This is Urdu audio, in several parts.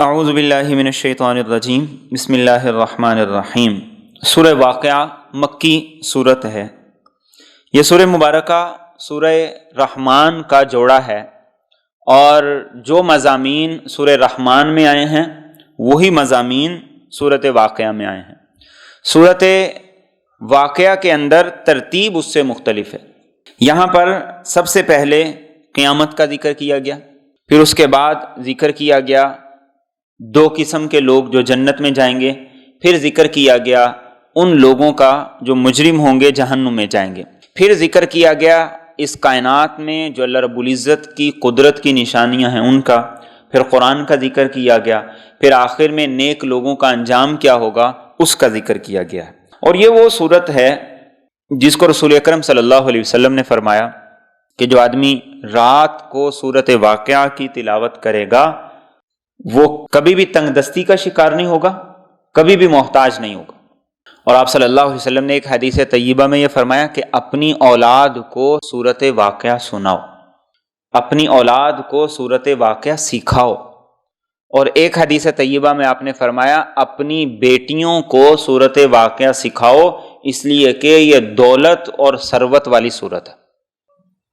اعوذ باللہ من الشیطان الرجیم بسم اللہ الرحمن الرحیم۔ سورہ واقعہ مکی صورت ہے۔ یہ سورہ مبارکہ سورہ رحمان کا جوڑا ہے، اور جو مضامین سورہ رحمان میں آئے ہیں وہی مضامین سورۃ واقعہ میں آئے ہیں۔ سورۃ واقعہ کے اندر ترتیب اس سے مختلف ہے۔ یہاں پر سب سے پہلے قیامت کا ذکر کیا گیا، پھر اس کے بعد ذکر کیا گیا دو قسم کے لوگ جو جنت میں جائیں گے، پھر ذکر کیا گیا ان لوگوں کا جو مجرم ہوں گے جہنم میں جائیں گے، پھر ذکر کیا گیا اس کائنات میں جو اللہ رب العزت کی قدرت کی نشانیاں ہیں ان کا، پھر قرآن کا ذکر کیا گیا، پھر آخر میں نیک لوگوں کا انجام کیا ہوگا اس کا ذکر کیا گیا ہے۔ اور یہ وہ صورت ہے جس کو رسول اکرم صلی اللہ علیہ وسلم نے فرمایا کہ جو آدمی رات کو سورۃ واقعہ کی تلاوت کرے گا وہ کبھی بھی تنگ دستی کا شکار نہیں ہوگا، کبھی بھی محتاج نہیں ہوگا۔ اور آپ صلی اللہ علیہ وسلم نے ایک حدیث طیبہ میں یہ فرمایا کہ اپنی اولاد کو سورۃ واقعہ سناؤ، اپنی اولاد کو سورۃ واقعہ سکھاؤ۔ اور ایک حدیث طیبہ میں آپ نے فرمایا اپنی بیٹیوں کو سورۃ واقعہ سکھاؤ، اس لیے کہ یہ دولت اور ثروت والی صورت ہے۔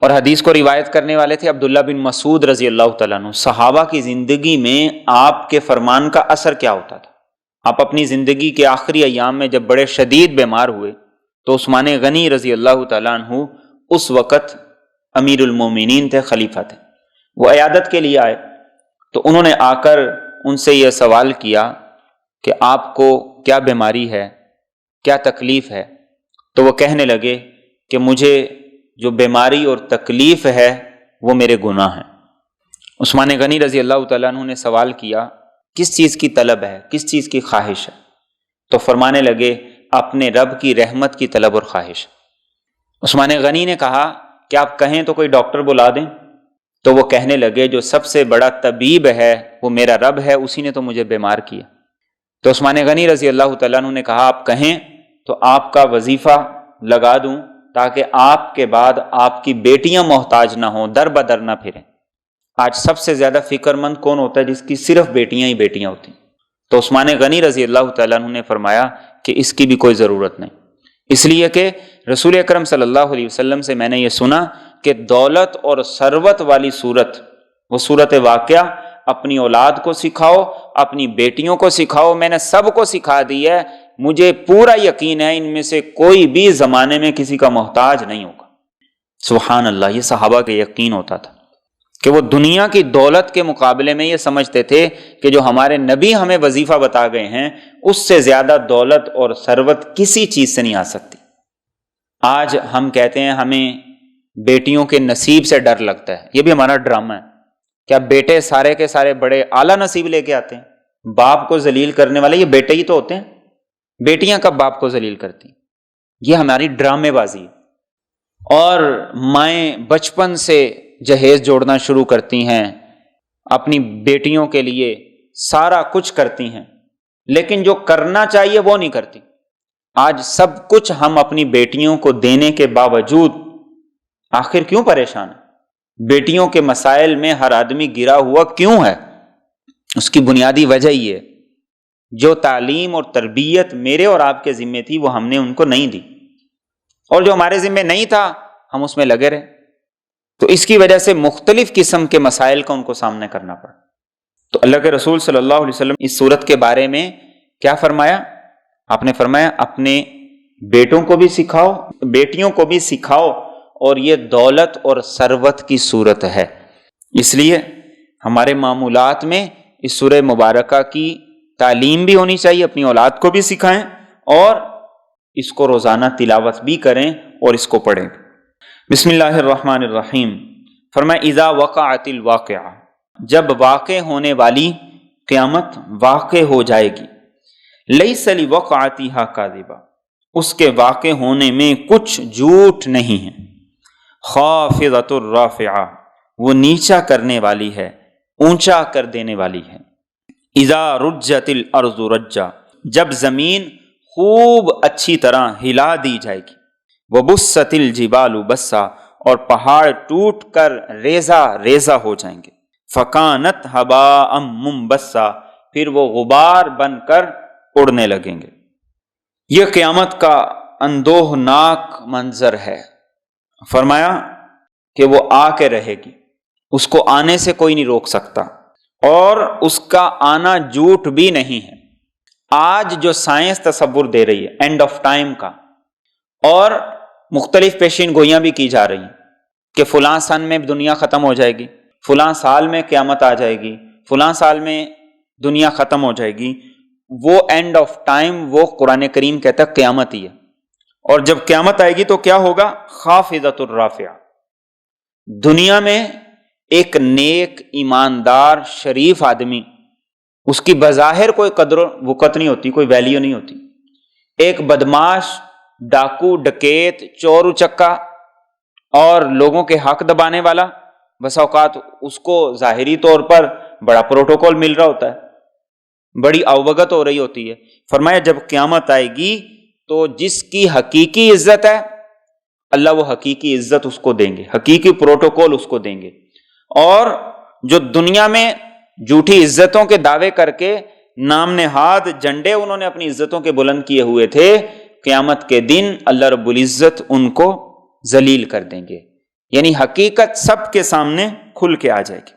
اور حدیث کو روایت کرنے والے تھے عبداللہ بن مسعود رضی اللہ تعالیٰ عنہ۔ صحابہ کی زندگی میں آپ کے فرمان کا اثر کیا ہوتا تھا؟ آپ اپنی زندگی کے آخری ایام میں جب بڑے شدید بیمار ہوئے تو عثمان غنی رضی اللہ تعالیٰ عنہ اس وقت امیر المومنین تھے، خلیفہ تھے، وہ عیادت کے لیے آئے تو انہوں نے آ کر ان سے یہ سوال کیا کہ آپ کو کیا بیماری ہے، کیا تکلیف ہے؟ تو وہ کہنے لگے کہ مجھے جو بیماری اور تکلیف ہے وہ میرے گناہ ہیں۔ عثمان غنی رضی اللہ تعالیٰ عنہ نے سوال کیا کس چیز کی طلب ہے، کس چیز کی خواہش ہے؟ تو فرمانے لگے اپنے رب کی رحمت کی طلب اور خواہش۔ عثمان غنی نے کہا کہ آپ کہیں تو کوئی ڈاکٹر بلا دیں؟ تو وہ کہنے لگے جو سب سے بڑا طبیب ہے وہ میرا رب ہے، اسی نے تو مجھے بیمار کیا۔ تو عثمان غنی رضی اللہ تعالیٰ عنہ نے کہا آپ کہیں تو آپ کا وظیفہ لگا دوں تاکہ آپ کے بعد آپ کی بیٹیاں محتاج نہ ہوں، در بدر نہ پھریں۔ آج سب سے زیادہ فکر مند کون ہوتا ہے؟ جس کی صرف بیٹیاں ہی بیٹیاں ہوتی ہیں۔ تو عثمان غنی رضی اللہ تعالیٰ عنہ نے فرمایا کہ اس کی بھی کوئی ضرورت نہیں، اس لیے کہ رسول اکرم صلی اللہ علیہ وسلم سے میں نے یہ سنا کہ دولت اور ثروت والی صورت وہ صورت واقعہ اپنی اولاد کو سکھاؤ، اپنی بیٹیوں کو سکھاؤ۔ میں نے سب کو سکھا دی ہے، مجھے پورا یقین ہے ان میں سے کوئی بھی زمانے میں کسی کا محتاج نہیں ہوگا۔ سبحان اللہ، یہ صحابہ کا یقین ہوتا تھا کہ وہ دنیا کی دولت کے مقابلے میں یہ سمجھتے تھے کہ جو ہمارے نبی ہمیں وظیفہ بتا گئے ہیں اس سے زیادہ دولت اور ثروت کسی چیز سے نہیں آ سکتی۔ آج ہم کہتے ہیں ہمیں بیٹیوں کے نصیب سے ڈر لگتا ہے، یہ بھی ہمارا ڈرامہ ہے۔ کیا بیٹے سارے کے سارے بڑے اعلیٰ نصیب لے کے آتے ہیں؟ باپ کو ذلیل کرنے والے یہ بیٹے ہی تو ہوتے ہیں، بیٹیاں کب باپ کو ذلیل کرتی؟ یہ ہماری ڈرامے بازی ہے۔ اور مائیں بچپن سے جہیز جوڑنا شروع کرتی ہیں، اپنی بیٹیوں کے لیے سارا کچھ کرتی ہیں، لیکن جو کرنا چاہیے وہ نہیں کرتی۔ آج سب کچھ ہم اپنی بیٹیوں کو دینے کے باوجود آخر کیوں پریشان ہیں؟ بیٹیوں کے مسائل میں ہر آدمی گرا ہوا کیوں ہے؟ اس کی بنیادی وجہ یہ ہے جو تعلیم اور تربیت میرے اور آپ کے ذمے تھی وہ ہم نے ان کو نہیں دی، اور جو ہمارے ذمے نہیں تھا ہم اس میں لگے رہے، تو اس کی وجہ سے مختلف قسم کے مسائل کا ان کو سامنا کرنا پڑا۔ تو اللہ کے رسول صلی اللہ علیہ وسلم اس صورت کے بارے میں کیا فرمایا؟ آپ نے فرمایا اپنے بیٹوں کو بھی سکھاؤ، بیٹیوں کو بھی سکھاؤ، اور یہ دولت اور ثروت کی صورت ہے۔ اس لیے ہمارے معمولات میں اس سورہ مبارکہ کی تعلیم بھی ہونی چاہیے، اپنی اولاد کو بھی سکھائیں اور اس کو روزانہ تلاوت بھی کریں اور اس کو پڑھیں۔ بسم اللہ الرحمن الرحیم۔ فرمایا اذا وقعت الواقعہ، جب واقع ہونے والی قیامت واقع ہو جائے گی، لیس لوقعتھا کاذبہ، اس کے واقع ہونے میں کچھ جھوٹ نہیں ہے، خافضۃ الرافعہ، وہ نیچا کرنے والی ہے، اونچا کر دینے والی ہے۔ اذا رجت الارض رجا، جب زمین خوب اچھی طرح ہلا دی جائے گی، وبست الجبال بسا، اور پہاڑ ٹوٹ کر ریزہ ریزہ ہو جائیں گے، فکانت ہباء منبثا، پھر وہ غبار بن کر اڑنے لگیں گے۔ یہ قیامت کا اندوہناک منظر ہے۔ فرمایا کہ وہ آ کے رہے گی، اس کو آنے سے کوئی نہیں روک سکتا، اور اس کا آنا جھوٹ بھی نہیں ہے۔ آج جو سائنس تصور دے رہی ہے اینڈ آف ٹائم کا، اور مختلف پیشین گوئیاں بھی کی جا رہی ہیں کہ فلاں سن میں دنیا ختم ہو جائے گی، فلاں سال میں قیامت آ جائے گی، فلاں سال میں دنیا ختم ہو جائے گی، وہ اینڈ آف ٹائم وہ قرآن کریم کہتا ہے قیامت ہی ہے۔ اور جب قیامت آئے گی تو کیا ہوگا؟ خافضۃ الرافعہ۔ دنیا میں ایک نیک، ایماندار، شریف آدمی، اس کی بظاہر کوئی قدر و وقت نہیں ہوتی، کوئی ویلیو نہیں ہوتی۔ ایک بدماش، ڈاکو، ڈکیت، چور اچکا اور لوگوں کے حق دبانے والا، بس اوقات اس کو ظاہری طور پر بڑا پروٹوکول مل رہا ہوتا ہے، بڑی اوگت ہو رہی ہوتی ہے۔ فرمایا جب قیامت آئے گی تو جس کی حقیقی عزت ہے، اللہ وہ حقیقی عزت اس کو دیں گے، حقیقی پروٹوکول اس کو دیں گے۔ اور جو دنیا میں جھوٹی عزتوں کے دعوے کر کے نام نہاد جھنڈے انہوں نے اپنی عزتوں کے بلند کیے ہوئے تھے، قیامت کے دن اللہ رب العزت ان کو ذلیل کر دیں گے، یعنی حقیقت سب کے سامنے کھل کے آ جائے گی۔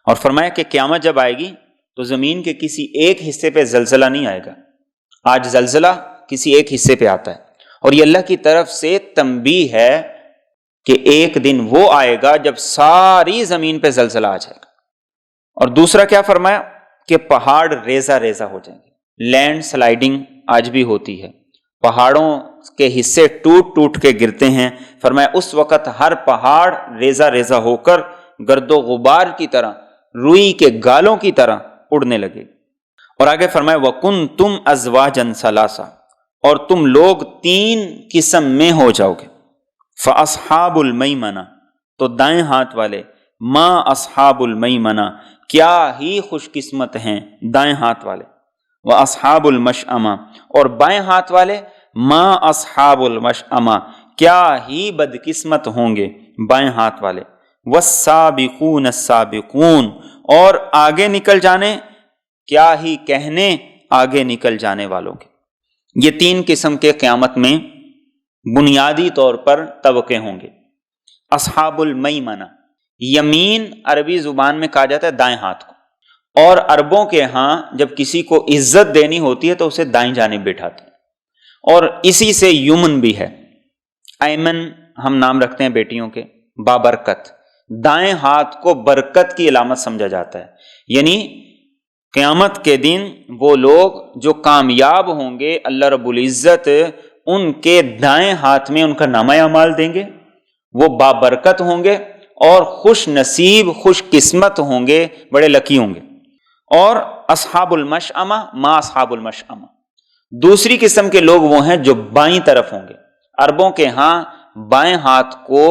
اور فرمایا کہ قیامت جب آئے گی تو زمین کے کسی ایک حصے پہ زلزلہ نہیں آئے گا۔ آج زلزلہ کسی ایک حصے پہ آتا ہے، اور یہ اللہ کی طرف سے تنبیہ ہے کہ ایک دن وہ آئے گا جب ساری زمین پہ زلزلہ آ جائے گا۔ اور دوسرا کیا فرمایا کہ پہاڑ ریزہ ریزہ ہو جائیں گے۔ لینڈ سلائیڈنگ آج بھی ہوتی ہے، پہاڑوں کے حصے ٹوٹ ٹوٹ کے گرتے ہیں۔ فرمایا اس وقت ہر پہاڑ ریزہ ریزہ ہو کر گرد و غبار کی طرح، روئی کے گالوں کی طرح اڑنے لگے۔ اور آگے فرمایا وَكُنْتُمْ أَزْوَاجًا ثَلَاثًا، اور تم لوگ 3 قسم میں ہو جاؤ گے۔ فَأَصْحَابُ الْمَيْمَنَةِ، تو دائیں ہاتھ والے، مَا أَصْحَابُ الْمَيْمَنَةِ، کیا ہی خوش قسمت ہیں دائیں ہاتھ والے۔ وَأَصْحَابُ الْمَشْأَمَةِ، اور بائیں ہاتھ والے، مَا أَصْحَابُ الْمَشْأَمَةِ، کیا ہی بدقسمت ہوں گے بائیں ہاتھ والے۔ وَالسَّابِقُونَ السَّابِقُونَ، اور آگے نکل جانے، کیا ہی کہنے آگے نکل جانے والوں کے۔ یہ 3 قسم کے قیامت میں بنیادی طور پر طبقے ہوں گے۔ اصحاب المیمنہ، یمین عربی زبان میں کہا جاتا ہے دائیں ہاتھ کو، اور عربوں کے ہاں جب کسی کو عزت دینی ہوتی ہے تو اسے دائیں جانب بٹھاتے ہیں، اور اسی سے یمن بھی ہے۔ ایمن ہم نام رکھتے ہیں بیٹیوں کے، بابرکت۔ دائیں ہاتھ کو برکت کی علامت سمجھا جاتا ہے، یعنی قیامت کے دن وہ لوگ جو کامیاب ہوں گے، اللہ رب العزت ان کے دائیں ہاتھ میں ان کا نامہ اعمال دیں گے، وہ بابرکت ہوں گے اور خوش نصیب، خوش قسمت ہوں گے، بڑے لکی ہوں گے۔ اور اصحاب المشأمہ، ما اصحاب المشأمہ، دوسری قسم کے لوگ وہ ہیں جو بائیں طرف ہوں گے۔ عربوں کے ہاں بائیں ہاتھ کو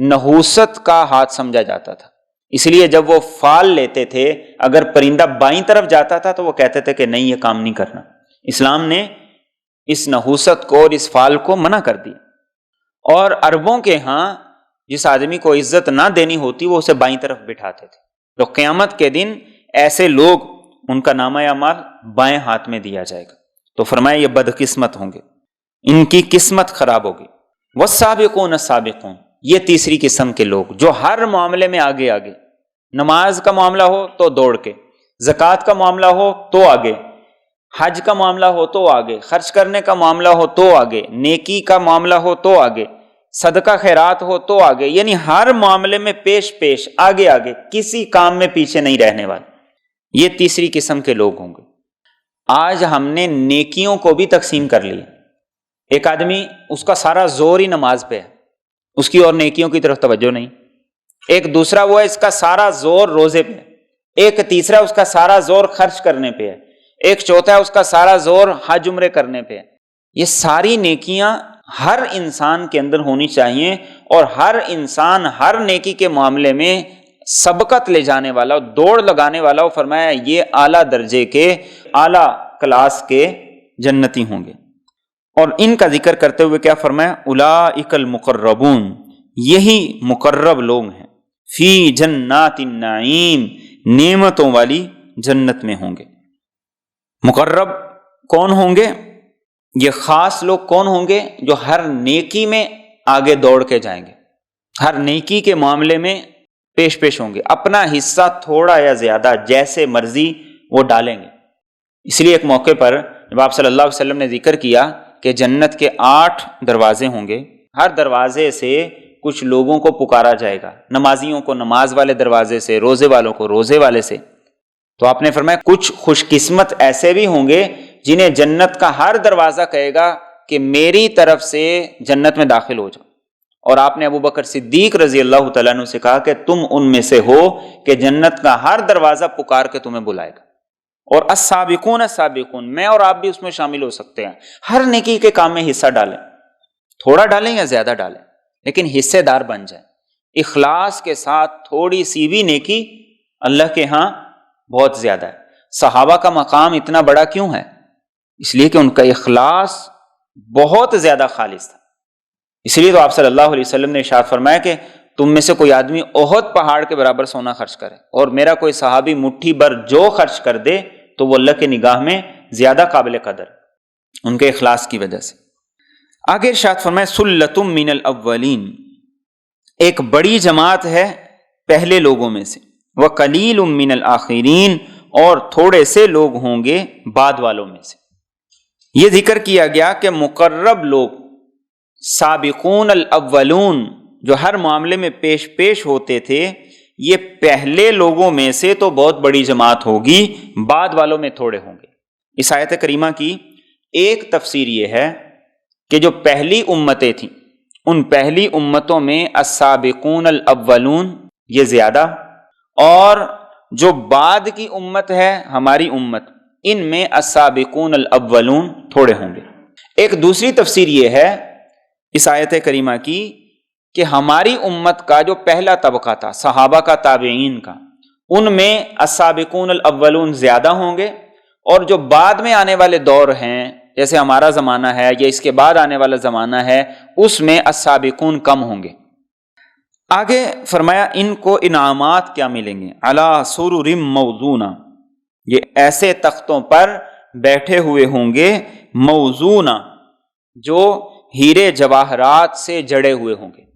نحوست کا ہاتھ سمجھا جاتا تھا، اس لیے جب وہ فال لیتے تھے، اگر پرندہ بائیں طرف جاتا تھا تو وہ کہتے تھے کہ نہیں، یہ کام نہیں کرنا۔ اسلام نے اس نحوست کو اور اس فال کو منع کر دیا۔ اور عربوں کے ہاں جس آدمی کو عزت نہ دینی ہوتی وہ اسے بائیں طرف بٹھاتے تھے۔ تو قیامت کے دن ایسے لوگ، ان کا نامہ اعمال بائیں ہاتھ میں دیا جائے گا۔ تو فرمایا یہ بدقسمت ہوں گے، ان کی قسمت خراب ہوگی۔ والسابقون السابقون، یہ تیسری قسم کے لوگ جو ہر معاملے میں آگے آگے، نماز کا معاملہ ہو تو دوڑ کے، زکوٰۃ کا معاملہ ہو تو آگے، حج کا معاملہ ہو تو آگے، خرچ کرنے کا معاملہ ہو تو آگے، نیکی کا معاملہ ہو تو آگے، صدقہ خیرات ہو تو آگے، یعنی ہر معاملے میں پیش پیش، آگے آگے، کسی کام میں پیچھے نہیں رہنے والے۔ یہ تیسری قسم کے لوگ ہوں گے۔ آج ہم نے نیکیوں کو بھی تقسیم کر لی۔ ایک آدمی، اس کا سارا زور ہی نماز پہ ہے، اس کی اور نیکیوں کی طرف توجہ نہیں۔ ایک دوسرا وہ ہے، اس کا سارا زور روزے پہ ہے۔ ایک تیسرا اس کا سارا زور خرچ کرنے پہ ہے۔ ایک چوتھا اس کا سارا زور حج عمرے کرنے پہ ہے۔ یہ ساری نیکیاں ہر انسان کے اندر ہونی چاہیے، اور ہر انسان ہر نیکی کے معاملے میں سبقت لے جانے والا، دوڑ لگانے والا، فرمایا یہ اعلیٰ درجے کے، اعلیٰ کلاس کے جنتی ہوں گے۔ اور ان کا ذکر کرتے ہوئے کیا فرمایا؟ اولئک المقربون، یہی مقرب لوگ ہیں، فی جنات النعیم، نعمتوں والی جنت میں ہوں گے۔ مقرب کون ہوں گے؟ یہ خاص لوگ کون ہوں گے؟ جو ہر نیکی میں آگے دوڑ کے جائیں گے، ہر نیکی کے معاملے میں پیش ہوں گے، اپنا حصہ تھوڑا یا زیادہ جیسے مرضی وہ ڈالیں گے۔ اس لیے ایک موقع پر جب آپ صلی اللہ علیہ وسلم نے ذکر کیا کہ جنت کے 8 دروازے ہوں گے، ہر دروازے سے کچھ لوگوں کو پکارا جائے گا، نمازیوں کو نماز والے دروازے سے، روزے والوں کو روزے والے سے، تو آپ نے فرمایا کچھ خوش قسمت ایسے بھی ہوں گے جنہیں جنت کا ہر دروازہ کہے گا کہ میری طرف سے جنت میں داخل ہو جاؤ۔ اور آپ نے ابو بکر صدیق رضی اللہ تعالیٰ عنہ سے کہا کہ تم ان میں سے ہو کہ جنت کا ہر دروازہ پکار کے تمہیں بلائے گا۔ اور السابقون السابقون، میں اور آپ بھی اس میں شامل ہو سکتے ہیں۔ ہر نیکی کے کام میں حصہ ڈالیں، تھوڑا ڈالیں یا زیادہ ڈالیں، لیکن حصے دار بن جائیں۔ اخلاص کے ساتھ تھوڑی سی بھی نیکی اللہ کے ہاں بہت زیادہ ہے۔ صحابہ کا مقام اتنا بڑا کیوں ہے؟ اس لیے کہ ان کا اخلاص بہت زیادہ خالص تھا۔ اس لیے تو آپ صلی اللہ علیہ وسلم نے ارشاد فرمایا کہ تم میں سے کوئی آدمی احد پہاڑ کے برابر سونا خرچ کرے اور میرا کوئی صحابی مٹھی بھر جو خرچ کر دے تو وہ اللہ کی نگاہ میں زیادہ قابل قدر، ان کے اخلاص کی وجہ سے۔ آگے ارشاد فرمایا سلتم من الاولین، ایک بڑی جماعت ہے پہلے لوگوں میں سے، وقلیل من الآخرین، اور تھوڑے سے لوگ ہوں گے بعد والوں میں سے۔ یہ ذکر کیا گیا کہ مقرب لوگ، سابقون الاولون، جو ہر معاملے میں پیش ہوتے تھے، یہ پہلے لوگوں میں سے تو بہت بڑی جماعت ہوگی، بعد والوں میں تھوڑے ہوں گے۔ اس آیت کریمہ کی ایک تفسیر یہ ہے کہ جو پہلی امتیں تھیں ان پہلی امتوں میں السابقون الاولون یہ زیادہ، اور جو بعد کی امت ہے ہماری امت، ان میں السابقون الاولون تھوڑے ہوں گے۔ ایک دوسری تفسیر یہ ہے اس آیت کریمہ کی کہ ہماری امت کا جو پہلا طبقہ تھا صحابہ کا، تابعین کا، ان میں السابقون الاولون زیادہ ہوں گے، اور جو بعد میں آنے والے دور ہیں جیسے ہمارا زمانہ ہے یا اس کے بعد آنے والا زمانہ ہے، اس میں السابقون کم ہوں گے۔ آگے فرمایا ان کو انعامات کیا ملیں گے؟ علی سرر موضونہ، یہ ایسے تختوں پر بیٹھے ہوئے ہوں گے، موضونہ، جو ہیرے جواہرات سے جڑے ہوئے ہوں گے۔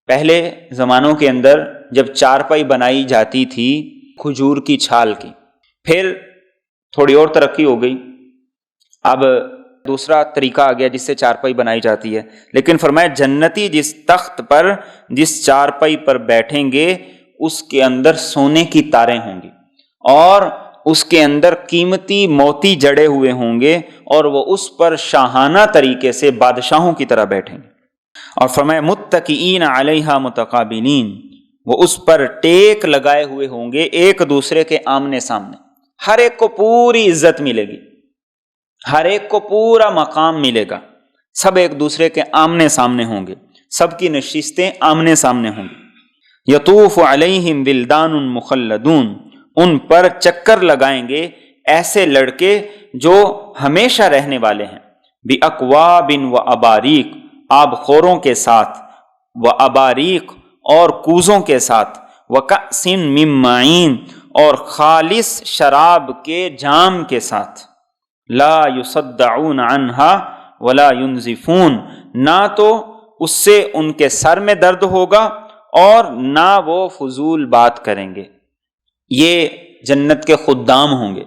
پہلے زمانوں کے اندر جب چارپائی بنائی جاتی تھی کھجور کی چھال کی، پھر تھوڑی اور ترقی ہو گئی، اب دوسرا طریقہ آ گیا جس سے چارپائی بنائی جاتی ہے، لیکن فرمایا جنتی جس تخت پر، جس چارپائی پر بیٹھیں گے، اس کے اندر سونے کی تاریں ہوں گی، اور اس کے اندر قیمتی موتی جڑے ہوئے ہوں گے، اور وہ اس پر شاہانہ طریقے سے بادشاہوں کی طرح بیٹھیں گے۔ اور فرمایا متکئین علیہا متقابلین، وہ اس پر ٹیک لگائے ہوئے ہوں گے ایک دوسرے کے آمنے سامنے۔ ہر ایک کو پوری عزت ملے گی، ہر ایک کو پورا مقام ملے گا، سب ایک دوسرے کے آمنے سامنے ہوں گے، سب کی نشستیں آمنے سامنے ہوں گی۔ یطوف علیہم ولدان مخلدون، ان پر چکر لگائیں گے ایسے لڑکے جو ہمیشہ رہنے والے ہیں، باکواب و اباریق، آب خوروں کے ساتھ، و اباریق، اور کوزوں کے ساتھ، وکأس من معین، اور خالص شراب کے جام کے ساتھ، لا یصدعون عنہا ولا ینزفون، نہ تو اس سے ان کے سر میں درد ہوگا اور نہ وہ فضول بات کریں گے۔ یہ جنت کے خدام ہوں گے۔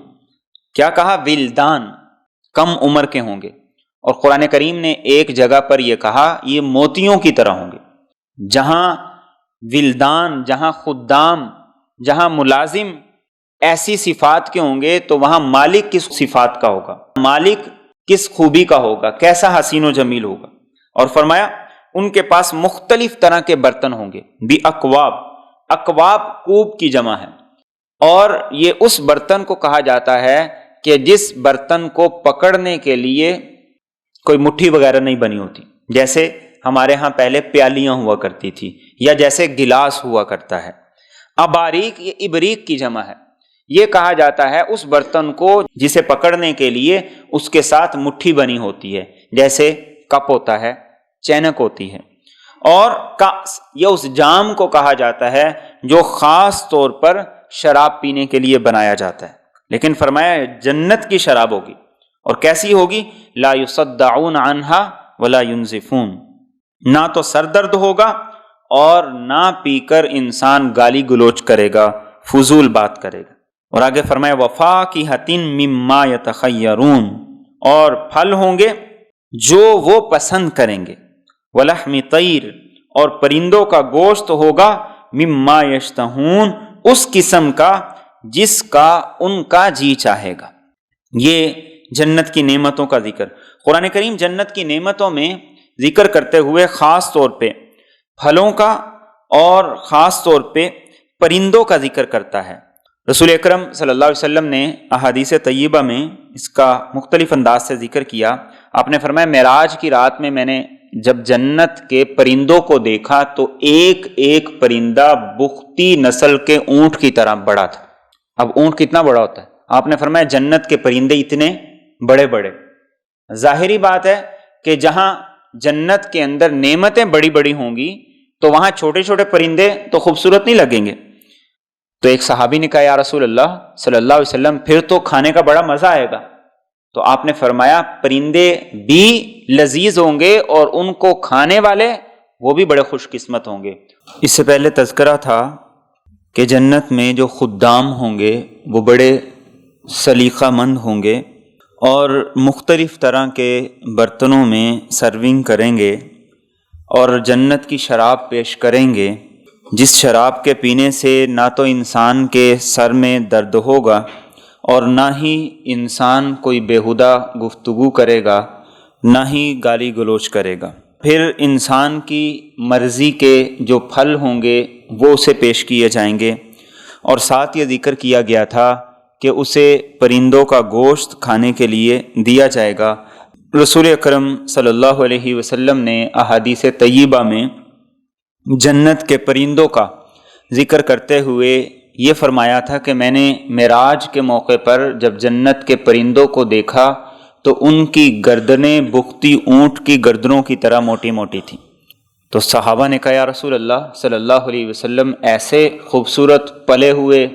کیا کہا؟ ولدان، کم عمر کے ہوں گے، اور قرآن کریم نے ایک جگہ پر یہ کہا یہ موتیوں کی طرح ہوں گے۔ جہاں ولدان، جہاں خدام، جہاں ملازم ایسی صفات کے ہوں گے تو وہاں مالک کس صفات کا ہوگا، مالک کس خوبی کا ہوگا، کیسا حسین و جمیل ہوگا۔ اور فرمایا ان کے پاس مختلف طرح کے برتن ہوں گے، باکواب، اکواب کوب کی جمع ہے، اور یہ اس برتن کو کہا جاتا ہے کہ جس برتن کو پکڑنے کے لیے کوئی مٹھی وغیرہ نہیں بنی ہوتی، جیسے ہمارے ہاں پہلے پیالیاں ہوا کرتی تھی، یا جیسے گلاس ہوا کرتا ہے۔ اباریک، یہ ابریک کی جمع ہے، یہ کہا جاتا ہے اس برتن کو جسے پکڑنے کے لیے اس کے ساتھ مٹھی بنی ہوتی ہے، جیسے کپ ہوتا ہے، چینک ہوتی ہے۔ اور کاس، یہ اس جام کو کہا جاتا ہے جو خاص طور پر شراب پینے کے لیے بنایا جاتا ہے۔ لیکن فرمایا جنت کی شراب ہوگی، اور کیسی ہوگی؟ لا یصدعون عنہا ولا ینزفون، نہ تو سر درد ہوگا اور نہ پی کر انسان گالی گلوچ کرے گا، فضول بات کرے گا۔ اور آگے فرمایا وفاکہۃ مما یتخیرون، اور پھل ہوں گے جو وہ پسند کریں گے، ولحم طیر، اور پرندوں کا گوشت ہوگا، مما یشتہون، اس قسم کا جس کا ان کا جی چاہے گا۔ یہ جنت کی نعمتوں کا ذکر۔ قرآن کریم جنت کی نعمتوں میں ذکر کرتے ہوئے خاص طور پہ پھلوں کا اور خاص طور پہ پرندوں کا ذکر کرتا ہے۔ رسول اکرم صلی اللہ علیہ وسلم نے احادیث طیبہ میں اس کا مختلف انداز سے ذکر کیا۔ آپ نے فرمایا معراج کی رات میں نے جب جنت کے پرندوں کو دیکھا تو ایک ایک پرندہ بختی نسل کے اونٹ کی طرح بڑا تھا۔ اب اونٹ کتنا بڑا ہوتا ہے؟ آپ نے فرمایا جنت کے پرندے اتنے بڑے بڑے۔ ظاہری بات ہے کہ جہاں جنت کے اندر نعمتیں بڑی بڑی ہوں گی تو وہاں چھوٹے چھوٹے پرندے تو خوبصورت نہیں لگیں گے۔ تو ایک صحابی نے کہا یا رسول اللہ صلی اللہ علیہ وسلم پھر تو کھانے کا بڑا مزہ آئے گا۔ تو آپ نے فرمایا پرندے بھی لذیذ ہوں گے اور ان کو کھانے والے وہ بھی بڑے خوش قسمت ہوں گے۔ اس سے پہلے تذکرہ تھا کہ جنت میں جو خدام ہوں گے وہ بڑے سلیقہ مند ہوں گے اور مختلف طرح کے برتنوں میں سرونگ کریں گے اور جنت کی شراب پیش کریں گے، جس شراب کے پینے سے نہ تو انسان کے سر میں درد ہوگا اور نہ ہی انسان کوئی بیہودہ گفتگو کرے گا، نہ ہی گالی گلوچ کرے گا۔ پھر انسان کی مرضی کے جو پھل ہوں گے وہ اسے پیش کیے جائیں گے، اور ساتھ یہ ذکر کیا گیا تھا کہ اسے پرندوں کا گوشت کھانے کے لیے دیا جائے گا۔ رسول اکرم صلی اللہ علیہ وسلم نے احادیث طیبہ میں جنت کے پرندوں کا ذکر کرتے ہوئے یہ فرمایا تھا کہ میں نے معراج کے موقع پر جب جنت کے پرندوں کو دیکھا تو ان کی گردنیں بختی اونٹ کی گردنوں کی طرح موٹی موٹی تھیں۔ تو صحابہ نے کہا یا رسول اللہ صلی اللہ علیہ وسلم ایسے خوبصورت پلے ہوئے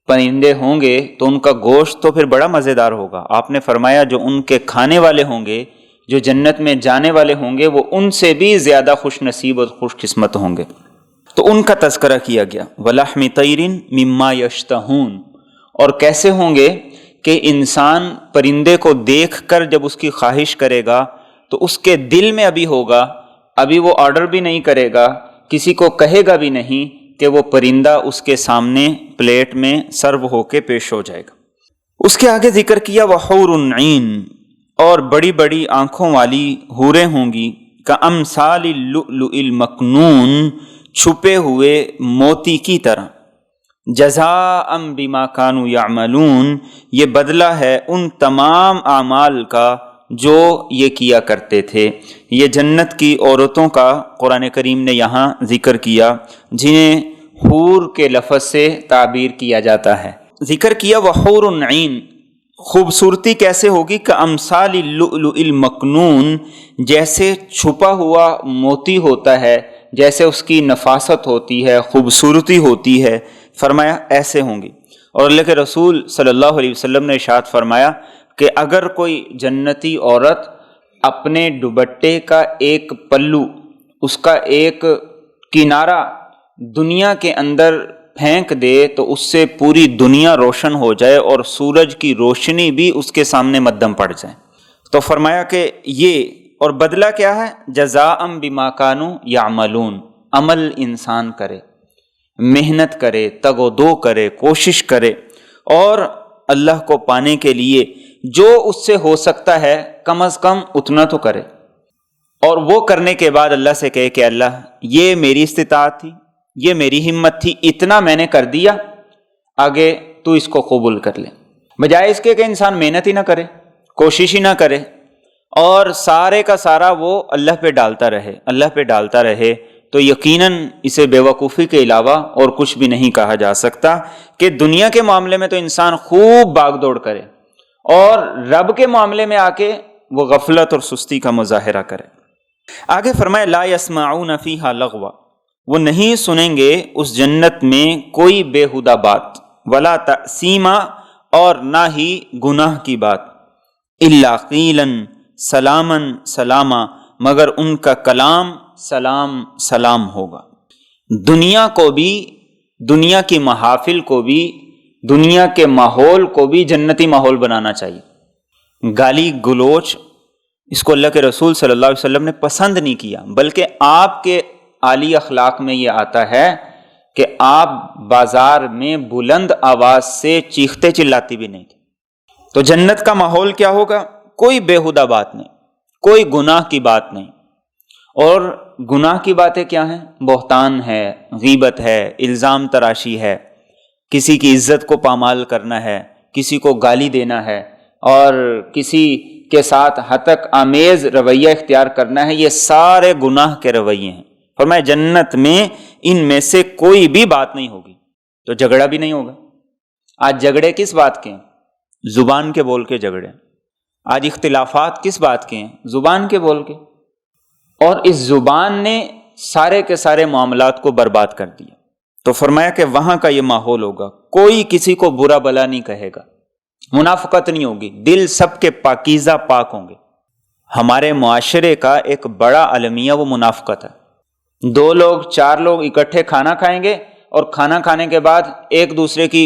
پرندے ہوں گے تو ان کا گوشت تو پھر بڑا مزیدار ہوگا۔ آپ نے فرمایا جو ان کے کھانے والے ہوں گے، جو جنت میں جانے والے ہوں گے، وہ ان سے بھی زیادہ خوش نصیب اور خوش قسمت ہوں گے۔ تو ان کا تذکرہ کیا گیا وَلَحْمِ طَيْرٍ مِمَّا يَشْتَهُونَ، اور کیسے ہوں گے کہ انسان پرندے کو دیکھ کر جب اس کی خواہش کرے گا تو اس کے دل میں ابھی ہوگا، ابھی وہ آرڈر بھی نہیں کرے گا، کسی کو کہے گا بھی نہیں کہ وہ پرندہ اس کے سامنے پلیٹ میں سرو ہو کے پیش ہو جائے گا۔ اس کے آگے ذکر کیا وَحُورٌ عِین، اور بڑی بڑی آنکھوں والی حوریں ہوں گی، کَأَمْثَالِ اللُّؤْلُؤِ الْمَكْنُونِ، چھپے ہوئے موتی کی طرح، جزاء بما كانوا يعملون، یہ بدلہ ہے ان تمام اعمال کا جو یہ کیا کرتے تھے۔ یہ جنت کی عورتوں کا قرآن کریم نے یہاں ذکر کیا جنہیں حور کے لفظ سے تعبیر کیا جاتا ہے۔ ذکر کیا وحور عین، خوبصورتی کیسے ہوگی؟ کامثال اللؤلؤ المکنون، جیسے چھپا ہوا موتی ہوتا ہے، جیسے اس کی نفاست ہوتی ہے، خوبصورتی ہوتی ہے، فرمایا ایسے ہوں گی۔ اور اللہ کے رسول صلی اللہ علیہ وسلم نے ارشاد فرمایا کہ اگر کوئی جنتی عورت اپنے دوپٹے کا ایک پلو، اس کا ایک کنارہ دنیا کے اندر پھینک دے تو اس سے پوری دنیا روشن ہو جائے اور سورج کی روشنی بھی اس کے سامنے مدھم پڑ جائے۔ تو فرمایا کہ یہ، اور بدلہ کیا ہے؟ جزاء بما كانوا يعملون، عمل انسان کرے، محنت کرے، تگ و دو کرے، کوشش کرے، اور اللہ کو پانے کے لیے جو اس سے ہو سکتا ہے کم از کم اتنا تو کرے، اور وہ کرنے کے بعد اللہ سے کہے کہ اللہ یہ میری استطاعت تھی، یہ میری ہمت تھی، اتنا میں نے کر دیا، آگے تو اس کو قبول کر لے۔ بجائے اس کے کہ انسان محنت ہی نہ کرے، کوشش ہی نہ کرے، اور سارے کا سارا وہ اللہ پہ ڈالتا رہے تو یقیناً اسے بے وقوفی کے علاوہ اور کچھ بھی نہیں کہا جا سکتا کہ دنیا کے معاملے میں تو انسان خوب بھاگ دوڑ کرے اور رب کے معاملے میں آ کے وہ غفلت اور سستی کا مظاہرہ کرے۔ آگے فرمایا لا يسمعون فیہا لغوا، وہ نہیں سنیں گے اس جنت میں کوئی بےہودہ بات، ولا تأثیما، اور نہ ہی گناہ کی بات، الا قیلاً سلامن سلاما، مگر ان کا کلام سلام سلام ہوگا۔ دنیا کو بھی، دنیا کی محافل کو بھی، دنیا کے ماحول کو بھی جنتی ماحول بنانا چاہیے۔ گالی گلوچ اس کو اللہ کے رسول صلی اللہ علیہ وسلم نے پسند نہیں کیا، بلکہ آپ کے عالی اخلاق میں یہ آتا ہے کہ آپ بازار میں بلند آواز سے چیختے چلاتی بھی نہیں تھے۔ تو جنت کا ماحول کیا ہوگا؟ کوئی بیہودہ بات نہیں، کوئی گناہ کی بات نہیں۔ اور گناہ کی باتیں کیا ہیں؟ بہتان ہے، غیبت ہے، الزام تراشی ہے، کسی کی عزت کو پامال کرنا ہے، کسی کو گالی دینا ہے، اور کسی کے ساتھ ہتک آمیز رویہ اختیار کرنا ہے۔ یہ سارے گناہ کے رویے ہیں۔ فرمایا جنت میں ان میں سے کوئی بھی بات نہیں ہوگی، تو جھگڑا بھی نہیں ہوگا۔ آج جھگڑے کس بات کے ہیں؟ زبان کے بول کے جھگڑے۔ آج اختلافات کس بات کے ہیں؟ زبان کے بول کے۔ اور اس زبان نے سارے کے سارے معاملات کو برباد کر دیا۔ تو فرمایا کہ وہاں کا یہ ماحول ہوگا، کوئی کسی کو برا بلا نہیں کہے گا، منافقت نہیں ہوگی، دل سب کے پاکیزہ پاک ہوں گے۔ ہمارے معاشرے کا ایک بڑا المیہ وہ منافقت ہے۔ 2 لوگ 4 لوگ اکٹھے کھانا کھائیں گے، اور کھانا کھانے کے بعد ایک دوسرے کی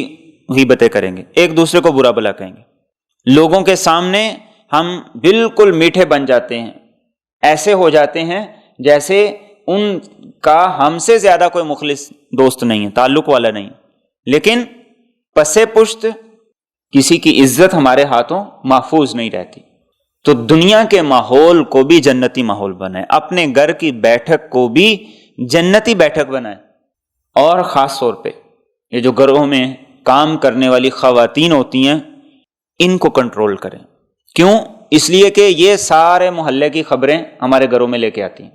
غیبتیں کریں گے، ایک دوسرے کو برا بلا کہیں گے۔ لوگوں کے سامنے ہم بالکل میٹھے بن جاتے ہیں، ایسے ہو جاتے ہیں جیسے ان کا ہم سے زیادہ کوئی مخلص دوست نہیں ہے، تعلق والا نہیں، لیکن پسے پشت کسی کی عزت ہمارے ہاتھوں محفوظ نہیں رہتی۔ تو دنیا کے ماحول کو بھی جنتی ماحول بنائے، اپنے گھر کی بیٹھک کو بھی جنتی بیٹھک بنائے۔ اور خاص طور پہ یہ جو گھروں میں کام کرنے والی خواتین ہوتی ہیں، ان کو کنٹرول کریں۔ کیوں؟ اس لیے کہ یہ سارے محلے کی خبریں ہمارے گھروں میں لے کے آتی ہیں،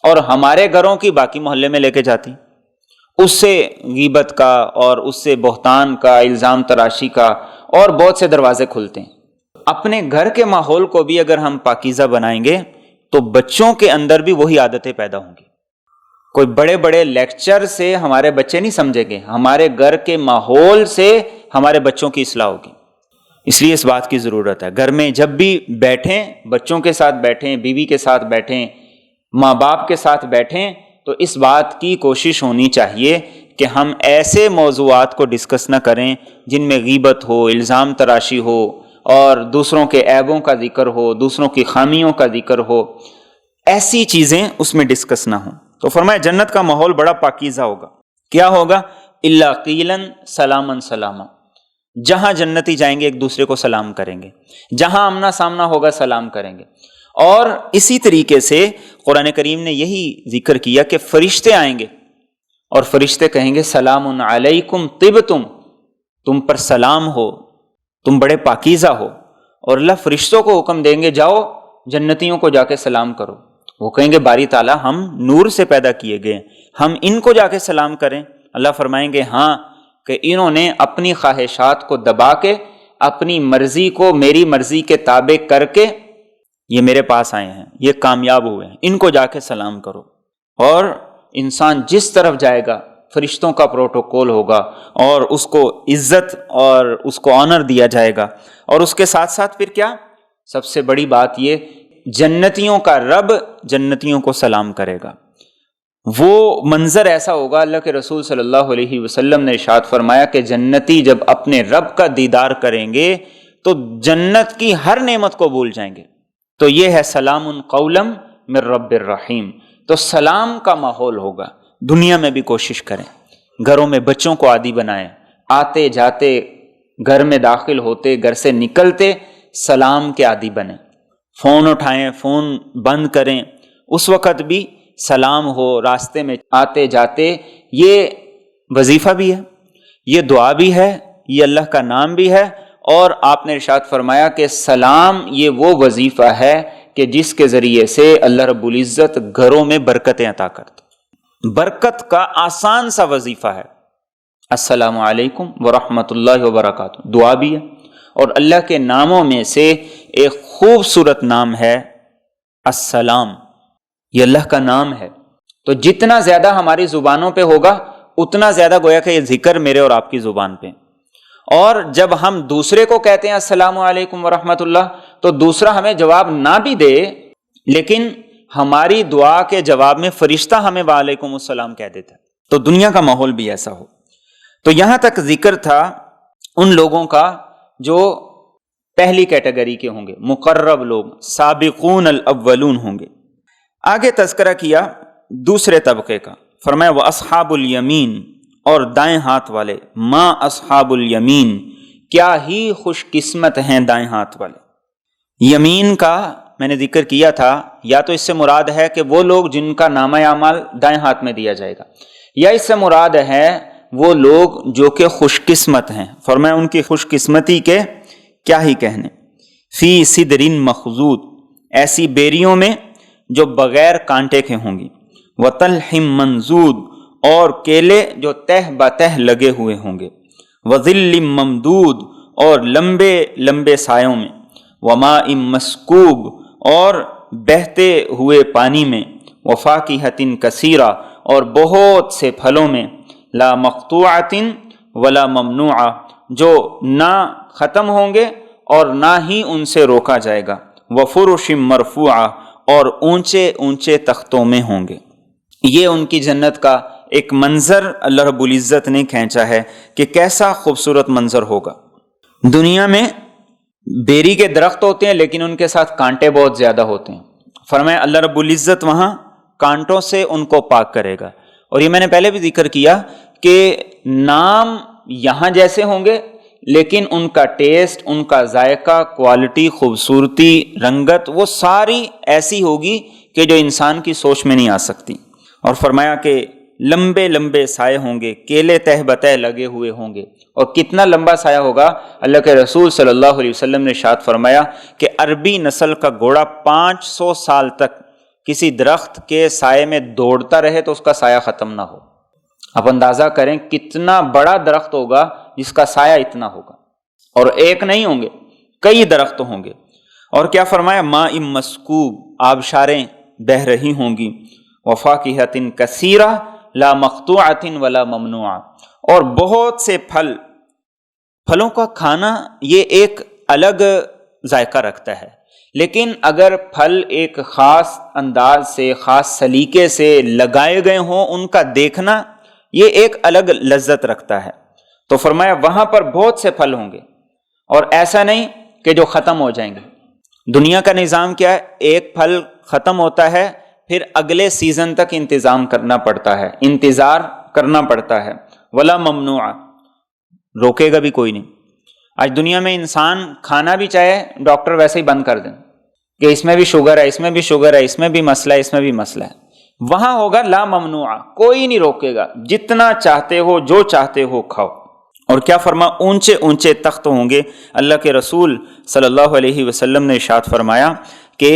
اور ہمارے گھروں کی باقی محلے میں لے کے جاتی ہیں۔ اس سے غیبت کا، اور اس سے بہتان کا، الزام تراشی کا، اور بہت سے دروازے کھلتے ہیں۔ اپنے گھر کے ماحول کو بھی اگر ہم پاکیزہ بنائیں گے تو بچوں کے اندر بھی وہی عادتیں پیدا ہوں گی۔ کوئی بڑے بڑے لیکچر سے ہمارے بچے نہیں سمجھیں گے، ہمارے گھر کے ماحول سے ہمارے بچوں کی اصلاح ہوگی۔ اس لیے اس بات کی ضرورت ہے، گھر میں جب بھی بیٹھیں، بچوں کے ساتھ بیٹھیں، بیوی کے ساتھ بیٹھیں، ماں باپ کے ساتھ بیٹھیں، تو اس بات کی کوشش ہونی چاہیے کہ ہم ایسے موضوعات کو ڈسکس نہ کریں جن میں غیبت ہو، الزام تراشی ہو، اور دوسروں کے عیبوں کا ذکر ہو، دوسروں کی خامیوں کا ذکر ہو، ایسی چیزیں اس میں ڈسکس نہ ہوں۔ تو فرمایا جنت کا ماحول بڑا پاکیزہ ہوگا۔ کیا ہوگا؟ الا قیلا سلاما سلاما، جہاں جنتی جائیں گے ایک دوسرے کو سلام کریں گے، جہاں آمنا سامنا ہوگا سلام کریں گے۔ اور اسی طریقے سے قرآن کریم نے یہی ذکر کیا کہ فرشتے آئیں گے، اور فرشتے کہیں گے سلام علیکم طبتم، تم پر سلام ہو، تم بڑے پاکیزہ ہو۔ اور اللہ فرشتوں کو حکم دیں گے جاؤ جنتیوں کو جا کے سلام کرو۔ وہ کہیں گے باری تعالیٰ ہم نور سے پیدا کیے گئے، ہم ان کو جا کے سلام کریں؟ اللہ فرمائیں گے ہاں، کہ انہوں نے اپنی خواہشات کو دبا کے، اپنی مرضی کو میری مرضی کے تابع کر کے یہ میرے پاس آئے ہیں، یہ کامیاب ہوئے ہیں، ان کو جا کے سلام کرو۔ اور انسان جس طرف جائے گا فرشتوں کا پروٹوکول ہوگا، اور اس کو عزت اور اس کو آنر دیا جائے گا۔ اور اس کے ساتھ ساتھ پھر کیا؟ سب سے بڑی بات یہ، جنتیوں کا رب جنتیوں کو سلام کرے گا۔ وہ منظر ایسا ہوگا، اللہ کے رسول صلی اللہ علیہ وسلم نے ارشاد فرمایا کہ جنتی جب اپنے رب کا دیدار کریں گے تو جنت کی ہر نعمت کو بھول جائیں گے۔ تو یہ ہے سلام قولا من رب الرحیم۔ تو سلام کا ماحول ہوگا۔ دنیا میں بھی کوشش کریں، گھروں میں بچوں کو عادی بنائیں، آتے جاتے، گھر میں داخل ہوتے، گھر سے نکلتے سلام کے عادی بنیں۔ فون اٹھائیں، فون بند کریں، اس وقت بھی سلام ہو، راستے میں آتے جاتے۔ یہ وظیفہ بھی ہے، یہ دعا بھی ہے، یہ اللہ کا نام بھی ہے۔ اور آپ نے ارشاد فرمایا کہ سلام یہ وہ وظیفہ ہے کہ جس کے ذریعے سے اللہ رب العزت گھروں میں برکتیں عطا کرتے۔ برکت کا آسان سا وظیفہ ہے، السلام علیکم ورحمۃ اللہ وبرکاتہ، دعا بھی ہے۔ اور اللہ کے ناموں میں سے ایک خوبصورت نام ہے السلام، یہ اللہ کا نام ہے۔ تو جتنا زیادہ ہماری زبانوں پہ ہوگا اتنا زیادہ گویا کہ یہ ذکر میرے اور آپ کی زبان پہ۔ اور جب ہم دوسرے کو کہتے ہیں السلام علیکم ورحمۃ اللہ تو دوسرا ہمیں جواب نہ بھی دے لیکن ہماری دعا کے جواب میں فرشتہ ہمیں وعلیکم السلام کہہ دیتا ہے. تو دنیا کا ماحول بھی ایسا ہو. تو یہاں تک ذکر تھا ان لوگوں کا جو پہلی کیٹیگری کے ہوں گے، مقرب لوگ، سابقون الاولون ہوں گے. آگے تذکرہ کیا دوسرے طبقے کا، فرمایا واصحاب الیمین، اور دائیں ہاتھ والے. ما اصحاب الیمین، کیا ہی خوش قسمت ہیں دائیں ہاتھ والے. یمین کا میں نے ذکر کیا تھا، یا تو اس سے مراد ہے کہ وہ لوگ جن کا نامہ اعمال دائیں ہاتھ میں دیا جائے گا، یا اس سے مراد ہے وہ لوگ جو کہ خوش قسمت ہیں. فرمایا ان کی خوش قسمتی کے کیا ہی کہنے. فی صدر مخضود، ایسی بیریوں میں جو بغیر کانٹے کے ہوں گی. وطلح منضود، اور کیلے جو تہ بتہ لگے ہوئے ہوں گے. وظل ممدود، اور لمبے لمبے سایوں میں. وماء مسکوب، اور بہتے ہوئے پانی میں. وفاکہۃ کثیرہ، اور بہت سے پھلوں میں. لا مقطوعۃ ولا ممنوعہ، جو نہ ختم ہوں گے اور نہ ہی ان سے روکا جائے گا. وفرش مرفوعہ، اور اونچے اونچے تختوں میں ہوں گے. یہ ان کی جنت کا ایک منظر اللہ رب العزت نے کھینچا ہے کہ کیسا خوبصورت منظر ہوگا. دنیا میں بیری کے درخت ہوتے ہیں لیکن ان کے ساتھ کانٹے بہت زیادہ ہوتے ہیں. فرمایا اللہ رب العزت وہاں کانٹوں سے ان کو پاک کرے گا. اور یہ میں نے پہلے بھی ذکر کیا کہ نام یہاں جیسے ہوں گے لیکن ان کا ٹیسٹ، ان کا ذائقہ، کوالٹی، خوبصورتی، رنگت، وہ ساری ایسی ہوگی کہ جو انسان کی سوچ میں نہیں آ سکتی. اور فرمایا کہ لمبے لمبے سائے ہوں گے، کیلے تہ بتہ لگے ہوئے ہوں گے. اور کتنا لمبا سایہ ہوگا، اللہ کے رسول صلی اللہ علیہ وسلم نے ارشاد فرمایا کہ عربی نسل کا گھوڑا 500 سال تک کسی درخت کے سائے میں دوڑتا رہے تو اس کا سایہ ختم نہ ہو. آپ اندازہ کریں کتنا بڑا درخت ہوگا جس کا سایہ اتنا ہوگا. اور ایک نہیں ہوں گے، کئی درخت ہوں گے. اور کیا فرمایا، ماء مسکوب، آبشاریں بہہ رہی ہوں گی. وفاکہۃ کثیرہ لا مقطوعۃ ولا ممنوعہ، اور بہت سے پھلوں کا کھانا یہ ایک الگ ذائقہ رکھتا ہے. لیکن اگر پھل ایک خاص انداز سے، خاص سلیقے سے لگائے گئے ہوں، ان کا دیکھنا یہ ایک الگ لذت رکھتا ہے. تو فرمایا وہاں پر بہت سے پھل ہوں گے اور ایسا نہیں کہ جو ختم ہو جائیں گے. دنیا کا نظام کیا ہے، ایک پھل ختم ہوتا ہے پھر اگلے سیزن تک انتظام کرنا پڑتا ہے، انتظار کرنا پڑتا ہے. ولا ممنوع، روکے گا بھی کوئی نہیں. آج دنیا میں انسان کھانا بھی چاہے ڈاکٹر ویسے ہی بند کر دیں کہ اس میں بھی شوگر ہے، اس میں بھی شوگر ہے، اس میں بھی مسئلہ ہے، اس میں بھی مسئلہ ہے. وہاں ہوگا لا ممنوع، کوئی نہیں روکے گا، جتنا چاہتے ہو جو چاہتے ہو کھاؤ. اور کیا فرما، اونچے اونچے تخت ہوں گے. اللہ کے رسول صلی اللہ علیہ وسلم نے ارشاد فرمایا کہ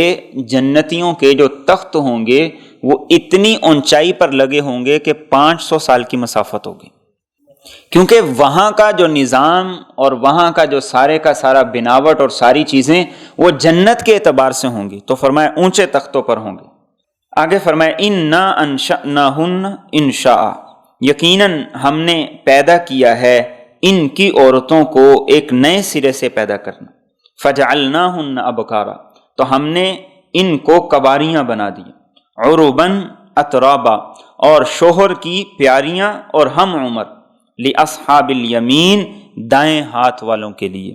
جنتیوں کے جو تخت ہوں گے وہ اتنی اونچائی پر لگے ہوں گے کہ 500 سال کی مسافت ہوگی. کیونکہ وہاں کا جو نظام اور وہاں کا جو سارے کا سارا بناوٹ اور ساری چیزیں وہ جنت کے اعتبار سے ہوں گی. تو فرمایا اونچے تختوں پر ہوں گے. آگے فرمایا انا انشأناہن انشاء، یقیناً ہم نے پیدا کیا ہے ان کی عورتوں کو ایک نئے سرے سے پیدا کرنا. فجعلناہن ابکارا، تو ہم نے ان کو کواریاں بنا دی. عرباً اترابا، اور شوہر کی پیاریاں اور ہم عمر. لاصحاب الیمین، دائیں ہاتھ والوں کے لیے.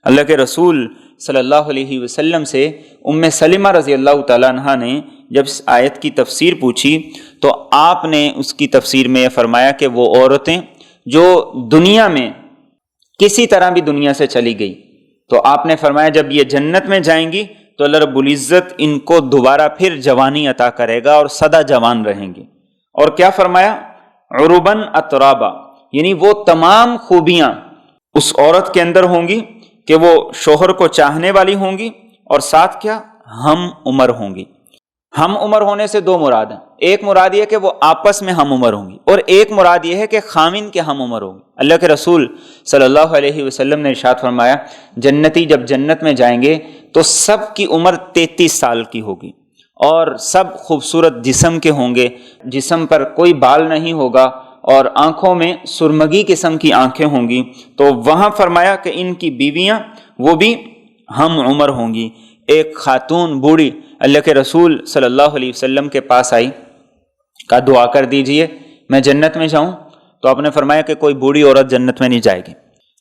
اللہ کے رسول صلی اللہ علیہ وسلم سے ام سلمہ رضی اللہ تعالیٰ عنہ نے جب اس آیت کی تفسیر پوچھی تو آپ نے اس کی تفسیر میں یہ فرمایا کہ وہ عورتیں جو دنیا میں کسی طرح بھی دنیا سے چلی گئی، تو آپ نے فرمایا جب یہ جنت میں جائیں گی تو اللہ رب العزت ان کو دوبارہ پھر جوانی عطا کرے گا اور سدا جوان رہیں گی. اور کیا فرمایا، عرباً اترابا، یعنی وہ تمام خوبیاں اس عورت کے اندر ہوں گی کہ وہ شوہر کو چاہنے والی ہوں گی، اور ساتھ کیا، ہم عمر ہوں گی. ہم عمر ہونے سے دو مراد ہیں. ایک مراد یہ کہ وہ آپس میں ہم عمر ہوں گی، اور ایک مراد یہ ہے کہ خاوند کے ہم عمر ہوں گی. اللہ کے رسول صلی اللہ علیہ وسلم نے ارشاد فرمایا جنتی جب جنت میں جائیں گے تو سب کی عمر 33 سال کی ہوگی، اور سب خوبصورت جسم کے ہوں گے، جسم پر کوئی بال نہیں ہوگا، اور آنکھوں میں سرمگی قسم کی آنکھیں ہوں گی، تو وہاں فرمایا کہ ان کی بیویاں وہ بھی ہم عمر ہوں گی۔ ایک خاتون بوڑھی اللہ کے رسول صلی اللہ علیہ وسلم کے پاس آئی، کہا دعا کر دیجئے میں جنت میں جاؤں، تو آپ نے فرمایا کہ کوئی بوڑھی عورت جنت میں نہیں جائے گی۔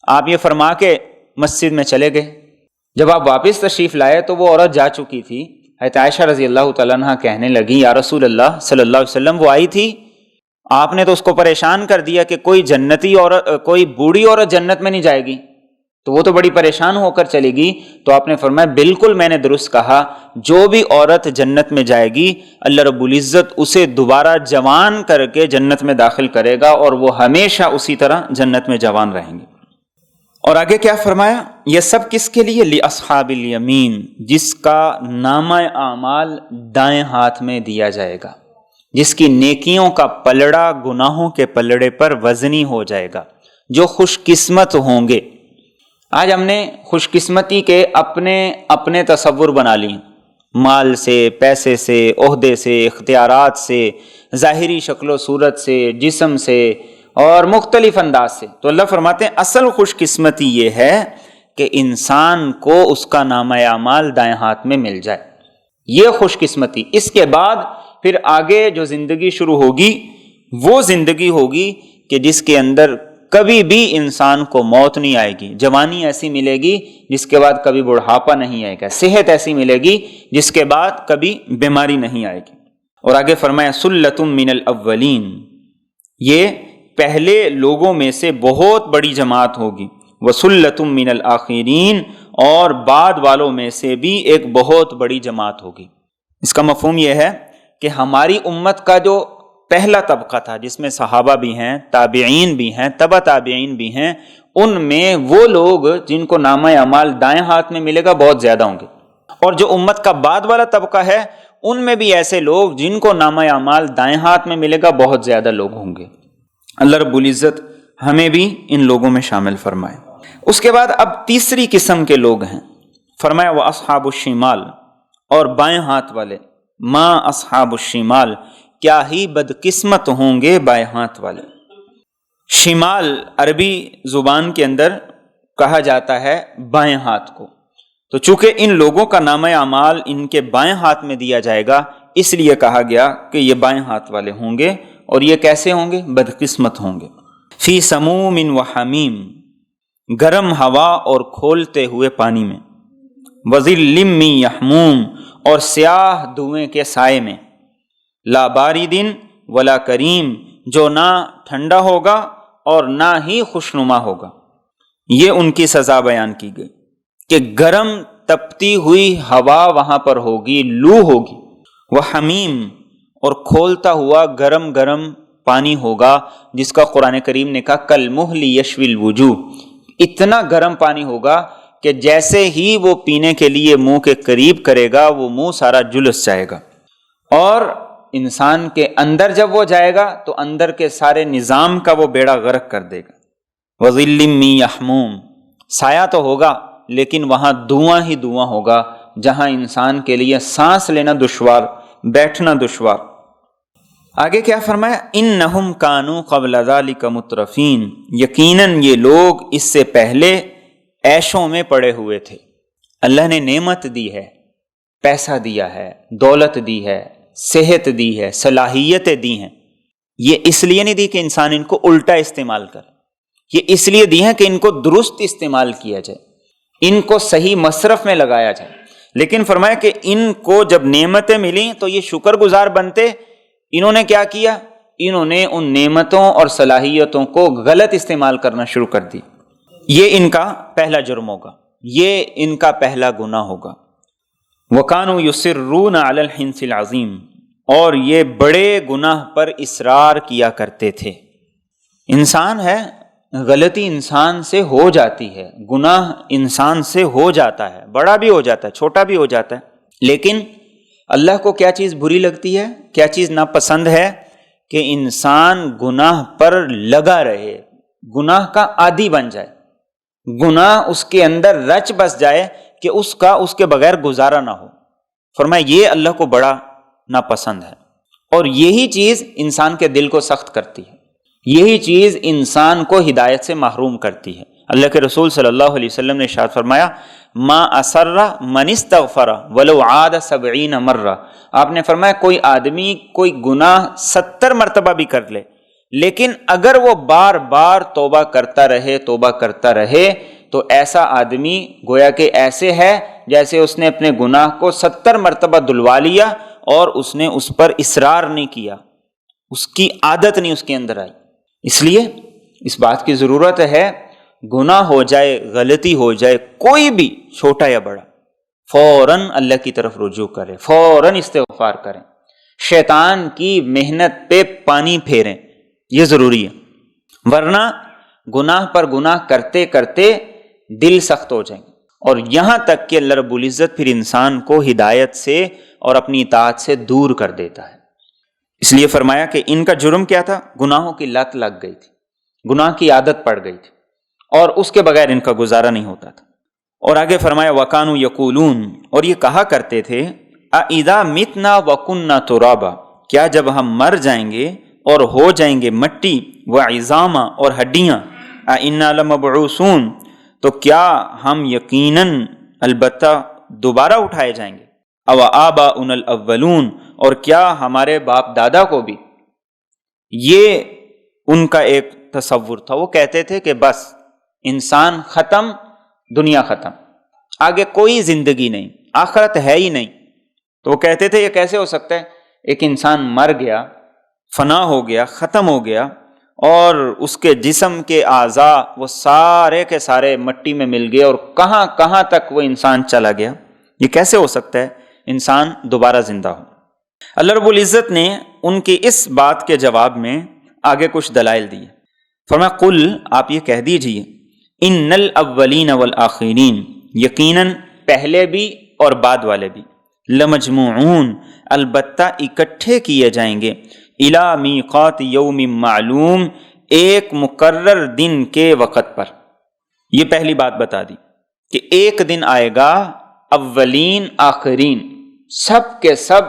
آپ یہ فرما کے مسجد میں چلے گئے۔ جب آپ واپس تشریف لائے تو وہ عورت جا چکی تھی۔ حضرت عائشہ رضی اللہ تعالیٰ عنہ کہنے لگی یا رسول اللہ صلی اللہ علیہ وسلم، وہ آئی تھی، آپ نے تو اس کو پریشان کر دیا کہ کوئی جنتی عورت، کوئی بوڑھی عورت جنت میں نہیں جائے گی، تو وہ تو بڑی پریشان ہو کر چلے گی۔ تو آپ نے فرمایا بالکل میں نے درست کہا، جو بھی عورت جنت میں جائے گی اللہ رب العزت اسے دوبارہ جوان کر کے جنت میں داخل کرے گا، اور وہ ہمیشہ اسی طرح جنت میں جوان رہیں گے۔ اور آگے کیا فرمایا؟ یہ سب کس کے لیے؟ لِأَصْحَابِ الْيَمِينَ، جس کا نامہ اعمال دائیں ہاتھ میں دیا جائے گا، جس کی نیکیوں کا پلڑا گناہوں کے پلڑے پر وزنی ہو جائے گا، جو خوش قسمت ہوں گے۔ آج ہم نے خوش قسمتی کے اپنے تصور بنا لی، مال سے، پیسے سے، عہدے سے، اختیارات سے، ظاہری شکل و صورت سے، جسم سے اور مختلف انداز سے۔ تو اللہ فرماتے ہیں اصل خوش قسمتی یہ ہے کہ انسان کو اس کا نامہ اعمال دائیں ہاتھ میں مل جائے، یہ خوش قسمتی۔ اس کے بعد پھر آگے جو زندگی شروع ہوگی وہ زندگی ہوگی کہ جس کے اندر کبھی بھی انسان کو موت نہیں آئے گی، جوانی ایسی ملے گی جس کے بعد کبھی بڑھاپا نہیں آئے گا، صحت ایسی ملے گی جس کے بعد کبھی بیماری نہیں آئے گی۔ اور آگے فرمایا سلۃ من الاولین، یہ پہلے لوگوں میں سے بہت بڑی جماعت ہوگی، وسلۃ من الآخرین، اور بعد والوں میں سے بھی ایک بہت بڑی جماعت ہوگی۔ اس کا مفہوم یہ ہے کہ ہماری امت کا جو پہلا طبقہ تھا جس میں صحابہ بھی ہیں، تابعین بھی ہیں، تبع تابعین بھی ہیں، ان میں وہ لوگ جن کو نامہ اعمال دائیں ہاتھ میں ملے گا بہت زیادہ ہوں گے، اور جو امت کا بعد والا طبقہ ہے ان میں بھی ایسے لوگ جن کو نامہ اعمال دائیں ہاتھ میں ملے گا بہت زیادہ لوگ ہوں گے۔ اللہ رب العزت ہمیں بھی ان لوگوں میں شامل فرمائے۔ اس کے بعد اب تیسری قسم کے لوگ ہیں، فرمایا وَأَصْحَابُ الشِّمَالِ، اور بائیں ہاتھ والے، ما اصحاب الشمال، کیا ہی بدقسمت ہوں گے بائیں ہاتھ والے۔ شمال عربی زبان کے اندر کہا جاتا ہے بائیں ہاتھ کو، تو چونکہ ان لوگوں کا نامہ اعمال ان کے بائیں ہاتھ میں دیا جائے گا اس لیے کہا گیا کہ یہ بائیں ہاتھ والے ہوں گے، اور یہ کیسے ہوں گے؟ بدقسمت ہوں گے۔ فی سموم و حمیم، گرم ہوا اور کھولتے ہوئے پانی میں، وظل من یحموم، اور سیاہ دھوئیں کے سائے میں، لا بارد ولا کریم، جو نہ ٹھنڈا ہوگا اور نہ ہی خوشنما ہوگا۔ یہ ان کی سزا بیان کی گئی کہ گرم تپتی ہوئی ہوا وہاں پر ہوگی، لو ہوگی، وہ حمیم، اور کھولتا ہوا گرم گرم پانی ہوگا جس کا قرآن کریم نے کہا کالمہل یشوی الوجوہ، اتنا گرم پانی ہوگا کہ جیسے ہی وہ پینے کے لیے منہ کے قریب کرے گا وہ منہ سارا جلس جائے گا، اور انسان کے اندر جب وہ جائے گا تو اندر کے سارے نظام کا وہ بیڑا غرق کر دے گا۔ وظل من یحموم، سایہ تو ہوگا لیکن وہاں دھواں ہی دھواں ہوگا، جہاں انسان کے لیے سانس لینا دشوار، بیٹھنا دشوار۔ آگے کیا فرمایا؟ انہم کانوا قبل ذلک مترفین، یقیناً یہ لوگ اس سے پہلے عیشوں میں پڑے ہوئے تھے۔ اللہ نے نعمت دی ہے، پیسہ دیا ہے، دولت دی ہے، صحت دی ہے، صلاحیتیں دی ہیں، یہ اس لیے نہیں دی کہ انسان ان کو الٹا استعمال کرے، یہ اس لیے دی ہیں کہ ان کو درست استعمال کیا جائے، ان کو صحیح مصرف میں لگایا جائے۔ لیکن فرمایا کہ ان کو جب نعمتیں ملیں تو یہ شکر گزار بنتے، انہوں نے کیا کیا؟ انہوں نے ان نعمتوں اور صلاحیتوں کو غلط استعمال کرنا شروع کر دی۔ یہ ان کا پہلا جرم ہوگا، یہ ان کا پہلا گناہ ہوگا۔ وَكَانُوا يُصِرُّونَ عَلَى الْحِنْثِ الْعَظِيمِ، اور یہ بڑے گناہ پر اصرار کیا کرتے تھے۔ انسان ہے، غلطی انسان سے ہو جاتی ہے، گناہ انسان سے ہو جاتا ہے، بڑا بھی ہو جاتا ہے، چھوٹا بھی ہو جاتا ہے، لیکن اللہ کو کیا چیز بری لگتی ہے، کیا چیز ناپسند ہے؟ کہ انسان گناہ پر لگا رہے، گناہ کا عادی بن جائے، گناہ اس کے اندر رچ بس جائے کہ اس کے بغیر گزارا نہ ہو۔ فرمایا یہ اللہ کو بڑا ناپسند ہے، اور یہی چیز انسان کے دل کو سخت کرتی ہے۔ یہی چیز انسان کو ہدایت سے محروم کرتی ہے۔ اللہ کے رسول صلی اللہ علیہ وسلم نے ارشاد فرمایا ما اسر من استغفر ولو عاد 70 مرہ، آپ نے فرمایا کوئی آدمی کوئی گناہ 70 مرتبہ بھی کر لے، لیکن اگر وہ بار بار توبہ کرتا رہے تو ایسا آدمی گویا کہ ایسے ہے جیسے اس نے اپنے گناہ کو 70 مرتبہ دلوا لیا اور اس نے اس پر اصرار نہیں کیا، اس کی عادت نہیں اس کے اندر آئی۔ اس لیے اس بات کی ضرورت ہے، گناہ ہو جائے، غلطی ہو جائے، کوئی بھی چھوٹا یا بڑا، فوراً اللہ کی طرف رجوع کریں، فوراً استغفار کریں، شیطان کی محنت پہ پانی پھیریں، یہ ضروری ہے، ورنہ گناہ پر گناہ کرتے کرتے دل سخت ہو جائیں گے، اور یہاں تک کہ اللہ رب العزت پھر انسان کو ہدایت سے اور اپنی اطاعت سے دور کر دیتا ہے۔ اس لیے فرمایا کہ ان کا جرم کیا تھا؟ گناہوں کی لت لگ گئی تھی، گناہ کی عادت پڑ گئی تھی، اور اس کے بغیر ان کا گزارا نہیں ہوتا تھا۔ اور آگے فرمایا وَكَانُوا يَقُولُونَ، اور یہ کہا کرتے تھے أَإِذَا مِتْنَا وَكُنَّا تُرَابًا، کیا جب ہم مر جائیں گے اور ہو جائیں گے مٹی، وَعِظَامًا اور ہڈیاں، أَإِنَّا لَمَبْعُوثُونَ تو کیا ہم یقیناً البتہ دوبارہ اٹھائے جائیں گے، أَوْ آبَاؤُنَا الْأَوَّلُونَ اور کیا ہمارے باپ دادا کو بھی۔ یہ ان کا ایک تصور تھا، وہ کہتے تھے کہ بس انسان ختم، دنیا ختم، آگے کوئی زندگی نہیں، آخرت ہے ہی نہیں۔ تو وہ کہتے تھے یہ کیسے ہو سکتا ہے، ایک انسان مر گیا، فنا ہو گیا، ختم ہو گیا، اور اس کے جسم کے اعضاء وہ سارے کے سارے مٹی میں مل گئے، اور کہاں کہاں تک وہ انسان چلا گیا، یہ کیسے ہو سکتا ہے انسان دوبارہ زندہ ہو۔ اللہ رب العزت نے ان کی اس بات کے جواب میں آگے کچھ دلائل دیے۔ فرمایا قل، آپ یہ کہہ دیجئے، ان الاولین والآخرین، یقیناً پہلے بھی اور بعد والے بھی، لمجموعون البتہ اکٹھے کیے جائیں گے، الی میقات یوم معلوم، ایک مقرر دن کے وقت پر۔ یہ پہلی بات بتا دی کہ ایک دن آئے گا، اولین آخرین سب کے سب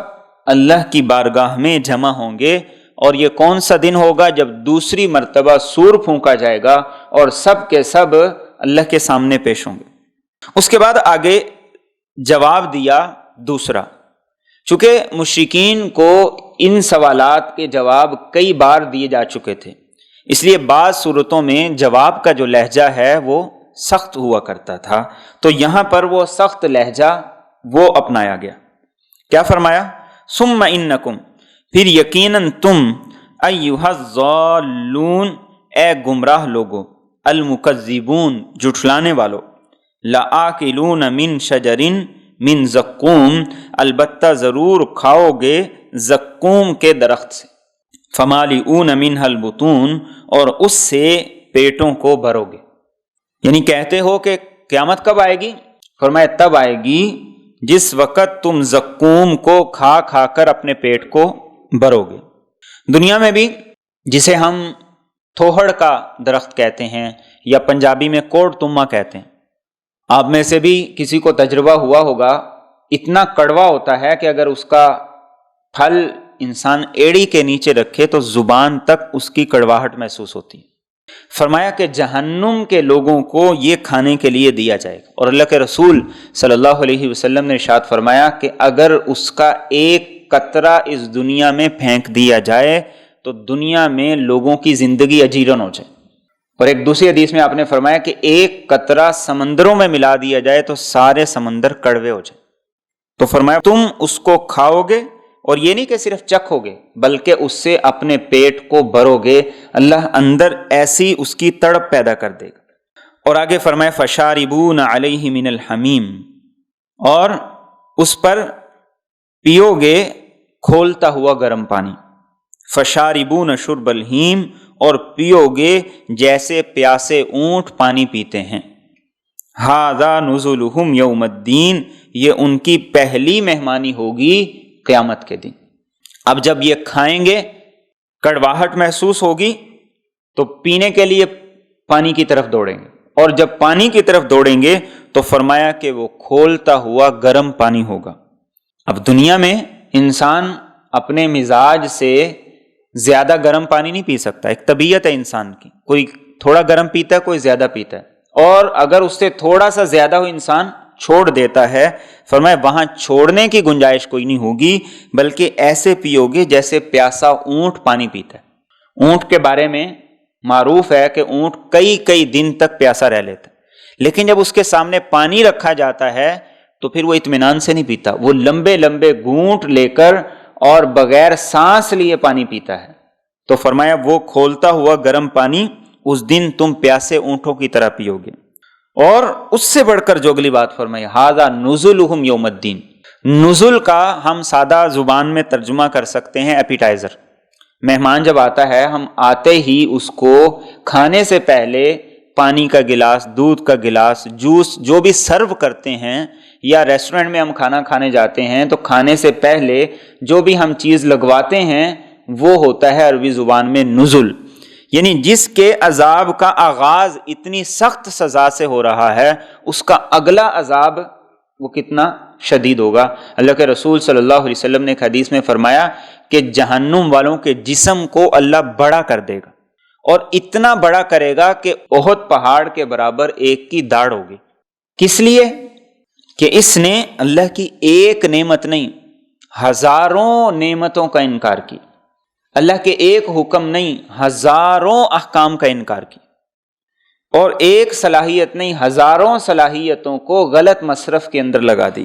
اللہ کی بارگاہ میں جمع ہوں گے، اور یہ کون سا دن ہوگا؟ جب دوسری مرتبہ سور پھونکا جائے گا اور سب کے سب اللہ کے سامنے پیش ہوں گے۔ اس کے بعد آگے جواب دیا دوسرا، چونکہ مشرکین کو ان سوالات کے جواب کئی بار دیے جا چکے تھے، اس لیے بعض صورتوں میں جواب کا جو لہجہ ہے وہ سخت ہوا کرتا تھا، تو یہاں پر وہ سخت لہجہ وہ اپنایا گیا۔ کیا فرمایا؟ ثم انکم، پھر یقیناً تم، ایھا الضالون، اے گمراہ لوگو، المکذبون، جھٹلانے والو، لآکلون من شجر من زقوم، البتہ ضرور کھاؤ گے زقوم کے درخت سے، فمالئون منھا البطون، اور اس سے پیٹوں کو بھرو گے۔ یعنی کہتے ہو کہ قیامت کب آئے گی؟ فرمایا تب آئے گی جس وقت تم زقوم کو کھا کھا کر اپنے پیٹ کو بھرو گے۔ دنیا میں بھی جسے ہم تھوہڑ کا درخت کہتے ہیں یا پنجابی میں کوڑ تما کہتے ہیں، آپ میں سے بھی کسی کو تجربہ ہوا ہوگا، اتنا کڑوا ہوتا ہے کہ اگر اس کا پھل انسان ایڑی کے نیچے رکھے تو زبان تک اس کی کڑواہٹ محسوس ہوتی ہے۔ فرمایا کہ جہنم کے لوگوں کو یہ کھانے کے لیے دیا جائے گا، اور اللہ کے رسول صلی اللہ علیہ وسلم نے ارشاد فرمایا کہ اگر اس کا ایک قطرہ اس دنیا میں پھینک دیا جائے تو دنیا میں لوگوں کی زندگی اجیرن ہو جائے، اور ایک دوسری حدیث میں آپ نے فرمایا کہ ایک قطرہ سمندروں میں ملا دیا جائے تو سارے سمندر کڑوے ہو جائیں۔ تو فرمایا تم اس کو کھاؤ گے، اور یہ نہیں کہ صرف چکھو گے بلکہ اس سے اپنے پیٹ کو بھرو گے، اللہ اندر ایسی اس کی تڑپ پیدا کر دے گا۔ اور آگے فرمایا فشاربون علیہ من الحمیم، اور اس پر پیو گے کھولتا ہوا گرم پانی، فشاربون شرب الہیم، اور پیو گے جیسے پیاسے اونٹ پانی پیتے ہیں، ھذا نزلہم یوم الدین، یہ ان کی پہلی مہمانی ہوگی قیامت کے دن۔ اب جب یہ کھائیں گے کڑواہٹ محسوس ہوگی تو پینے کے لیے پانی کی طرف دوڑیں گے، اور جب پانی کی طرف دوڑیں گے تو فرمایا کہ وہ کھولتا ہوا گرم پانی ہوگا۔ اب دنیا میں انسان اپنے مزاج سے زیادہ گرم پانی نہیں پی سکتا، ایک طبیعت ہے انسان کی، کوئی تھوڑا گرم پیتا ہے، کوئی زیادہ پیتا ہے، اور اگر اس سے تھوڑا سا زیادہ ہو انسان چھوڑ دیتا ہے، فرمایا وہاں چھوڑنے کی گنجائش کوئی نہیں ہوگی، بلکہ ایسے پیو گے جیسے پیاسا اونٹ پانی پیتا ہے۔ اونٹ کے بارے میں معروف ہے کہ اونٹ کئی کئی دن تک پیاسا رہ لیتا ہے، لیکن جب اس کے سامنے پانی رکھا جاتا ہے تو پھر وہ اطمینان سے نہیں پیتا، وہ لمبے لمبے گھونٹ لے کر اور بغیر سانس لیے پانی پیتا ہے۔ تو فرمایا وہ کھولتا ہوا گرم پانی اس دن تم پیاسے اونٹوں کی طرح پیو گے۔ اور اس سے بڑھ کر جو اگلی بات فرمائی، ھذا نزلہم یوم الدین، نزل کا ہم سادہ زبان میں ترجمہ کر سکتے ہیں ایپیٹائزر۔ مہمان جب آتا ہے، ہم آتے ہی اس کو کھانے سے پہلے پانی کا گلاس، دودھ کا گلاس، جوس جو بھی سرو کرتے ہیں، یا ریسٹورنٹ میں ہم کھانا کھانے جاتے ہیں تو کھانے سے پہلے جو بھی ہم چیز لگواتے ہیں وہ ہوتا ہے عربی زبان میں نزل، یعنی جس کے عذاب کا آغاز اتنی سخت سزا سے ہو رہا ہے، اس کا اگلا عذاب وہ کتنا شدید ہوگا۔ اللہ کے رسول صلی اللہ علیہ وسلم نے ایک حدیث میں فرمایا کہ جہنم والوں کے جسم کو اللہ بڑا کر دے گا، اور اتنا بڑا کرے گا کہ احد پہاڑ کے برابر ایک کی داڑھ ہوگی۔ کس لیے؟ کہ اس نے اللہ کی ایک نعمت نہیں، ہزاروں نعمتوں کا انکار کی، اللہ کے ایک حکم نہیں، ہزاروں احکام کا انکار کی، اور ایک صلاحیت نہیں، ہزاروں صلاحیتوں کو غلط مصرف کے اندر لگا دی۔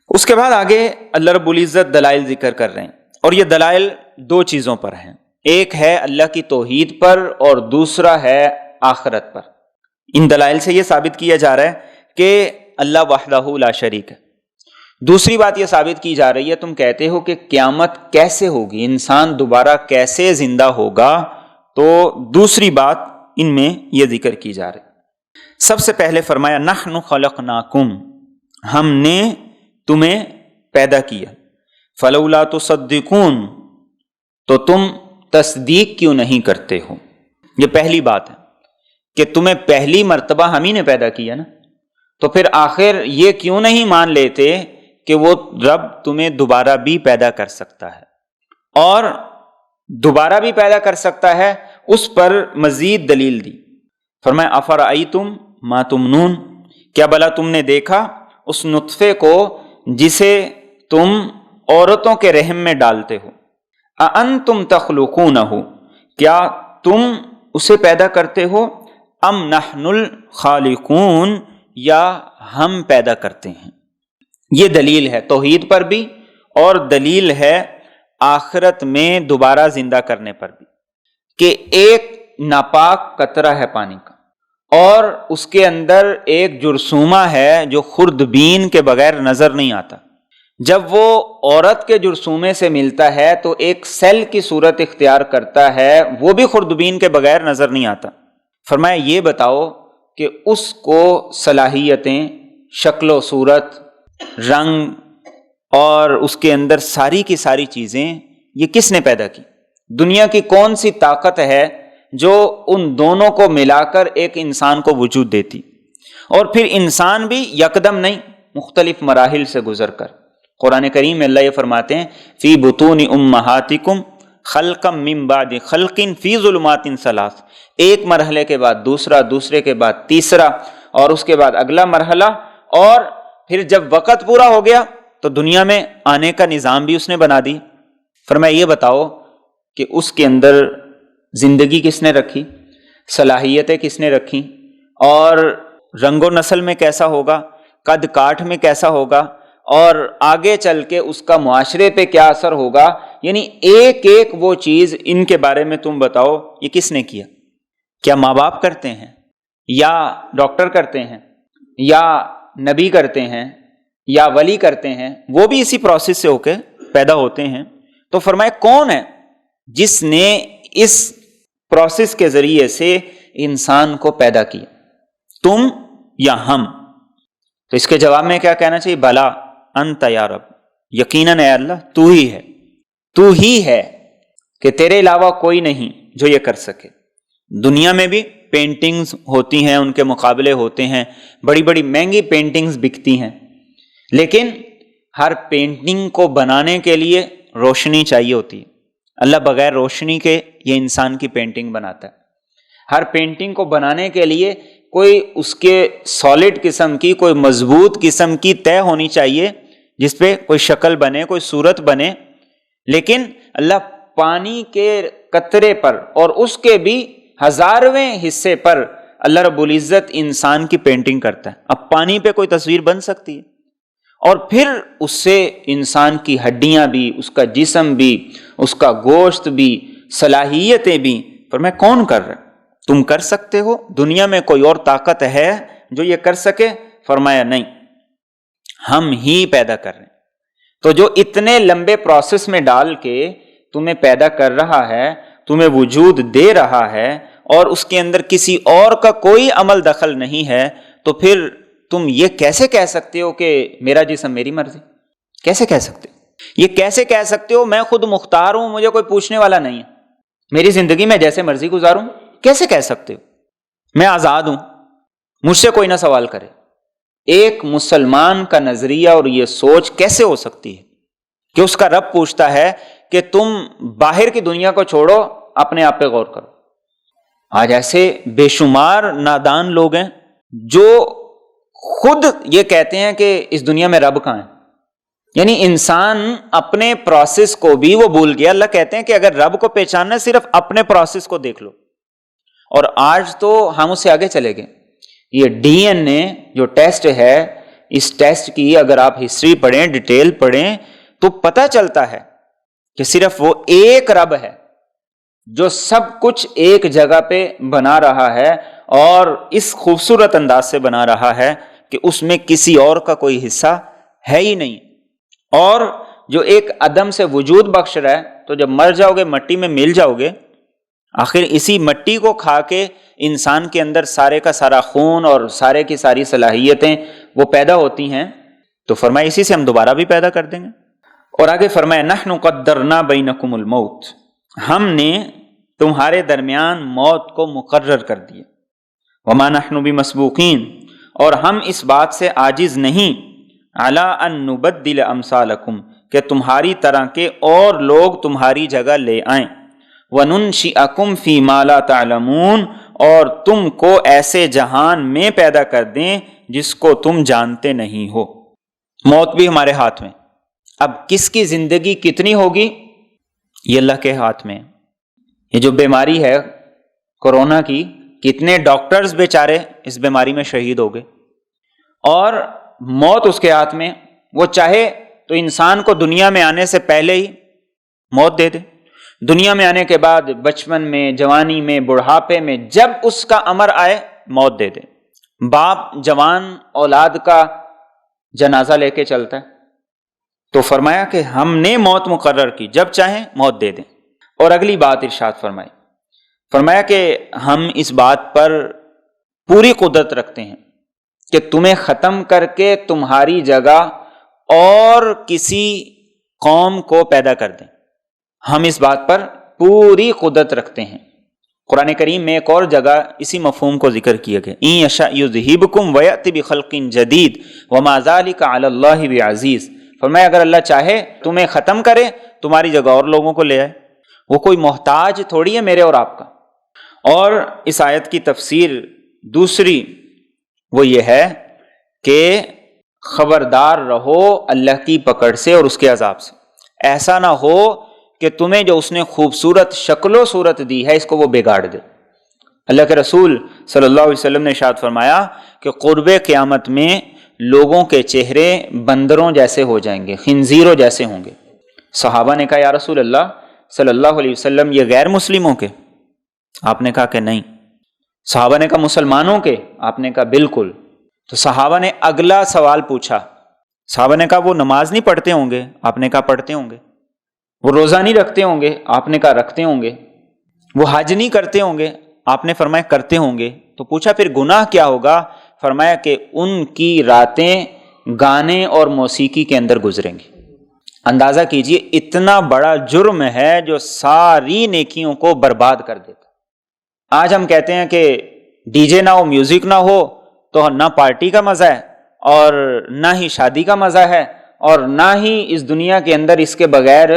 اس کے بعد آگے اللہ رب العزت دلائل ذکر کر رہے ہیں، اور یہ دلائل دو چیزوں پر ہیں، ایک ہے اللہ کی توحید پر اور دوسرا ہے آخرت پر۔ ان دلائل سے یہ ثابت کیا جا رہا ہے کہ اللہ وحدہ لا شریک ہے۔ دوسری بات یہ ثابت کی جا رہی ہے، تم کہتے ہو کہ قیامت کیسے ہوگی، انسان دوبارہ کیسے زندہ ہوگا، تو دوسری بات ان میں یہ ذکر کی جا رہی۔ سب سے پہلے فرمایا نحن خلقناکم، ہم نے تمہیں پیدا کیا، فلولا تصدقون، تو تم تصدیق کیوں نہیں کرتے ہو۔ یہ پہلی بات ہے کہ تمہیں پہلی مرتبہ ہم ہی نے پیدا کیا نا، تو پھر آخر یہ کیوں نہیں مان لیتے کہ وہ رب تمہیں دوبارہ بھی پیدا کر سکتا ہے، اور دوبارہ بھی پیدا کر سکتا ہے، اس پر مزید دلیل دی۔ فرمایا افرأیتم ما تمنون، کیا بھلا تم نے دیکھا اس نطفے کو جسے تم عورتوں کے رحم میں ڈالتے ہو، اانتم تخلقونہ، کیا تم اسے پیدا کرتے ہو، ام نحن الخالقون، یا ہم پیدا کرتے ہیں۔ یہ دلیل ہے توحید پر بھی، اور دلیل ہے آخرت میں دوبارہ زندہ کرنے پر بھی، کہ ایک ناپاک قطرہ ہے پانی کا، اور اس کے اندر ایک جرثومہ ہے جو خوردبین کے بغیر نظر نہیں آتا، جب وہ عورت کے جرثومے سے ملتا ہے تو ایک سیل کی صورت اختیار کرتا ہے، وہ بھی خوردبین کے بغیر نظر نہیں آتا۔ فرمایا یہ بتاؤ کہ اس کو صلاحیتیں، شکل و صورت، رنگ، اور اس کے اندر ساری کی ساری چیزیں یہ کس نے پیدا کی؟ دنیا کی کون سی طاقت ہے جو ان دونوں کو ملا کر ایک انسان کو وجود دیتی؟ اور پھر انسان بھی یکدم نہیں، مختلف مراحل سے گزر کر۔ قرآن کریم میں اللہ یہ فرماتے ہیں فی بطون امہاتکم خلقا من بعد خلق فی ظلمات ثلاث، ایک مرحلے کے بعد دوسرا، دوسرے کے بعد تیسرا، اور اس کے بعد اگلا مرحلہ، اور پھر جب وقت پورا ہو گیا تو دنیا میں آنے کا نظام بھی اس نے بنا دی۔ فرمایا یہ بتاؤ کہ اس کے اندر زندگی کس نے رکھی، صلاحیتیں کس نے رکھی، اور رنگ و نسل میں کیسا ہوگا، قد کاٹ میں کیسا ہوگا، اور آگے چل کے اس کا معاشرے پہ کیا اثر ہوگا، یعنی ایک ایک وہ چیز ان کے بارے میں تم بتاؤ یہ کس نے کیا؟ کیا ماں باپ کرتے ہیں، یا ڈاکٹر کرتے ہیں، یا نبی کرتے ہیں، یا ولی کرتے ہیں؟ وہ بھی اسی پروسیس سے ہو کے پیدا ہوتے ہیں۔ تو فرمایا کون ہے جس نے اس پروسیس کے ذریعے سے انسان کو پیدا کیا، تم یا ہم؟ تو اس کے جواب میں کیا کہنا چاہیے؟ بلا انت یا رب، یقیناً اے اللہ تو ہی ہے، تو ہی ہے، کہ تیرے علاوہ کوئی نہیں جو یہ کر سکے۔ دنیا میں بھی پینٹنگز ہوتی ہیں، ان کے مقابلے ہوتے ہیں، بڑی بڑی مہنگی پینٹنگز بکتی ہیں، لیکن ہر پینٹنگ کو بنانے کے لیے روشنی چاہیے ہوتی ہے۔ اللہ بغیر روشنی کے یہ انسان کی پینٹنگ بناتا ہے. ہر پینٹنگ کو بنانے کے لیے کوئی اس کے سالڈ قسم کی، کوئی مضبوط قسم کی طے ہونی چاہیے جس پہ کوئی شکل بنے، کوئی صورت بنے. لیکن اللہ پانی کے قطرے پر اور اس کے بھی 1000ویں حصے پر اللہ رب العزت انسان کی پینٹنگ کرتا ہے. اب پانی پہ کوئی تصویر بن سکتی ہے، اور پھر اس سے انسان کی ہڈیاں بھی، اس کا جسم بھی، اس کا گوشت بھی، صلاحیتیں بھی. پر میں کون کر رہا؟ تم کر سکتے ہو؟ دنیا میں کوئی اور طاقت ہے جو یہ کر سکے؟ فرمایا نہیں، ہم ہی پیدا کر رہے ہیں. تو جو اتنے لمبے پروسیس میں ڈال کے تمہیں پیدا کر رہا ہے، تمہیں وجود دے رہا ہے، اور اس کے اندر کسی اور کا کوئی عمل دخل نہیں ہے، تو پھر تم یہ کیسے کہہ سکتے ہو کہ میرا جسم میری مرضی؟ کیسے کہہ سکتے ہو؟ یہ کیسے کہہ سکتے ہو میں خود مختار ہوں، مجھے کوئی پوچھنے والا نہیں ہے، میری زندگی میں جیسے مرضی گزاروں؟ کیسے کہہ سکتے ہو؟ میں آزاد ہوں، مجھ سے کوئی نہ سوال کرے. ایک مسلمان کا نظریہ اور یہ سوچ کیسے ہو سکتی ہے کہ اس کا رب پوچھتا ہے کہ تم باہر کی دنیا کو چھوڑو، اپنے آپ پہ غور کرو. آج ایسے بے شمار نادان لوگ ہیں جو خود یہ کہتے ہیں کہ اس دنیا میں رب کہاں ہے. یعنی انسان اپنے پروسیس کو بھی وہ بھول گیا. اللہ کہتے ہیں کہ اگر رب کو پہچاننا ہے صرف اپنے پروسیس کو دیکھ لو. اور آج تو ہم اس سے آگے چلے گئے. یہ ڈی این اے جو ٹیسٹ ہے، اس ٹیسٹ کی اگر آپ ہسٹری پڑھیں، ڈیٹیل پڑھیں، تو پتہ چلتا ہے کہ صرف وہ ایک رب ہے جو سب کچھ ایک جگہ پہ بنا رہا ہے، اور اس خوبصورت انداز سے بنا رہا ہے کہ اس میں کسی اور کا کوئی حصہ ہے ہی نہیں. اور جو ایک عدم سے وجود بخش رہا ہے، تو جب مر جاؤ گے مٹی میں مل جاؤ گے. آخر اسی مٹی کو کھا کے انسان کے اندر سارے کا سارا خون اور سارے کی ساری صلاحیتیں وہ پیدا ہوتی ہیں. تو فرمایا اسی سے ہم دوبارہ بھی پیدا کر دیں گے. اور آگے فرمایا نحن قدرنا بینکم الموت، ہم نے تمہارے درمیان موت کو مقرر کر دیا. وما نحن بمسبوقین، اور ہم اس بات سے عاجز نہیں، علی ان نبدل امثالکم، کہ تمہاری طرح کے اور لوگ تمہاری جگہ لے آئیں. وَنُنشِئَكُمْ فِي مَا لَا تَعْلَمُونَ، اور تم کو ایسے جہان میں پیدا کر دیں جس کو تم جانتے نہیں ہو. موت بھی ہمارے ہاتھ میں. اب کس کی زندگی کتنی ہوگی یہ اللہ کے ہاتھ میں. یہ جو بیماری ہے کورونا کی، کتنے ڈاکٹرز بیچارے اس بیماری میں شہید ہو گئے، اور موت اس کے ہاتھ میں. وہ چاہے تو انسان کو دنیا میں آنے سے پہلے ہی موت دے دے، دنیا میں آنے کے بعد بچپن میں، جوانی میں، بڑھاپے میں، جب اس کا امر آئے موت دے دے. باپ جوان اولاد کا جنازہ لے کے چلتا ہے، تو فرمایا کہ ہم نے موت مقرر کی، جب چاہیں موت دے دیں. اور اگلی بات ارشاد فرمایا کہ ہم اس بات پر پوری قدرت رکھتے ہیں کہ تمہیں ختم کر کے تمہاری جگہ اور کسی قوم کو پیدا کر دیں. ہم اس بات پر پوری قدرت رکھتے ہیں. قرآن کریم میں ایک اور جگہ اسی مفہوم کو ذکر کیا گیا، ان یشاء یذہبکم ویأتی بخلق جدید وما ذلک علی اللہ بعزیز. فرمایا اگر اللہ چاہے تمہیں ختم کرے، تمہاری جگہ اور لوگوں کو لے آئے. وہ کوئی محتاج تھوڑی ہے میرے اور آپ کا. اور اس آیت کی تفسیر دوسری وہ یہ ہے کہ خبردار رہو اللہ کی پکڑ سے اور اس کے عذاب سے. ایسا نہ ہو کہ تمہیں جو اس نے خوبصورت شکل و صورت دی ہے اس کو وہ بگاڑ دے. اللہ کے رسول صلی اللہ علیہ وسلم نے ارشاد فرمایا کہ قرب قیامت میں لوگوں کے چہرے بندروں جیسے ہو جائیں گے، خنزیروں جیسے ہوں گے. صحابہ نے کہا یا رسول اللہ صلی اللہ علیہ وسلم یہ غیر مسلموں کے؟ آپ نے کہا کہ نہیں. صحابہ نے کہا مسلمانوں کے؟ آپ نے کہا بالکل. تو صحابہ نے اگلا سوال پوچھا. صحابہ نے کہا وہ نماز نہیں پڑھتے ہوں گے؟ آپ نے کہا پڑھتے ہوں گے. وہ روزہ نہیں رکھتے ہوں گے؟ آپ نے کہا رکھتے ہوں گے. وہ حج نہیں کرتے ہوں گے؟ آپ نے فرمایا کرتے ہوں گے. تو پوچھا پھر گناہ کیا ہوگا؟ فرمایا کہ ان کی راتیں گانے اور موسیقی کے اندر گزریں گی. اندازہ کیجئے اتنا بڑا جرم ہے جو ساری نیکیوں کو برباد کر دیتا. آج ہم کہتے ہیں کہ ڈی جے نہ ہو، میوزک نہ ہو تو نہ پارٹی کا مزہ ہے اور نہ ہی شادی کا مزہ ہے، اور نہ ہی اس دنیا کے اندر اس کے بغیر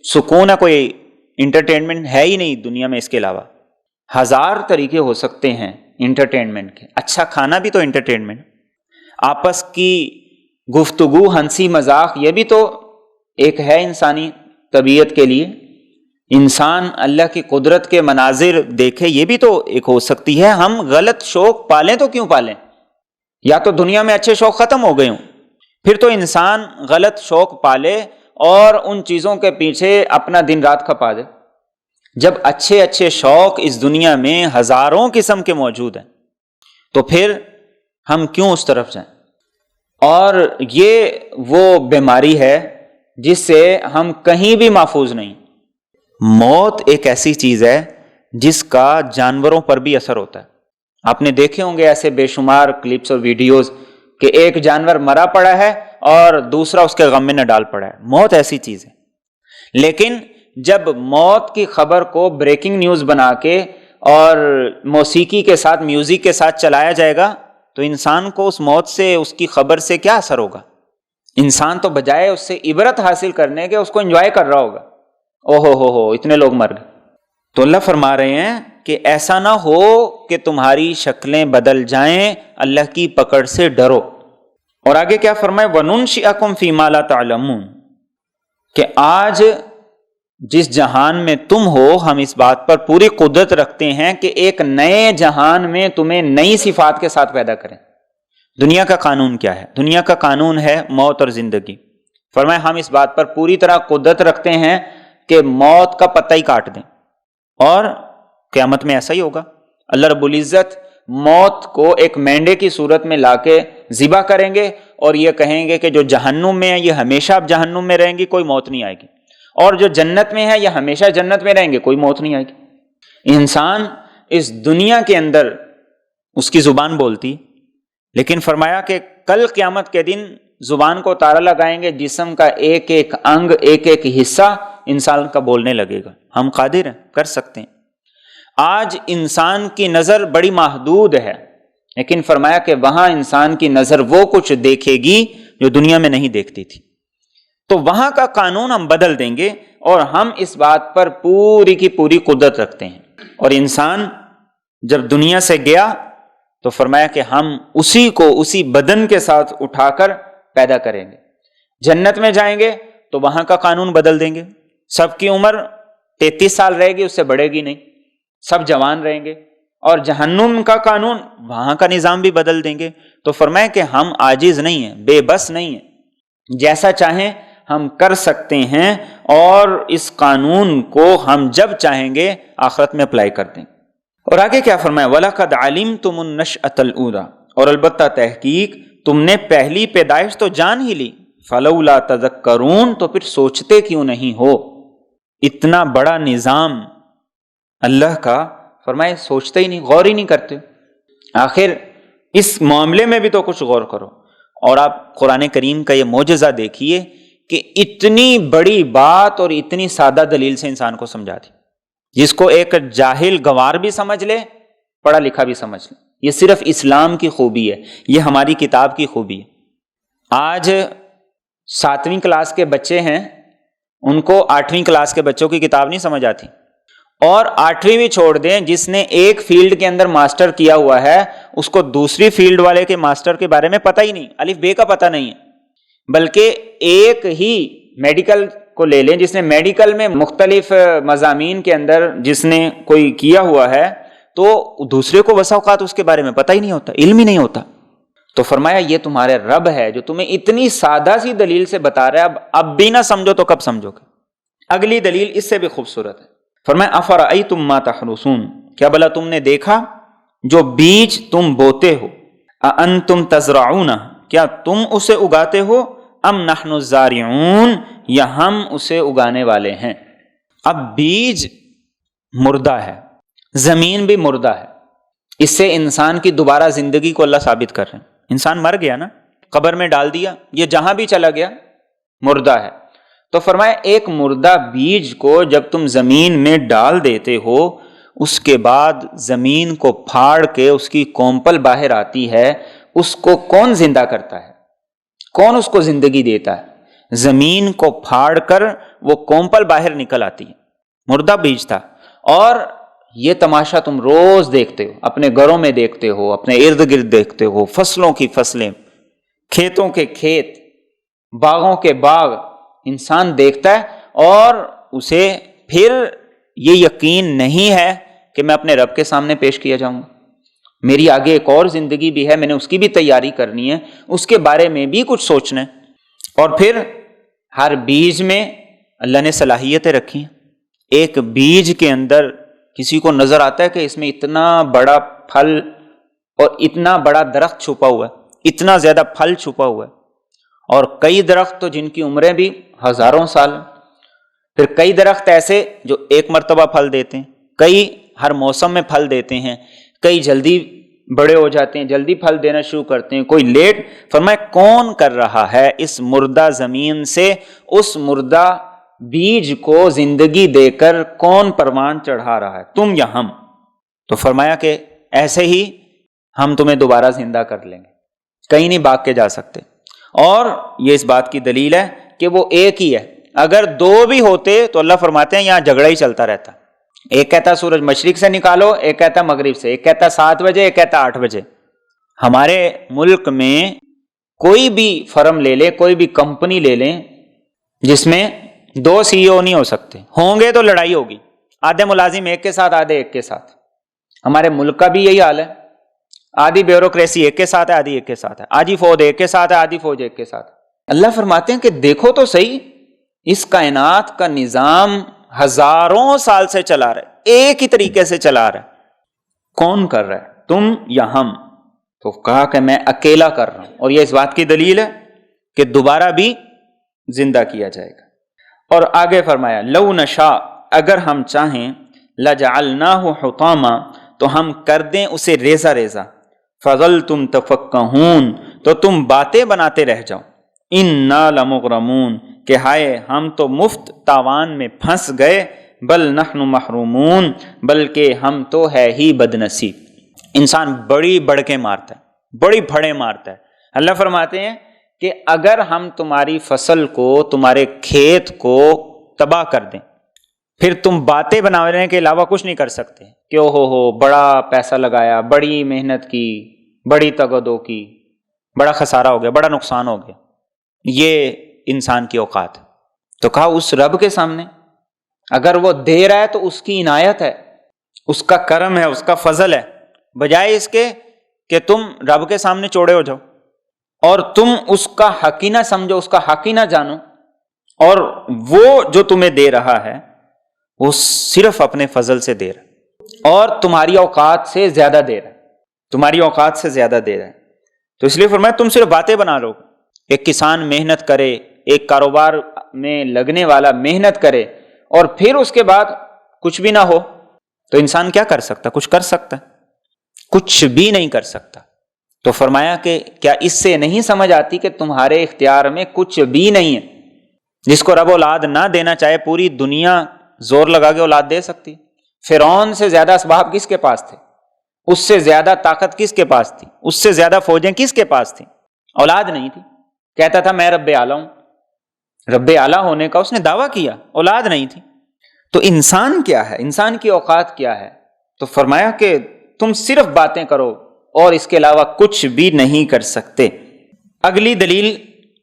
سکون ہے. کوئی انٹرٹینمنٹ ہے ہی نہیں دنیا میں، اس کے علاوہ ہزار طریقے ہو سکتے ہیں انٹرٹینمنٹ کے. اچھا کھانا بھی تو انٹرٹینمنٹ، آپس کی گفتگو، ہنسی مذاق، یہ بھی تو ایک ہے انسانی طبیعت کے لیے. انسان اللہ کی قدرت کے مناظر دیکھے، یہ بھی تو ایک ہو سکتی ہے. ہم غلط شوق پالیں تو کیوں پالیں؟ یا تو دنیا میں اچھے شوق ختم ہو گئے ہوں، پھر تو انسان غلط شوق پالے اور ان چیزوں کے پیچھے اپنا دن رات کھپا دے. جب اچھے اچھے شوق اس دنیا میں ہزاروں قسم کے موجود ہیں تو پھر ہم کیوں اس طرف جائیں؟ اور یہ وہ بیماری ہے جس سے ہم کہیں بھی محفوظ نہیں. موت ایک ایسی چیز ہے جس کا جانوروں پر بھی اثر ہوتا ہے. آپ نے دیکھے ہوں گے ایسے بے شمار کلپس اور ویڈیوز کہ ایک جانور مرا پڑا ہے اور دوسرا اس کے غم میں نہ ڈال پڑا ہے. موت ایسی چیز ہے. لیکن جب موت کی خبر کو بریکنگ نیوز بنا کے اور موسیقی کے ساتھ، میوزک کے ساتھ چلایا جائے گا تو انسان کو اس موت سے، اس کی خبر سے کیا اثر ہوگا؟ انسان تو بجائے اس سے عبرت حاصل کرنے کے اس کو انجوائے کر رہا ہوگا. او ہو اتنے لوگ مر گئے. تو اللہ فرما رہے ہیں کہ ایسا نہ ہو کہ تمہاری شکلیں بدل جائیں، اللہ کی پکڑ سے ڈرو. اور آگے کیا فرمائے؟ وَنُنشِئَكُمْ فِي مَا لَا تَعْلَمُونَ، کہ آج جس جہان میں تم ہو ہم اس بات پر پوری قدرت رکھتے ہیں کہ ایک نئے جہان میں تمہیں نئی صفات کے ساتھ پیدا کریں. دنیا کا قانون کیا ہے؟ دنیا کا قانون ہے موت اور زندگی. فرمایا ہم اس بات پر پوری طرح قدرت رکھتے ہیں کہ موت کا پتہ ہی کاٹ دیں، اور قیامت میں ایسا ہی ہوگا. اللہ رب العزت موت کو ایک مینڈے کی صورت میں لا کے ذبح کریں گے اور یہ کہیں گے کہ جو جہنم میں ہے یہ ہمیشہ اب جہنم میں رہیں گی، کوئی موت نہیں آئے گی، اور جو جنت میں ہے یہ ہمیشہ جنت میں رہیں گے، کوئی موت نہیں آئے گی. انسان اس دنیا کے اندر اس کی زبان بولتی، لیکن فرمایا کہ کل قیامت کے دن زبان کو تالا لگائیں گے، جسم کا ایک ایک انگ، ایک ایک حصہ انسان کا بولنے لگے گا. ہم قادر ہیں، کر سکتے ہیں. آج انسان کی نظر بڑی محدود ہے، لیکن فرمایا کہ وہاں انسان کی نظر وہ کچھ دیکھے گی جو دنیا میں نہیں دیکھتی تھی. تو وہاں کا قانون ہم بدل دیں گے، اور ہم اس بات پر پوری کی پوری قدرت رکھتے ہیں. اور انسان جب دنیا سے گیا تو فرمایا کہ ہم اسی کو اسی بدن کے ساتھ اٹھا کر پیدا کریں گے. جنت میں جائیں گے تو وہاں کا قانون بدل دیں گے. سب کی عمر 33 سال رہے گی، اس سے بڑھے گی نہیں، سب جوان رہیں گے. اور جہنم کا قانون، وہاں کا نظام بھی بدل دیں گے. تو فرمایا کہ ہم عاجز نہیں ہیں، بے بس نہیں ہیں، جیسا چاہیں ہم کر سکتے ہیں، اور اس قانون کو ہم جب چاہیں گے آخرت میں اپلائی کر دیں. اور آگے کیا فرمایا؟ وَلَقَدْ عَلِمْتُمُ النَّشْأَةَ الْأُولَىٰ، اور البتہ تحقیق تم نے پہلی پیدائش تو جان ہی لی. فَلَوْلَا تَذَكَّرُونَ، تو پھر سوچتے کیوں نہیں ہو؟ اتنا بڑا نظام اللہ کا، فرمائے سوچتے ہی نہیں، غور ہی نہیں کرتے. آخر اس معاملے میں بھی تو کچھ غور کرو. اور آپ قرآن کریم کا یہ معجزہ دیکھیے کہ اتنی بڑی بات اور اتنی سادہ دلیل سے انسان کو سمجھا دی، جس کو ایک جاہل گوار بھی سمجھ لے، پڑھا لکھا بھی سمجھ لے. یہ صرف اسلام کی خوبی ہے، یہ ہماری کتاب کی خوبی ہے. آج 7ویں کلاس کے بچے ہیں، ان کو 8ویں کلاس کے بچوں کی کتاب نہیں سمجھ آتی. اور 8ویں بھی چھوڑ دیں، جس نے ایک فیلڈ کے اندر ماسٹر کیا ہوا ہے اس کو دوسری فیلڈ والے کے ماسٹر کے بارے میں پتہ ہی نہیں، الف بے کا پتہ نہیں ہے. بلکہ ایک ہی میڈیکل کو لے لیں، جس نے میڈیکل میں مختلف مضامین کے اندر جس نے کوئی کیا ہوا ہے، تو دوسرے کو بسا اوقات اس کے بارے میں پتہ ہی نہیں ہوتا، علم ہی نہیں ہوتا. تو فرمایا یہ تمہارے رب ہے جو تمہیں اتنی سادہ سی دلیل سے بتا رہا ہے، اب بھی نہ سمجھو تو کب سمجھو گے؟ اگلی دلیل اس سے بھی خوبصورت ہے. فرمایا افرأیتم ما تحرثون، کیا بھلا تم نے دیکھا جو بیج تم بوتے ہو، اانتم تزرعون، کیا تم اسے اگاتے ہو، ام نحن الزارعون، یا ہم اسے اگانے والے ہیں. اب بیج مردہ ہے، زمین بھی مردہ ہے. اس سے انسان کی دوبارہ زندگی کو اللہ ثابت کر رہے ہیں. انسان مر گیا نا، قبر میں ڈال دیا، یہ جہاں بھی چلا گیا مردہ ہے. تو فرمایا ایک مردہ بیج کو جب تم زمین میں ڈال دیتے ہو، اس کے بعد زمین کو پھاڑ کے اس کی کومپل باہر آتی ہے، اس کو کون زندہ کرتا ہے؟ کون اس کو زندگی دیتا ہے؟ زمین کو پھاڑ کر وہ کومپل باہر نکل آتی ہے. مردہ بیج تھا۔ اور یہ تماشا تم روز دیکھتے ہو، اپنے گھروں میں دیکھتے ہو، اپنے ارد گرد دیکھتے ہو، فصلوں کی فصلیں، کھیتوں کے کھیت، باغوں کے باغ انسان دیکھتا ہے، اور اسے پھر یہ یقین نہیں ہے کہ میں اپنے رب کے سامنے پیش کیا جاؤں گا، میری آگے ایک اور زندگی بھی ہے، میں نے اس کی بھی تیاری کرنی ہے، اس کے بارے میں بھی کچھ سوچنا ہے۔ اور پھر ہر بیج میں اللہ نے صلاحیتیں رکھی ہیں۔ ایک بیج کے اندر کسی کو نظر آتا ہے کہ اس میں اتنا بڑا پھل اور اتنا بڑا درخت چھپا ہوا ہے، اتنا زیادہ پھل چھپا ہوا ہے، اور کئی درخت تو جن کی عمریں بھی ہزاروں سال، پھر کئی درخت ایسے جو ایک مرتبہ پھل دیتے ہیں، کئی ہر موسم میں پھل دیتے ہیں، کئی جلدی بڑے ہو جاتے ہیں، جلدی پھل دینا شروع کرتے ہیں، کوئی لیٹ۔ فرمایا کون کر رہا ہے اس مردہ زمین سے اس مردہ بیج کو زندگی دے کر کون پروان چڑھا رہا ہے، تم یا ہم؟ تو فرمایا کہ ایسے ہی ہم تمہیں دوبارہ زندہ کر لیں گے، کہیں نہیں بھاگ کے جا سکتے۔ اور یہ اس بات کی دلیل ہے کہ وہ ایک ہی ہے، اگر دو بھی ہوتے تو اللہ فرماتے ہیں یہاں جھگڑا ہی چلتا رہتا، ایک کہتا سورج مشرق سے نکالو، ایک کہتا مغرب سے، ایک کہتا 7 بجے، ایک کہتا 8 بجے۔ ہمارے ملک میں کوئی بھی فرم لے لے، کوئی بھی کمپنی لے لیں، جس میں 2 CEO نہیں ہو سکتے، ہوں گے تو لڑائی ہوگی، آدھے ملازم ایک کے ساتھ، آدھے ایک کے ساتھ۔ ہمارے ملک کا بھی یہی حال ہے، آدھی بیوروکریسی ایک کے ساتھ ہے، آدھی ایک کے ساتھ ہے، آدھی فوج ایک کے ساتھ ہے، آدھی فوج ایک کے ساتھ ہے۔ اللہ فرماتے ہیں کہ دیکھو تو صحیح، اس کائنات کا نظام ہزاروں سال سے چلا رہا ہے، ایک ہی طریقے سے چلا رہا ہے، کون کر رہا ہے، تم یا ہم؟ تو کہا کہ میں اکیلا کر رہا ہوں، اور یہ اس بات کی دلیل ہے کہ دوبارہ بھی زندہ کیا جائے گا۔ اور آگے فرمایا لو نشاء، اگر ہم چاہیں، لجعلناہ حطاما، تو ہم کر دیں اسے ریزہ ریزہ، فظلتم تفکہون، تو تم باتیں بناتے رہ جاؤ، انا لمغرمون، کہ ہائے ہم تو مفت تاوان میں پھنس گئے، بل نحن محرومون، بلکہ ہم تو ہے ہی بد نصیب۔ انسان بڑی بڑکیں مارتا ہے، بڑی پھڑیں مارتا ہے۔ اللہ فرماتے ہیں کہ اگر ہم تمہاری فصل کو، تمہارے کھیت کو تباہ کر دیں، پھر تم باتیں بنانے کے علاوہ کچھ نہیں کر سکتے کہ او ہو بڑا پیسہ لگایا، بڑی محنت کی، بڑی تگدو کی، بڑا خسارہ ہو گیا، بڑا نقصان ہو گیا۔ یہ انسان کی اوقات ہے۔ تو کہا اس رب کے سامنے اگر وہ دے رہا ہے تو اس کی عنایت ہے، اس کا کرم ہے، اس کا فضل ہے، بجائے اس کے کہ تم رب کے سامنے چوڑے ہو جاؤ اور تم اس کا حق ہی نہ سمجھو، اس کا حق ہی نہ جانو، اور وہ جو تمہیں دے رہا ہے وہ صرف اپنے فضل سے دے رہا ہے اور تمہاری اوقات سے زیادہ دے رہا ہے، تمہاری اوقات سے زیادہ دے رہا ہے۔ تو اس لیے فرمایا تم صرف باتیں بنا لو۔ ایک کسان محنت کرے، ایک کاروبار میں لگنے والا محنت کرے، اور پھر اس کے بعد کچھ بھی نہ ہو، تو انسان کیا کر سکتا؟ کچھ کر سکتا؟ کچھ بھی نہیں کر سکتا۔ تو فرمایا کہ کیا اس سے نہیں سمجھ آتی کہ تمہارے اختیار میں کچھ بھی نہیں ہے؟ جس کو رب اولاد نہ دینا چاہے، پوری دنیا زور لگا کے اولاد دے سکتی۔ فرعون سے زیادہ اسباب کس کے پاس تھے؟ اس سے زیادہ طاقت کس کے پاس تھی؟ اس سے زیادہ فوجیں کس کے پاس تھیں؟ اولاد نہیں تھی، کہتا تھا میں رب اعلیٰ ہوں، رب اعلیٰ ہونے کا اس نے دعویٰ کیا، اولاد نہیں تھی۔ تو انسان کیا ہے، انسان کی اوقات کیا ہے؟ تو فرمایا کہ تم صرف باتیں کرو اور اس کے علاوہ کچھ بھی نہیں کر سکتے۔ اگلی دلیل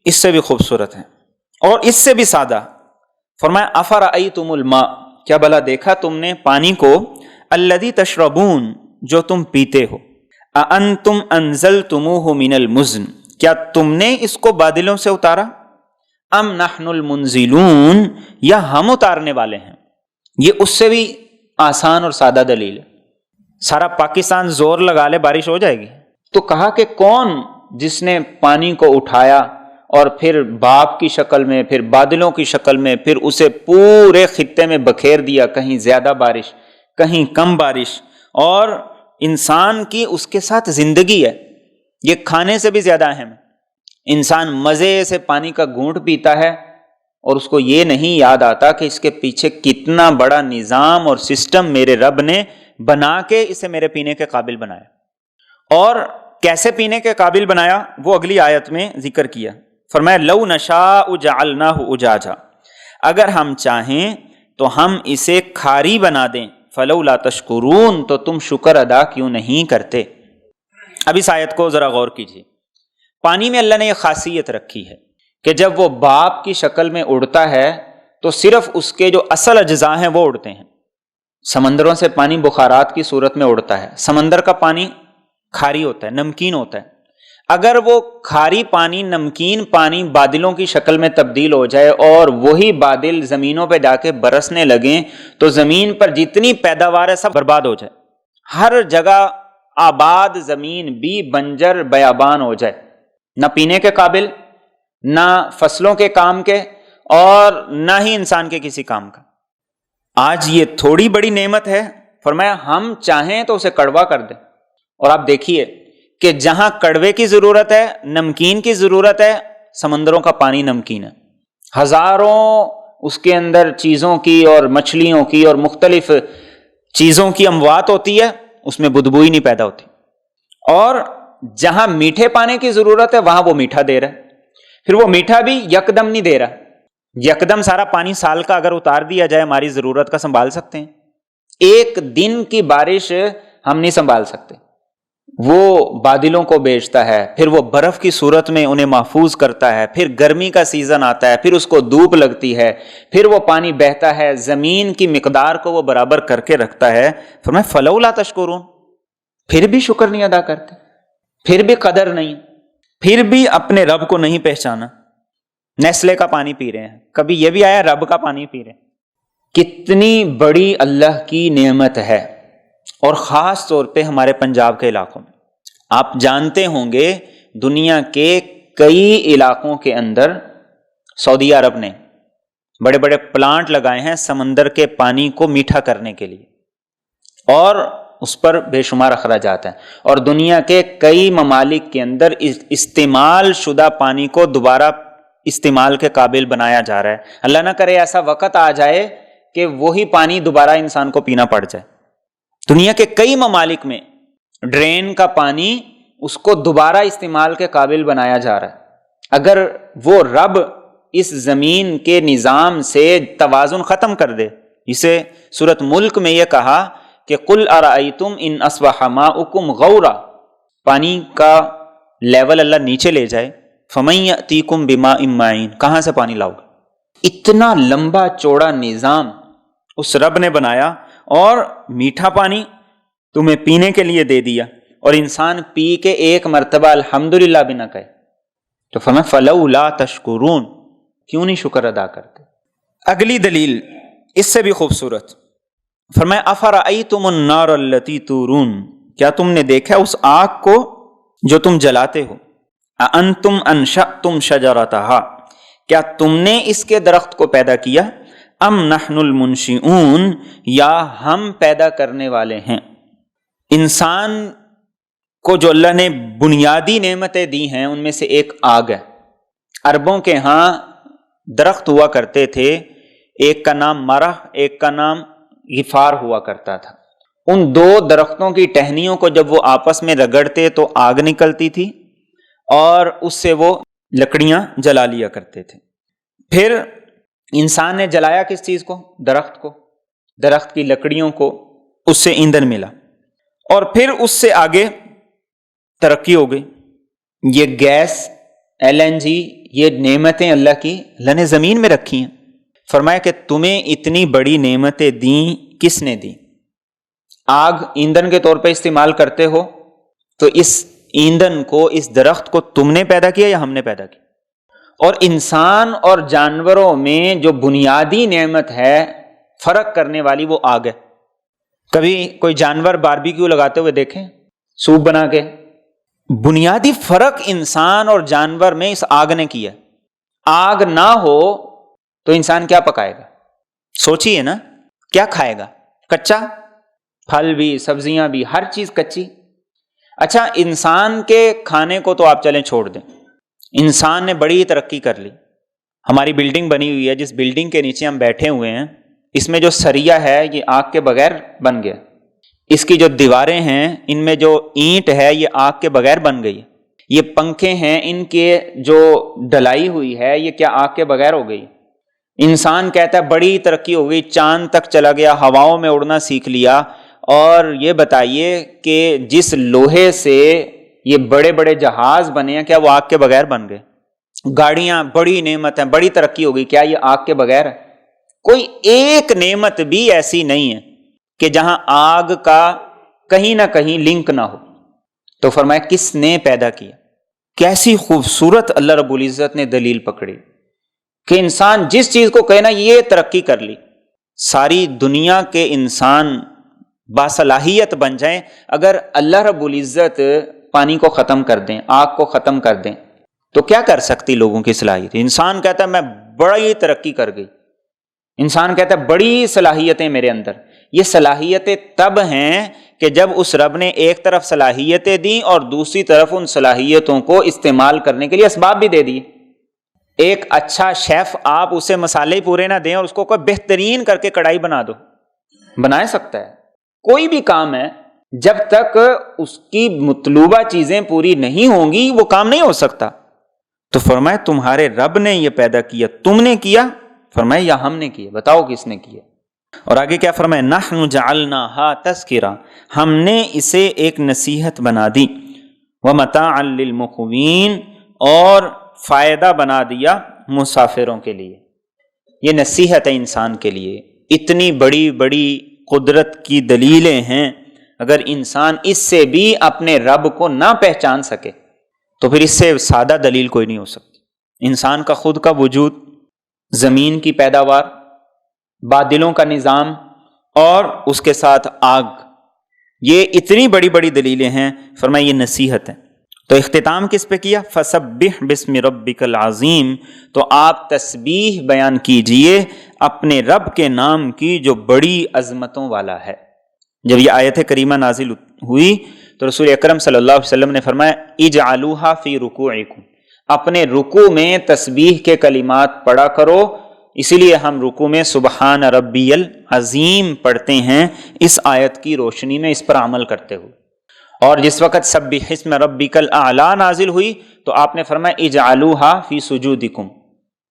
اس سے بھی خوبصورت ہے اور اس سے بھی سادہ۔ فرمایا افرأیتم الماء، کیا بھلا دیکھا تم نے پانی کو، الذی تشربون، جو تم پیتے ہو، اانتم انزلتموہ من المزن، کیا تم نے اس کو بادلوں سے اتارا، ام نحن المنزلون، یا ہم اتارنے والے ہیں؟ یہ اس سے بھی آسان اور سادہ دلیل ہے۔ سارا پاکستان زور لگا لے بارش ہو جائے گی؟ تو کہا کہ کون جس نے پانی کو اٹھایا اور پھر بھاپ کی شکل میں، پھر بادلوں کی شکل میں، پھر اسے پورے خطے میں بکھیر دیا، کہیں زیادہ بارش، کہیں کم بارش، اور انسان کی اس کے ساتھ زندگی ہے۔ یہ کھانے سے بھی زیادہ اہم ہے۔ انسان مزے سے پانی کا گھونٹ پیتا ہے اور اس کو یہ نہیں یاد آتا کہ اس کے پیچھے کتنا بڑا نظام اور سسٹم میرے رب نے بنا کے اسے میرے پینے کے قابل بنایا۔ اور کیسے پینے کے قابل بنایا وہ اگلی آیت میں ذکر کیا۔ فرمایا لو نشاء جعلناہ اجاجا، اگر ہم چاہیں تو ہم اسے کھاری بنا دیں، فلولا تشکرون، تو تم شکر ادا کیوں نہیں کرتے۔ اب اس آیت کو ذرا غور کیجیے۔ پانی میں اللہ نے یہ خاصیت رکھی ہے کہ جب وہ بھاپ کی شکل میں اڑتا ہے تو صرف اس کے جو اصل اجزاء ہیں وہ اڑتے ہیں۔ سمندروں سے پانی بخارات کی صورت میں اڑتا ہے۔ سمندر کا پانی کھاری ہوتا ہے، نمکین ہوتا ہے۔ اگر وہ کھاری پانی، نمکین پانی بادلوں کی شکل میں تبدیل ہو جائے اور وہی بادل زمینوں پہ جا کے برسنے لگیں تو زمین پر جتنی پیداوار ہے سب برباد ہو جائے، ہر جگہ آباد زمین بھی بنجر بیابان ہو جائے، نہ پینے کے قابل، نہ فصلوں کے کام کے، اور نہ ہی انسان کے کسی کام کا۔ آج یہ تھوڑی بڑی نعمت ہے، فرمایا ہم چاہیں تو اسے کڑوا کر دیں۔ اور آپ دیکھیے کہ جہاں کڑوے کی ضرورت ہے، نمکین کی ضرورت ہے، سمندروں کا پانی نمکین ہے، ہزاروں اس کے اندر چیزوں کی اور مچھلیوں کی اور مختلف چیزوں کی اموات ہوتی ہے، اس میں بدبو ہی نہیں پیدا ہوتی۔ اور جہاں میٹھے پانے کی ضرورت ہے وہاں وہ میٹھا دے رہا ہے، پھر وہ میٹھا بھی یکدم نہیں دے رہا۔ یکدم سارا پانی سال کا اگر اتار دیا جائے ہماری ضرورت کا سنبھال سکتے ہیں؟ ایک دن کی بارش ہم نہیں سنبھال سکتے۔ وہ بادلوں کو بھیجتا ہے، پھر وہ برف کی صورت میں انہیں محفوظ کرتا ہے، پھر گرمی کا سیزن آتا ہے، پھر اس کو دھوپ لگتی ہے، پھر وہ پانی بہتا ہے، زمین کی مقدار کو وہ برابر کر کے رکھتا ہے۔ فرمایا فلولا تشکرون، پھر بھی شکر نہیں ادا کرتے، پھر بھی قدر نہیں، پھر بھی اپنے رب کو نہیں پہچانا۔ نیسلے کا پانی پی رہے ہیں، کبھی یہ بھی آیا رب کا پانی پی رہے ہیں۔ کتنی بڑی اللہ کی نعمت ہے، اور خاص طور پہ ہمارے پنجاب کے علاقوں میں۔ آپ جانتے ہوں گے دنیا کے کئی علاقوں کے اندر سعودی عرب نے بڑے بڑے پلانٹ لگائے ہیں سمندر کے پانی کو میٹھا کرنے کے لیے، اور اس پر بے شمار اخراجات ہیں، اور دنیا کے کئی ممالک کے اندر استعمال شدہ پانی کو دوبارہ استعمال کے قابل بنایا جا رہا ہے۔ اللہ نہ کرے ایسا وقت آ جائے کہ وہی پانی دوبارہ انسان کو پینا پڑ جائے۔ دنیا کے کئی ممالک میں ڈرین کا پانی اس کو دوبارہ استعمال کے قابل بنایا جا رہا ہے۔ اگر وہ رب اس زمین کے نظام سے توازن ختم کر دے، اسے سورۃ ملک میں یہ کہا کہ قل ارأیتم ان اصبح ماؤکم غورا، پانی کا لیول اللہ نیچے لے جائے، فمن یأتیکم بماء معین، کہاں سے پانی لاؤ گے؟ اتنا لمبا چوڑا نظام اس رب نے بنایا، اور میٹھا پانی تمہیں پینے کے لیے دے دیا، اور انسان پی کے ایک مرتبہ الحمدللہ بھی نہ کہے، تو فرمایا فلولا تشکرون، کیوں نہیں شکر ادا کرتے؟ اگلی دلیل اس سے بھی خوبصورت، فرمایا افرأیتم النار التی تورون، کیا تم نے دیکھا اس آگ کو جو تم جلاتے ہو؟ اانتم انشأتم شجرتہا، کیا تم نے اس کے درخت کو پیدا کیا؟ ام نحن المنشئون، یا ہم پیدا کرنے والے ہیں؟ انسان کو جو اللہ نے بنیادی نعمتیں دی ہیں ان میں سے ایک آگ ہے۔ عربوں کے ہاں درخت ہوا کرتے تھے، ایک کا نام مرح، ایک کا نام غفار ہوا کرتا تھا۔ ان دو درختوں کی ٹہنیوں کو جب وہ آپس میں رگڑتے تو آگ نکلتی تھی، اور اس سے وہ لکڑیاں جلا لیا کرتے تھے۔ پھر انسان نے جلایا کس چیز کو؟ درخت کو، درخت کی لکڑیوں کو، اس سے ایندھن ملا، اور پھر اس سے آگے ترقی ہو گئی۔ یہ گیس، LNG، یہ نعمتیں اللہ کی، اللہ نے زمین میں رکھی ہیں۔ فرمایا کہ تمہیں اتنی بڑی نعمتیں دیں، کس نے دی؟ آگ ایندھن کے طور پہ استعمال کرتے ہو، تو اس ایندھن کو، اس درخت کو تم نے پیدا کیا یا ہم نے پیدا کیا؟ اور انسان اور جانوروں میں جو بنیادی نعمت ہے فرق کرنے والی، وہ آگ ہے۔ کبھی کوئی جانور باربیکیو لگاتے ہوئے دیکھیں، سوپ بنا کے؟ بنیادی فرق انسان اور جانور میں اس آگ نے کیا۔ آگ نہ ہو تو انسان کیا پکائے گا؟ سوچئے نا، کیا کھائے گا؟ کچا، پھل بھی، سبزیاں بھی، ہر چیز کچی۔ اچھا، انسان کے کھانے کو تو آپ چلیں چھوڑ دیں، انسان نے بڑی ترقی کر لی۔ ہماری بلڈنگ بنی ہوئی ہے، جس بلڈنگ کے نیچے ہم بیٹھے ہوئے ہیں، اس میں جو سریا ہے یہ آگ کے بغیر بن گیا۔ اس کی جو دیواریں ہیں ان میں جو اینٹ ہے یہ آگ کے بغیر بن گئی۔ یہ پنکھے ہیں، ان کے جو ڈلائی ہوئی ہے یہ کیا آگ کے بغیر ہو گئی؟ انسان کہتا ہے بڑی ترقی ہو گئی، چاند تک چلا گیا، ہواؤں میں اڑنا سیکھ لیا، اور یہ بتائیے کہ جس لوہے سے یہ بڑے بڑے جہاز بنے ہیں، کیا وہ آگ کے بغیر بن گئے؟ گاڑیاں بڑی نعمت ہیں، بڑی ترقی ہو گئی، کیا یہ آگ کے بغیر ہے؟ کوئی ایک نعمت بھی ایسی نہیں ہے کہ جہاں آگ کا کہیں نہ کہیں لنک نہ ہو۔ تو فرمایا کس نے پیدا کیا؟ کیسی خوبصورت اللہ رب العزت نے دلیل پکڑی کہ انسان جس چیز کو کہنا یہ ترقی کر لی، ساری دنیا کے انسان باصلاحیت بن جائیں، اگر اللہ رب العزت پانی کو ختم کر دیں، آگ کو ختم کر دیں، تو کیا کر سکتی لوگوں کی صلاحیت؟ انسان کہتا ہے میں بڑی ترقی کر گئی، انسان کہتا ہے بڑی صلاحیتیں میرے اندر۔ یہ صلاحیتیں تب ہیں کہ جب اس رب نے ایک طرف صلاحیتیں دیں اور دوسری طرف ان صلاحیتوں کو استعمال کرنے کے لیے اسباب بھی دے دیے۔ ایک اچھا شیف آپ اسے مسالے پورے نہ دیں اور اس کو کوئی بہترین کر کے کڑھائی بنا دو، بنا سکتا ہے؟ کوئی بھی کام ہے جب تک اس کی مطلوبہ چیزیں پوری نہیں ہوں گی وہ کام نہیں ہو سکتا۔ تو فرمایا تمہارے رب نے یہ پیدا کیا، تم نے کیا؟ فرمایا یا ہم نے کیا؟ بتاؤ کس نے کیا؟ اور آگے کیا فرمایا؟ نحن جعلناہا تذکرہ، ہم نے اسے ایک نصیحت بنا دی، ومتاعا للمقوین، اور فائدہ بنا دیا مسافروں کے لیے۔ یہ نصیحت ہے انسان کے لیے، اتنی بڑی بڑی قدرت کی دلیلیں ہیں، اگر انسان اس سے بھی اپنے رب کو نہ پہچان سکے تو پھر اس سے سادہ دلیل کوئی نہیں ہو سکتی۔ انسان کا خود کا وجود، زمین کی پیداوار، بادلوں کا نظام، اور اس کے ساتھ آگ، یہ اتنی بڑی بڑی دلیلیں ہیں۔ فرمایا یہ نصیحت ہے۔ تو اختتام کس پہ کیا؟ فسبح بسم ربک العظیم، تو آپ تسبیح بیان کیجئے اپنے رب کے نام کی جو بڑی عظمتوں والا ہے۔ جب یہ آیت کریمہ نازل ہوئی تو رسول اکرم صلی اللہ علیہ وسلم نے فرمایا اجعلوها فی رکوعکم، اپنے رکوع میں تسبیح کے کلمات پڑھا کرو۔ اسی لیے ہم رکوع میں سبحان ربی العظیم پڑھتے ہیں اس آیت کی روشنی میں، اس پر عمل کرتے ہوئے۔ اور جس وقت سبح اسم ربک الاعلی نازل ہوئی تو آپ نے فرمایا اجعلوها فی سجودکم،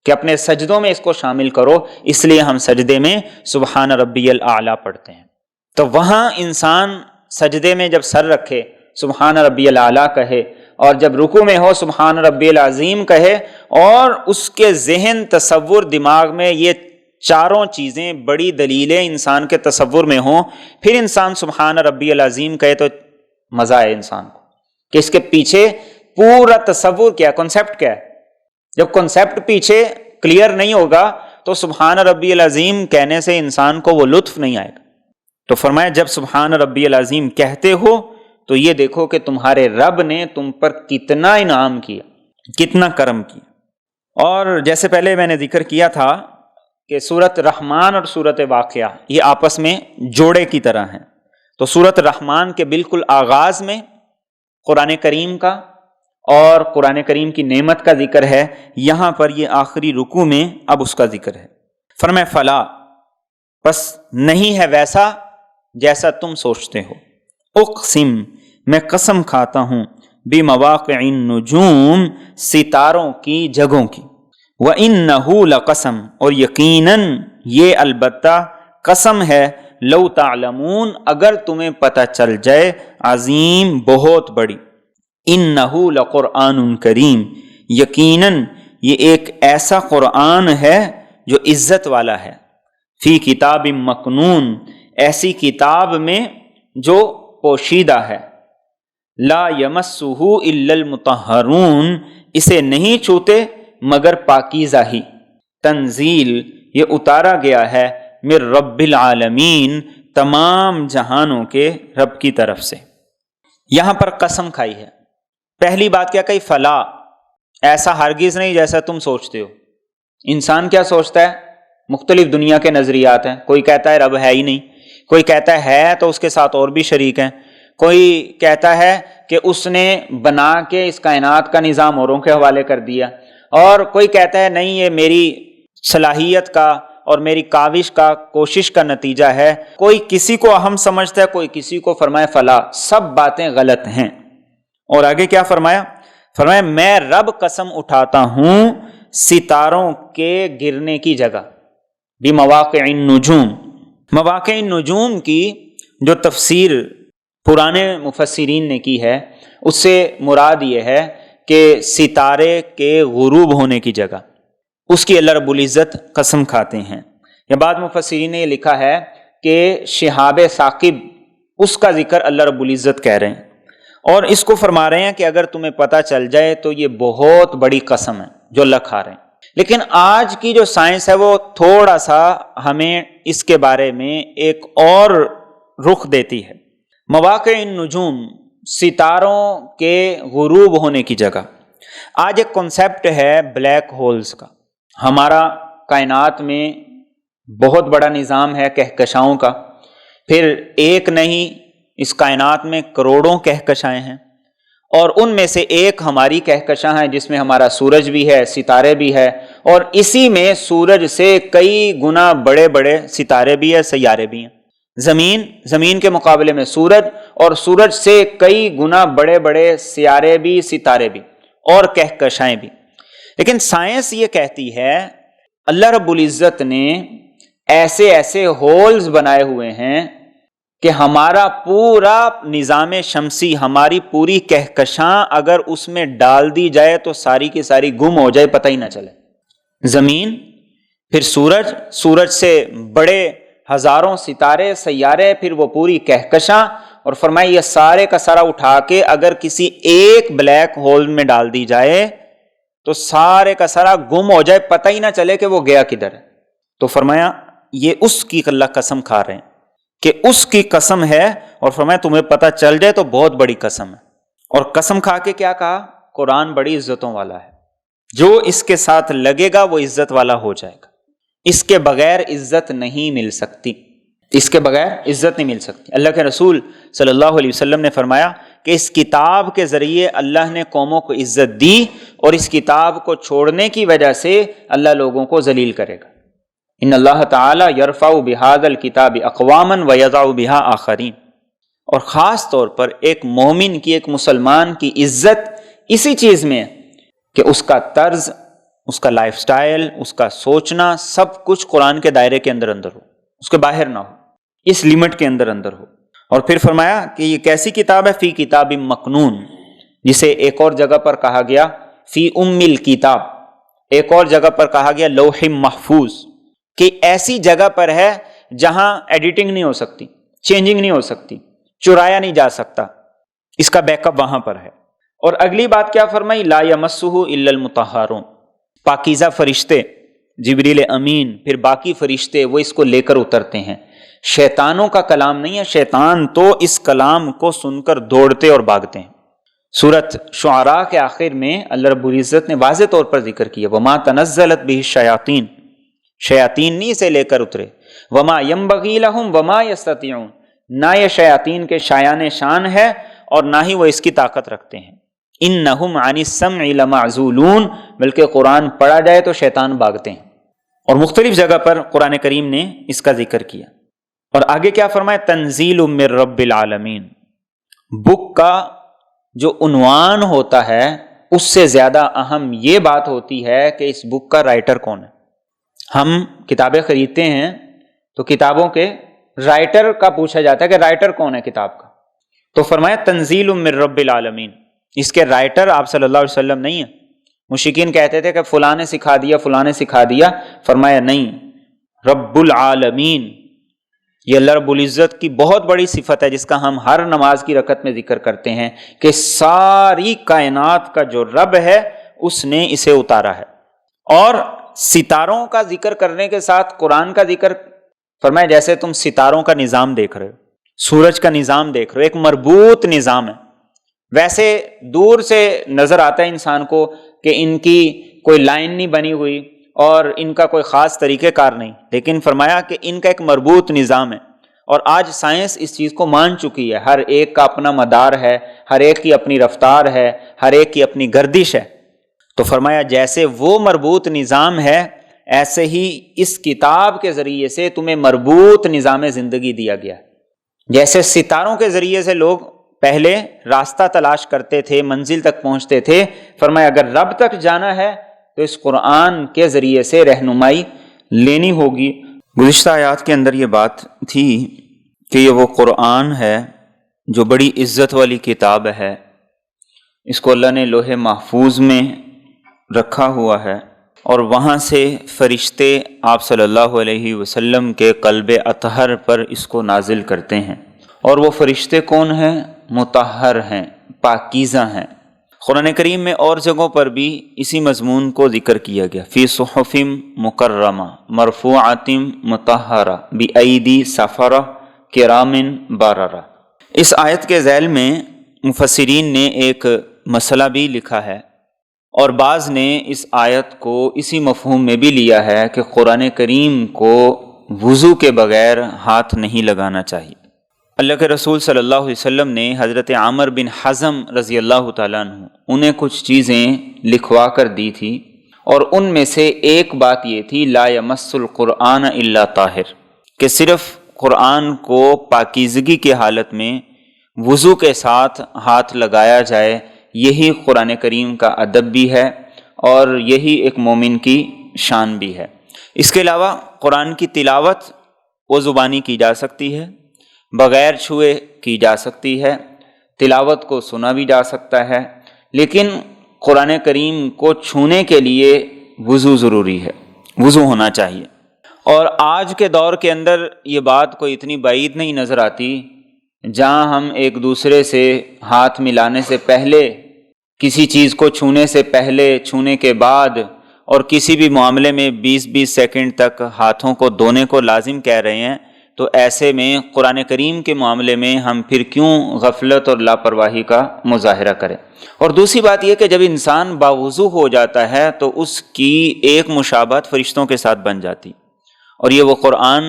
کہ اپنے سجدوں میں اس کو شامل کرو، اس لیے ہم سجدے میں سبحان ربی الاعلی پڑھتے ہیں۔ تو وہاں انسان سجدے میں جب سر رکھے سبحان ربی الاعلی کہے، اور جب رکوع میں ہو سبحان ربی العظیم کہے، اور اس کے ذہن تصور دماغ میں یہ چاروں چیزیں بڑی دلیلیں انسان کے تصور میں ہوں، پھر انسان سبحان ربی العظیم کہے تو مزہ آئے انسان کو کہ اس کے پیچھے پورا تصور کیا، کنسیپٹ کیا ہے۔ جب کنسیپٹ پیچھے کلیئر نہیں ہوگا تو سبحان ربی العظیم کہنے سے انسان کو وہ لطف نہیں آئے گا۔ تو فرمایا جب سبحان ربی العظیم کہتے ہو تو یہ دیکھو کہ تمہارے رب نے تم پر کتنا انعام کیا، کتنا کرم کیا۔ اور جیسے پہلے میں نے ذکر کیا تھا کہ سورۃ رحمان اور سورۃ واقعہ یہ آپس میں جوڑے کی طرح ہیں۔ تو سورۃ رحمان کے بالکل آغاز میں قرآن کریم کا اور قرآن کریم کی نعمت کا ذکر ہے، یہاں پر یہ آخری رکوع میں اب اس کا ذکر ہے۔ فرمایا فلا، بس نہیں ہے ویسا جیسا تم سوچتے ہو، اقسم، میں قسم کھاتا ہوں، بمواقع النجوم، ستاروں کی جگہوں کی، وَإِنَّهُ لَقَسَمٌ، اور یقیناً یہ البتہ قسم ہے، لو تعلمون، اگر تمہیں پتہ چل جائے، عظیم، بہت بڑی، انَّهُ لَقُرْآنٌ کریم، یقیناً یہ ایک ایسا قرآن ہے جو عزت والا ہے، فی کتاب مکنون، ایسی کتاب میں جو پوشیدہ ہے، لا یمسہ الا المطہرون، اسے نہیں چھوتے مگر پاکیزہ ہی، تنزیل، یہ اتارا گیا ہے، من رب العالمین، تمام جہانوں کے رب کی طرف سے۔ یہاں پر قسم کھائی ہے۔ پہلی بات کیا کہی؟ فلا، ایسا ہرگز نہیں جیسا تم سوچتے ہو۔ انسان کیا سوچتا ہے؟ مختلف دنیا کے نظریات ہیں، کوئی کہتا ہے رب ہے ہی نہیں، کوئی کہتا ہے تو اس کے ساتھ اور بھی شریک ہیں، کوئی کہتا ہے کہ اس نے بنا کے اس کائنات کا نظام اوروں کے حوالے کر دیا، اور کوئی کہتا ہے نہیں یہ میری صلاحیت کا اور میری کاوش کا، کوشش کا نتیجہ ہے۔ کوئی کسی کو اہم سمجھتا ہے، کوئی کسی کو۔ فرمایا فلا، سب باتیں غلط ہیں۔ اور آگے کیا فرمایا؟ فرمایا میں رب قسم اٹھاتا ہوں ستاروں کے گرنے کی جگہ، بمواقع النجوم۔ مواقع النجوم کی جو تفسیر پرانے مفسرین نے کی ہے اس سے مراد یہ ہے کہ ستارے کے غروب ہونے کی جگہ اس کی اللہ رب العزت قسم کھاتے ہیں، یا بعض مفسرین نے یہ لکھا ہے کہ شہاب ثاقب اس کا ذکر اللہ رب العزت کہہ رہے ہیں، اور اس کو فرما رہے ہیں کہ اگر تمہیں پتہ چل جائے تو یہ بہت بڑی قسم ہے جو اللہ کھا رہے ہیں۔ لیکن آج کی جو سائنس ہے وہ تھوڑا سا ہمیں اس کے بارے میں ایک اور رخ دیتی ہے۔ مواقع النجوم، ستاروں کے غروب ہونے کی جگہ۔ آج ایک کنسیپٹ ہے بلیک ہولز کا۔ ہمارا کائنات میں بہت بڑا نظام ہے کہکشاؤں کا، پھر ایک نہیں اس کائنات میں کروڑوں کہکشائیں ہیں، اور ان میں سے ایک ہماری کہکشاں ہے جس میں ہمارا سورج بھی ہے، ستارے بھی ہے، اور اسی میں سورج سے کئی گنا بڑے بڑے ستارے بھی ہیں، سیارے بھی ہیں۔ زمین کے مقابلے میں سورج، اور سورج سے کئی گنا بڑے بڑے سیارے بھی، ستارے بھی، اور کہکشائیں بھی۔ لیکن سائنس یہ کہتی ہے اللہ رب العزت نے ایسے ایسے ہولز بنائے ہوئے ہیں کہ ہمارا پورا نظام شمسی، ہماری پوری کہکشاں اگر اس میں ڈال دی جائے تو ساری کی ساری گم ہو جائے، پتہ ہی نہ چلے۔ زمین، پھر سورج سے بڑے ہزاروں ستارے، سیارے، پھر وہ پوری کہکشاں، اور فرمایا یہ سارے کا سارا اٹھا کے اگر کسی ایک بلیک ہول میں ڈال دی جائے تو سارے کا سارا گم ہو جائے، پتہ ہی نہ چلے کہ وہ گیا کدھر ہے۔ تو فرمایا یہ اس کی اللہ قسم کھا رہے ہیں کہ اس کی قسم ہے، اور فرمایا تمہیں پتہ چل جائے تو بہت بڑی قسم ہے۔ اور قسم کھا کے کیا کہا؟ قرآن بڑی عزتوں والا ہے، جو اس کے ساتھ لگے گا وہ عزت والا ہو جائے گا، اس کے بغیر عزت نہیں مل سکتی، اس کے بغیر عزت نہیں مل سکتی۔ اللہ کے رسول صلی اللہ علیہ وسلم نے فرمایا کہ اس کتاب کے ذریعے اللہ نے قوموں کو عزت دی، اور اس کتاب کو چھوڑنے کی وجہ سے اللہ لوگوں کو ذلیل کرے گا۔ ان اللہ تعالی یرفع بہذا الکتاب اقواما ویضع بہا آخرین۔ اور خاص طور پر ایک مومن کی، ایک مسلمان کی عزت اسی چیز میں ہے کہ اس کا طرز، اس کا لائف سٹائل، اس کا سوچنا سب کچھ قرآن کے دائرے کے اندر ہو، اس کے باہر نہ ہو، اس لمٹ کے اندر ہو۔ اور پھر فرمایا کہ یہ کیسی کتاب ہے؟ فی کتاب مکنون، جسے ایک اور جگہ پر کہا گیا فی ام الکتاب، ایک اور جگہ پر کہا گیا لوح محفوظ، کہ ایسی جگہ پر ہے جہاں ایڈیٹنگ نہیں ہو سکتی، چینجنگ نہیں ہو سکتی، چرایا نہیں جا سکتا، اس کا بیک اپ وہاں پر ہے۔ اور اگلی بات کیا فرمائی؟ لا یمسہ الا المطہرون، پاکیزہ فرشتے، جبریل امین، پھر باقی فرشتے وہ اس کو لے کر اترتے ہیں۔ شیطانوں کا کلام نہیں ہے، شیطان تو اس کلام کو سن کر دوڑتے اور بھاگتے ہیں۔ سورۃ شعراء کے آخر میں اللہ رب العزت نے واضح طور پر ذکر کیا وما تنزلت به الشیاطین، شیاطین نہیں اسے لے کر اترے، وما ينبغي لهم وما يستطيعون، نہ یہ شیاطین کے شایان شان ہے اور نہ ہی وہ اس کی طاقت رکھتے ہیں۔ انہم عن السمع لمعزولون، بلکہ قرآن پڑھا جائے تو شیطان بھاگتے ہیں۔ اور مختلف جگہ پر قرآن کریم نے اس کا ذکر کیا۔ اور آگے کیا فرمایا؟ تنزیل من رب العالمین، بک کا جو عنوان ہوتا ہے اس سے زیادہ اہم یہ بات ہوتی ہے کہ اس بک کا رائٹر کون ہے۔ ہم کتابیں خریدتے ہیں تو کتابوں کے رائٹر کا پوچھا جاتا ہے کہ رائٹر کون ہے کتاب کا، تو فرمایا تنزیل من رب العالمین، اس کے رائٹر آپ صلی اللہ علیہ وسلم نہیں ہیں۔ مشرکین کہتے تھے کہ فلاں نے سکھا دیا، فلاں نے سکھا دیا، فرمایا نہیں، رب العالمین، یہ اللہ رب العزت کی بہت بڑی صفت ہے جس کا ہم ہر نماز کی رکعت میں ذکر کرتے ہیں کہ ساری کائنات کا جو رب ہے اس نے اسے اتارا ہے۔ اور ستاروں کا ذکر کرنے کے ساتھ قرآن کا ذکر فرمایا جیسے تم ستاروں کا نظام دیکھ رہے ہو، سورج کا نظام دیکھ رہے ہو، ایک مربوط نظام ہے۔ ویسے دور سے نظر آتا ہے انسان کو کہ ان کی کوئی لائن نہیں بنی ہوئی اور ان کا کوئی خاص طریقہ کار نہیں، لیکن فرمایا کہ ان کا ایک مربوط نظام ہے۔ اور آج سائنس اس چیز کو مان چکی ہے، ہر ایک کا اپنا مدار ہے، ہر ایک کی اپنی رفتار ہے، ہر ایک کی اپنی گردش ہے۔ تو فرمایا جیسے وہ مربوط نظام ہے ایسے ہی اس کتاب کے ذریعے سے تمہیں مربوط نظام زندگی دیا گیا۔ جیسے ستاروں کے ذریعے سے لوگ پہلے راستہ تلاش کرتے تھے، منزل تک پہنچتے تھے، فرمایا اگر رب تک جانا ہے تو اس قرآن کے ذریعے سے رہنمائی لینی ہوگی، گزشتہ آیات کے اندر یہ بات تھی کہ یہ وہ قرآن ہے جو بڑی عزت والی کتاب ہے، اس کو اللہ نے لوح محفوظ میں رکھا ہوا ہے، اور وہاں سے فرشتے آپ صلی اللہ علیہ وسلم کے قلب اطہر پر اس کو نازل کرتے ہیں۔ اور وہ فرشتے کون ہیں؟ مطہر ہیں، پاکیزہ ہیں۔ قرآن کریم میں اور جگہوں پر بھی اسی مضمون کو ذکر کیا گیا، فی صحف مکرمہ مرفوعۃ مطہرہ بایدی سفرہ کرام بررہ۔ اس آیت کے ذیل میں مفسرین نے ایک مسئلہ بھی لکھا ہے، اور بعض نے اس آیت کو اسی مفہوم میں بھی لیا ہے کہ قرآن کریم کو وضو کے بغیر ہاتھ نہیں لگانا چاہیے۔ اللہ کے رسول صلی اللہ علیہ وسلم نے حضرت عامر بن حزم رضی اللہ تعالیٰ عنہ انہیں کچھ چیزیں لکھوا کر دی تھی، اور ان میں سے ایک بات یہ تھی لا یمس القرآن الا طاہر، کہ صرف قرآن کو پاکیزگی کی حالت میں وضو کے ساتھ ہاتھ لگایا جائے۔ یہی قرآن کریم کا ادب بھی ہے اور یہی ایک مومن کی شان بھی ہے۔ اس کے علاوہ قرآن کی تلاوت وہ زبانی کی جا سکتی ہے، بغیر چھوئے کی جا سکتی ہے، تلاوت کو سنا بھی جا سکتا ہے، لیکن قرآن کریم کو چھونے کے لیے وضو ضروری ہے، وضو ہونا چاہیے۔ اور آج کے دور کے اندر یہ بات کوئی اتنی بعید نہیں نظر آتی، جہاں ہم ایک دوسرے سے ہاتھ ملانے سے پہلے، کسی چیز کو چھونے سے پہلے، چھونے کے بعد، اور کسی بھی معاملے میں 20 سیکنڈ تک ہاتھوں کو دھونے کو لازم کہہ رہے ہیں، تو ایسے میں قرآن کریم کے معاملے میں ہم پھر کیوں غفلت اور لاپرواہی کا مظاہرہ کریں؟ اور دوسری بات یہ کہ جب انسان باوضو ہو جاتا ہے تو اس کی ایک مشابہت فرشتوں کے ساتھ بن جاتی، اور یہ وہ قرآن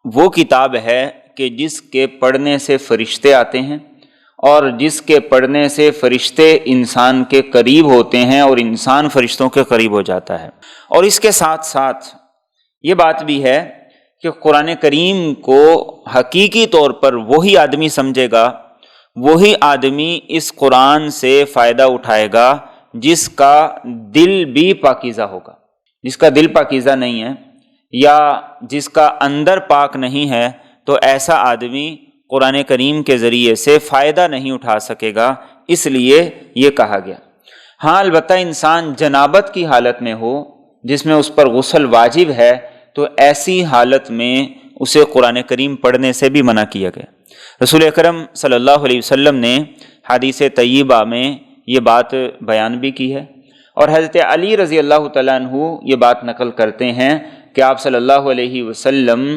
وہ کتاب ہے کہ جس کے پڑھنے سے فرشتے آتے ہیں، اور جس کے پڑھنے سے فرشتے انسان کے قریب ہوتے ہیں اور انسان فرشتوں کے قریب ہو جاتا ہے۔ اور اس کے ساتھ ساتھ یہ بات بھی ہے کہ قرآن کریم کو حقیقی طور پر وہی آدمی سمجھے گا، وہی آدمی اس قرآن سے فائدہ اٹھائے گا جس کا دل بھی پاکیزہ ہوگا۔ جس کا دل پاکیزہ نہیں ہے یا جس کا اندر پاک نہیں ہے، تو ایسا آدمی قرآن کریم کے ذریعے سے فائدہ نہیں اٹھا سکے گا، اس لیے یہ کہا گیا۔ ہاں البتہ انسان جنابت کی حالت میں ہو جس میں اس پر غسل واجب ہے، تو ایسی حالت میں اسے قرآن کریم پڑھنے سے بھی منع کیا گیا۔ رسول اکرم صلی اللہ علیہ وسلم نے حدیث طیبہ میں یہ بات بیان بھی کی ہے، اور حضرت علی رضی اللہ تعالیٰ عنہ یہ بات نقل کرتے ہیں کہ آپ صلی اللہ علیہ وسلم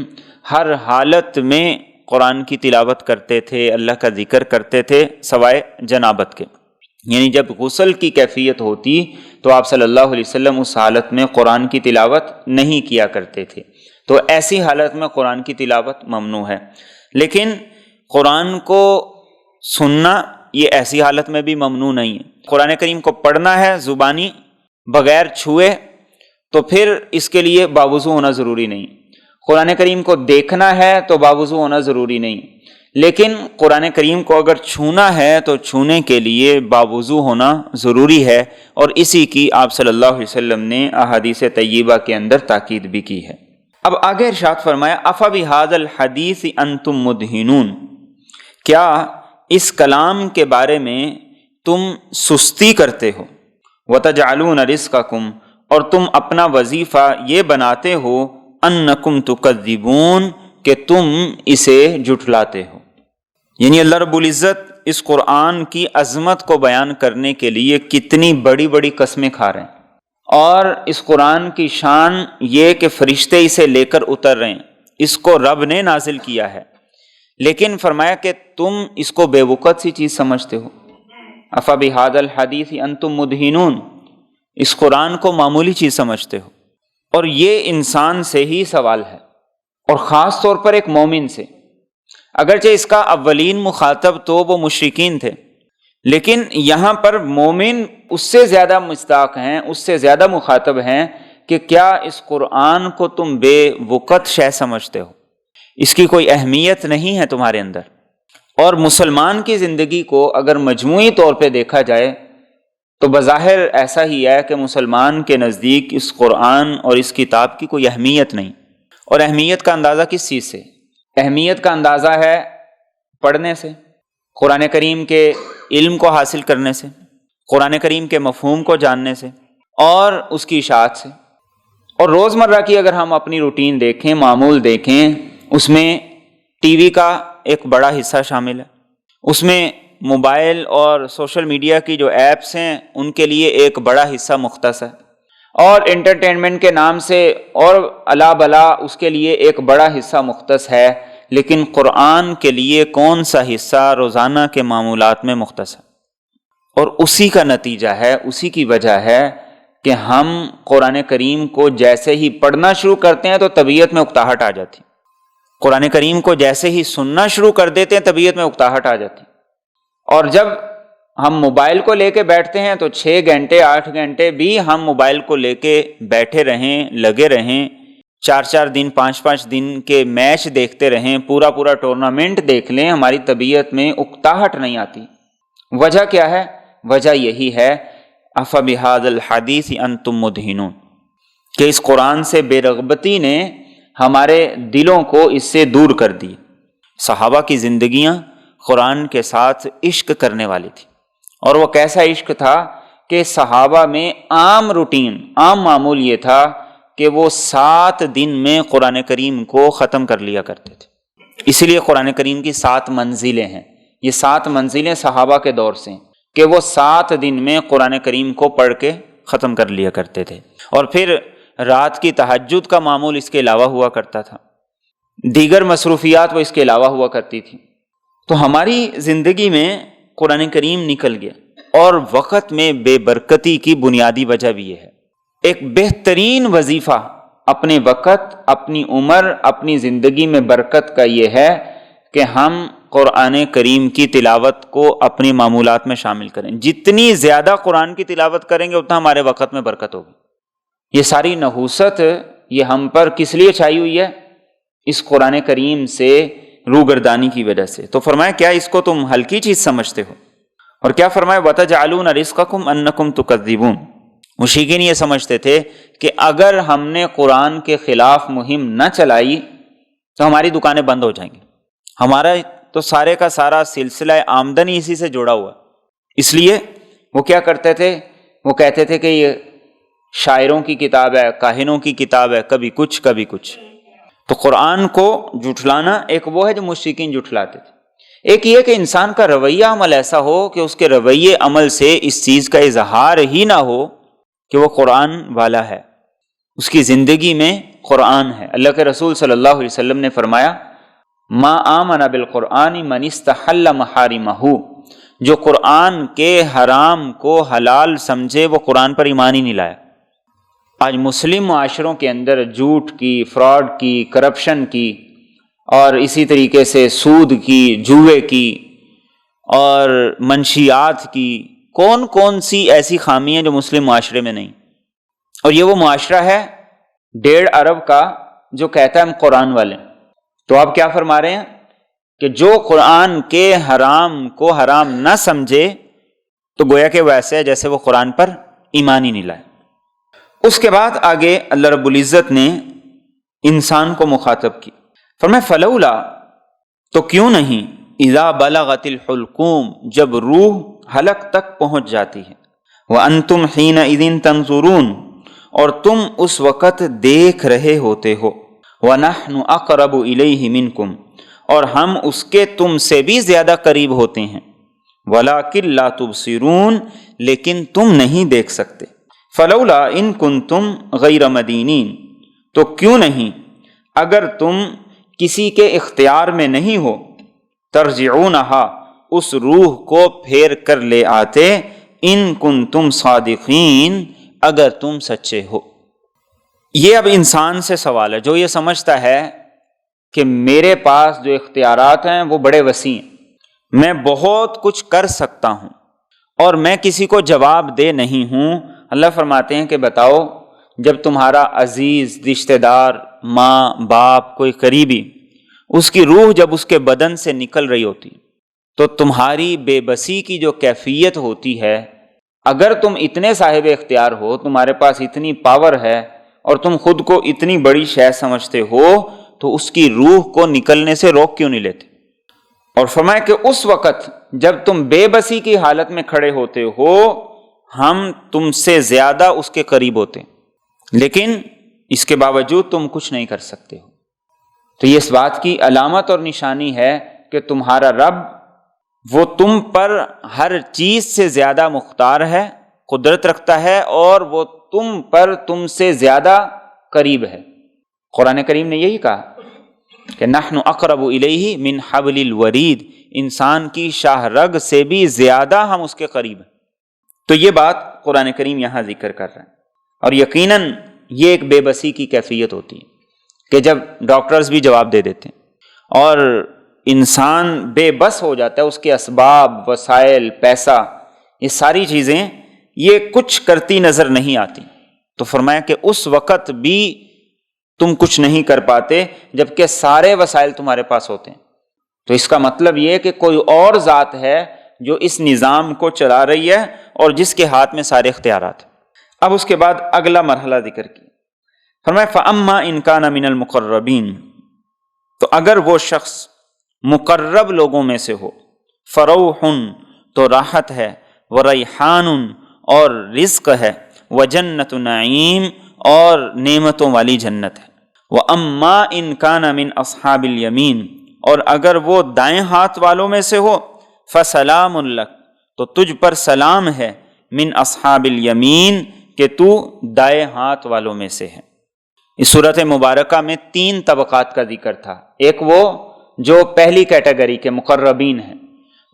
ہر حالت میں قرآن کی تلاوت کرتے تھے، اللہ کا ذکر کرتے تھے سوائے جنابت کے، یعنی جب غسل کی کیفیت ہوتی تو آپ صلی اللہ علیہ وسلم اس حالت میں قرآن کی تلاوت نہیں کیا کرتے تھے۔ تو ایسی حالت میں قرآن کی تلاوت ممنوع ہے، لیکن قرآن کو سننا یہ ایسی حالت میں بھی ممنوع نہیں ہے۔ قرآن کریم کو پڑھنا ہے زبانی بغیر چھوئے، تو پھر اس کے لیے باوضو ہونا ضروری نہیں۔ قرآن کریم کو دیکھنا ہے تو باوضو ہونا ضروری نہیں، لیکن قرآن کریم کو اگر چھونا ہے تو چھونے کے لیے باوضو ہونا ضروری ہے، اور اسی کی آپ صلی اللہ علیہ وسلم نے احادیث طیبہ کے اندر تاکید بھی کی ہے۔ اب آگے ارشاد فرمایا افبہذا الحدیث انتم مدہنون، کیا اس کلام کے بارے میں تم سستی کرتے ہو، وتجعلون رزقکم، اور تم اپنا وظیفہ یہ بناتے ہو، انکم تکذبون، کہ تم اسے جھٹلاتے ہو۔ یعنی اللہ رب العزت اس قرآن کی عظمت کو بیان کرنے کے لیے کتنی بڑی بڑی قسمیں کھا رہے ہیں، اور اس قرآن کی شان یہ کہ فرشتے اسے لے کر اتر رہے ہیں، اس کو رب نے نازل کیا ہے، لیکن فرمایا کہ تم اس کو بے وقت سی چیز سمجھتے ہو۔ افبہذا الحدیث انتم مدہنون، اس قرآن کو معمولی چیز سمجھتے ہو۔ اور یہ انسان سے ہی سوال ہے، اور خاص طور پر ایک مومن سے، اگرچہ اس کا اولین مخاطب تو وہ مشرکین تھے، لیکن یہاں پر مومن اس سے زیادہ مصداق ہیں، اس سے زیادہ مخاطب ہیں کہ کیا اس قرآن کو تم بے وقت شے سمجھتے ہو، اس کی کوئی اہمیت نہیں ہے تمہارے اندر۔ اور مسلمان کی زندگی کو اگر مجموعی طور پہ دیکھا جائے تو بظاہر ایسا ہی ہے کہ مسلمان کے نزدیک اس قرآن اور اس کتاب کی کوئی اہمیت نہیں، اور اہمیت کا اندازہ کس چیز سے؟ اہمیت کا اندازہ ہے پڑھنے سے، قرآن کریم کے علم کو حاصل کرنے سے، قرآن کریم کے مفہوم کو جاننے سے اور اس کی اشاعت سے۔ اور روزمرہ کی اگر ہم اپنی روٹین دیکھیں، معمول دیکھیں، اس میں ٹی وی کا ایک بڑا حصہ شامل ہے، اس میں موبائل اور سوشل میڈیا کی جو ایپس ہیں ان کے لیے ایک بڑا حصہ مختص ہے، اور انٹرٹینمنٹ کے نام سے اور الا بلا اس کے لیے ایک بڑا حصہ مختص ہے، لیکن قرآن کے لیے کون سا حصہ روزانہ کے معمولات میں مختص ہے؟ اور اسی کا نتیجہ ہے، اسی کی وجہ ہے کہ ہم قرآن کریم کو جیسے ہی پڑھنا شروع کرتے ہیں تو طبیعت میں اکتاہٹ آ جاتی، قرآن کریم کو جیسے ہی سننا شروع کر دیتے ہیں طبیعت میں اکتاہٹ آ جاتی، اور جب ہم موبائل کو لے کے بیٹھتے ہیں تو 6 گھنٹے 8 گھنٹے بھی ہم موبائل کو لے کے بیٹھے رہیں، لگے رہیں، 4 دن 5 دن کے میچ دیکھتے رہیں، پورا ٹورنامنٹ دیکھ لیں، ہماری طبیعت میں اکتاہٹ نہیں آتی۔ وجہ کیا ہے؟ وجہ یہی ہے افبہذا الحدیث انتم مدہنون، کہ اس قرآن سے بے رغبتی نے ہمارے دلوں کو اس سے دور کر دی۔ صحابہ کی زندگیاں قرآن کے ساتھ عشق کرنے والی تھی، اور وہ کیسا عشق تھا کہ صحابہ میں عام روٹین، عام معمول یہ تھا کہ وہ 7 دن میں قرآن کریم کو ختم کر لیا کرتے تھے۔ اسی لیے قرآن کریم کی 7 منزلیں ہیں، یہ 7 منزلیں صحابہ کے دور سے ہیں کہ وہ 7 دن میں قرآن کریم کو پڑھ کے ختم کر لیا کرتے تھے، اور پھر رات کی تہجد کا معمول اس کے علاوہ ہوا کرتا تھا، دیگر مصروفیات وہ اس کے علاوہ ہوا کرتی تھی۔ تو ہماری زندگی میں قرآن کریم نکل گیا، اور وقت میں بے برکتی کی بنیادی وجہ بھی یہ ہے۔ ایک بہترین وظیفہ اپنے وقت، اپنی عمر، اپنی زندگی میں برکت کا یہ ہے کہ ہم قرآن کریم کی تلاوت کو اپنی معمولات میں شامل کریں۔ جتنی زیادہ قرآن کی تلاوت کریں گے اتنا ہمارے وقت میں برکت ہوگی۔ یہ ساری نحوست یہ ہم پر کس لیے چھائی ہوئی ہے؟ اس قرآن کریم سے روگردانی کی وجہ سے۔ تو فرمایا کیا اس کو تم ہلکی چیز سمجھتے ہو؟ اور کیا فرمایا وَتَجْعَلُونَ رِزْقَكُمْ أَنَّكُمْ تُكَذِّبُونَ۔ مشرکین یہ سمجھتے تھے کہ اگر ہم نے قرآن کے خلاف مہم نہ چلائی تو ہماری دکانیں بند ہو جائیں گی، ہمارا تو سارے کا سارا سلسلہ آمدنی اسی سے جڑا ہوا۔ اس لیے وہ کیا کرتے تھے؟ وہ کہتے تھے کہ یہ شاعروں کی کتاب ہے، کاہنوں کی کتاب ہے، کبھی کچھ کبھی کچھ۔ تو قرآن کو جھٹلانا ایک وہ ہے جو مشرکین جھٹلاتے تھے، ایک یہ کہ انسان کا رویہ عمل ایسا ہو کہ اس کے رویے عمل سے اس چیز کا اظہار ہی نہ ہو کہ وہ قرآن والا ہے، اس کی زندگی میں قرآن ہے۔ اللہ کے رسول صلی اللہ علیہ وسلم نے فرمایا ما آمن بالقرآن من استحل محارمہ، جو قرآن کے حرام کو حلال سمجھے وہ قرآن پر ایمان ہی نہیں لایا۔ آج مسلم معاشروں کے اندر جھوٹ کی، فراڈ کی، کرپشن کی، اور اسی طریقے سے سود کی، جوئے کی اور منشیات کی کون سی ایسی خامی ہیں جو مسلم معاشرے میں نہیں؟ اور یہ وہ معاشرہ ہے 1.5 ارب کا جو کہتا ہے ہم قرآن والے۔ تو آپ کیا فرما رہے ہیں کہ جو قرآن کے حرام کو حرام نہ سمجھے تو گویا کہ ویسے ہے جیسے وہ قرآن پر ایمان ہی نہیں لائے۔ اس کے بعد آگے اللہ رب العزت نے انسان کو مخاطب کی، فرمایا فلولا، تو کیوں نہیں، اذا بلغت الحلقوم، جب روح حلق تک پہنچ جاتی ہے، وانتم حینئذ تنظرون، اور تم اس وقت دیکھ رہے ہوتے ہو، ونحن اقرب الیہ منکم، اور ہم اس کے تم سے بھی زیادہ قریب ہوتے ہیں، ولکن لا تبصرون، لیکن تم نہیں دیکھ سکتے۔ فلولا ان کنتم غیر مدینین، تو کیوں نہیں اگر تم کسی کے اختیار میں نہیں ہو، ترجعونہا، اس روح کو پھیر کر لے آتے، ان کنتم صادقین، اگر تم سچے ہو۔ یہ اب انسان سے سوال ہے جو یہ سمجھتا ہے کہ میرے پاس جو اختیارات ہیں وہ بڑے وسیع ہیں، میں بہت کچھ کر سکتا ہوں اور میں کسی کو جواب دے نہیں ہوں۔ اللہ فرماتے ہیں کہ بتاؤ، جب تمہارا عزیز رشتہ دار، ماں باپ، کوئی قریبی، اس کی روح جب اس کے بدن سے نکل رہی ہوتی تو تمہاری بے بسی کی جو کیفیت ہوتی ہے، اگر تم اتنے صاحب اختیار ہو، تمہارے پاس اتنی پاور ہے، اور تم خود کو اتنی بڑی شے سمجھتے ہو تو اس کی روح کو نکلنے سے روک کیوں نہیں لیتے؟ اور فرمایا کہ اس وقت جب تم بے بسی کی حالت میں کھڑے ہوتے ہو ہم تم سے زیادہ اس کے قریب ہوتے ہیں، لیکن اس کے باوجود تم کچھ نہیں کر سکتے ہو۔ تو یہ اس بات کی علامت اور نشانی ہے کہ تمہارا رب وہ تم پر ہر چیز سے زیادہ مختار ہے، قدرت رکھتا ہے، اور وہ تم پر تم سے زیادہ قریب ہے۔ قرآن کریم نے یہی کہا کہ نحن اقرب الیہ من حبل الورید، انسان کی شاہ رگ سے بھی زیادہ ہم اس کے قریب ہیں۔ تو یہ بات قرآن کریم یہاں ذکر کر رہا ہے، اور یقیناً یہ ایک بے بسی کی کیفیت ہوتی ہے کہ جب ڈاکٹرز بھی جواب دے دیتے ہیں اور انسان بے بس ہو جاتا ہے، اس کے اسباب، وسائل، پیسہ، یہ ساری چیزیں یہ کچھ کرتی نظر نہیں آتی، تو فرمایا کہ اس وقت بھی تم کچھ نہیں کر پاتے جبکہ سارے وسائل تمہارے پاس ہوتے ہیں۔ تو اس کا مطلب یہ کہ کوئی اور ذات ہے جو اس نظام کو چلا رہی ہے اور جس کے ہاتھ میں سارے اختیارات ہیں۔ اب اس کے بعد اگلا مرحلہ ذکر کیا، فرمایا فَأَمَّا إِن كَانَ مِنَ الْمُقَرَّبِينَ، تو اگر وہ شخص مقرب لوگوں میں سے ہو، فَرَوْحٌ، تو راحت ہے، وَرَيْحَانٌ، اور رزق ہے، وَجَنَّةُ نَعِيم، اور نعمتوں والی جنت ہے، وَأَمَّا إِن كَانَ مِنْ أَصْحَابِ الْيَمِينَ، اور اگر وہ دائیں ہاتھ والوں میں سے ہو، فَسَلَامٌ لَكَ، تو تجھ پر سلام ہے، من اصحاب الیمین، کہ تو دائیں ہاتھ والوں میں سے ہے۔ اس صورت مبارکہ میں 3 طبقات کا ذکر تھا، ایک وہ جو پہلی کیٹیگری کے مقربین ہیں،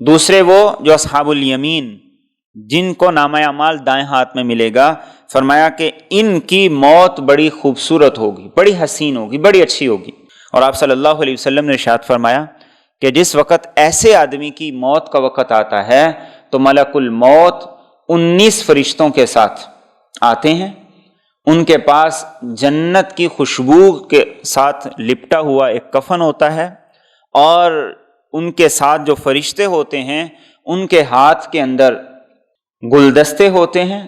دوسرے وہ جو اصحاب الیمین جن کو نامہ اعمال دائیں ہاتھ میں ملے گا، فرمایا کہ ان کی موت بڑی خوبصورت ہوگی، بڑی حسین ہوگی، بڑی اچھی ہوگی۔ اور آپ صلی اللہ علیہ وسلم نے ارشاد فرمایا کہ جس وقت ایسے آدمی کی موت کا وقت آتا ہے تو ملک الموت 19 فرشتوں کے ساتھ آتے ہیں، ان کے پاس جنت کی خوشبو کے ساتھ لپٹا ہوا ایک کفن ہوتا ہے، اور ان کے ساتھ جو فرشتے ہوتے ہیں ان کے ہاتھ کے اندر گلدستے ہوتے ہیں،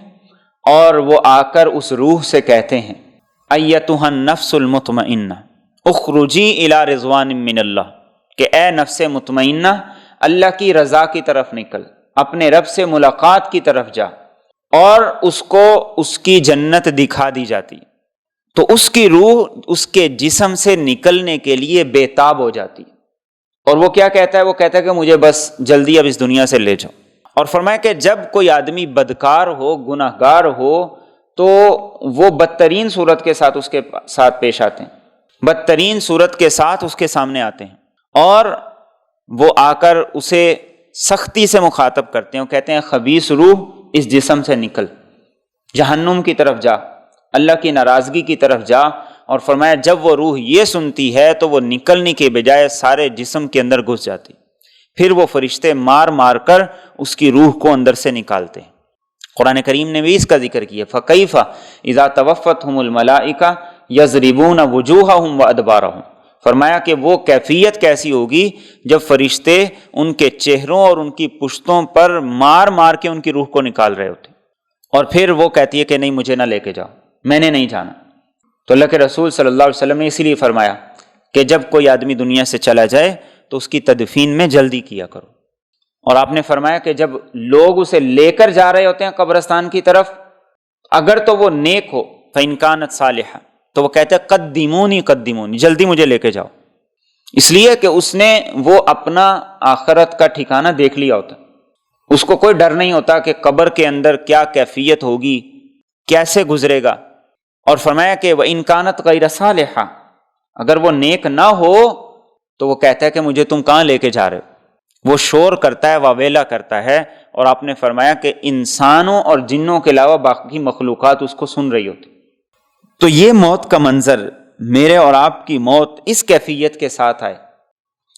اور وہ آ کر اس روح سے کہتے ہیں ایتھا النفس المطمئنہ اخرجی الی رضوان من اللہ، کہ اے نفس مطمئنہ اللہ کی رضا کی طرف نکل، اپنے رب سے ملاقات کی طرف جا، اور اس کو اس کی جنت دکھا دی جاتی، تو اس کی روح اس کے جسم سے نکلنے کے لیے بے تاب ہو جاتی، اور وہ کیا کہتا ہے؟ وہ کہتا ہے کہ مجھے بس جلدی اب اس دنیا سے لے جاؤ۔ اور فرمایا کہ جب کوئی آدمی بدکار ہو، گناہگار ہو، تو وہ بدترین صورت کے ساتھ اس کے ساتھ پیش آتے ہیں، بدترین صورت کے ساتھ اس کے سامنے آتے ہیں، اور وہ آ کر اسے سختی سے مخاطب کرتے ہیں، وہ کہتے ہیں خبیث روح اس جسم سے نکل، جہنم کی طرف جا، اللہ کی ناراضگی کی طرف جا۔ اور فرمایا جب وہ روح یہ سنتی ہے تو وہ نکلنے کے بجائے سارے جسم کے اندر گھس جاتی، پھر وہ فرشتے مار مار کر اس کی روح کو اندر سے نکالتے ہیں۔ قرآن کریم نے بھی اس کا ذکر کیا، فَكَيْفَ إِذَا تَوَفَّتْهُمُ الْمَلَائِكَةُ يَضْرِبُونَ وُجُوهَهُمْ وَأَدْبَارَهُمْ، فرمایا کہ وہ کیفیت کیسی ہوگی جب فرشتے ان کے چہروں اور ان کی پشتوں پر مار مار کے ان کی روح کو نکال رہے ہوتے، اور پھر وہ کہتی ہے کہ نہیں مجھے نہ لے کے جاؤ، میں نے نہیں جانا۔ تو اللہ کے رسول صلی اللہ علیہ وسلم نے اسی لیے فرمایا کہ جب کوئی آدمی دنیا سے چلا جائے تو اس کی تدفین میں جلدی کیا کرو۔ اور آپ نے فرمایا کہ جب لوگ اسے لے کر جا رہے ہوتے ہیں قبرستان کی طرف، اگر تو وہ نیک ہو فَإِن كَانَتْ صَالِحَةً، تو وہ کہتے ہیں قدمونی قدمونی، جلدی مجھے لے کے جاؤ، اس لیے کہ اس نے وہ اپنا آخرت کا ٹھکانہ دیکھ لیا ہوتا، اس کو کوئی ڈر نہیں ہوتا کہ قبر کے اندر کیا کیفیت ہوگی، کیسے گزرے گا۔ اور فرمایا کہ وَإِن كَانَتْ غَيْرَ صَالِحَةً، اگر وہ نیک نہ ہو تو وہ کہتا ہے کہ مجھے تم کہاں لے کے جا رہے ہو، وہ شور کرتا ہے، واویلا کرتا ہے، اور آپ نے فرمایا کہ انسانوں اور جنوں کے علاوہ باقی مخلوقات اس کو سن رہی ہوتی۔ تو یہ موت کا منظر، میرے اور آپ کی موت اس کیفیت کے ساتھ آئے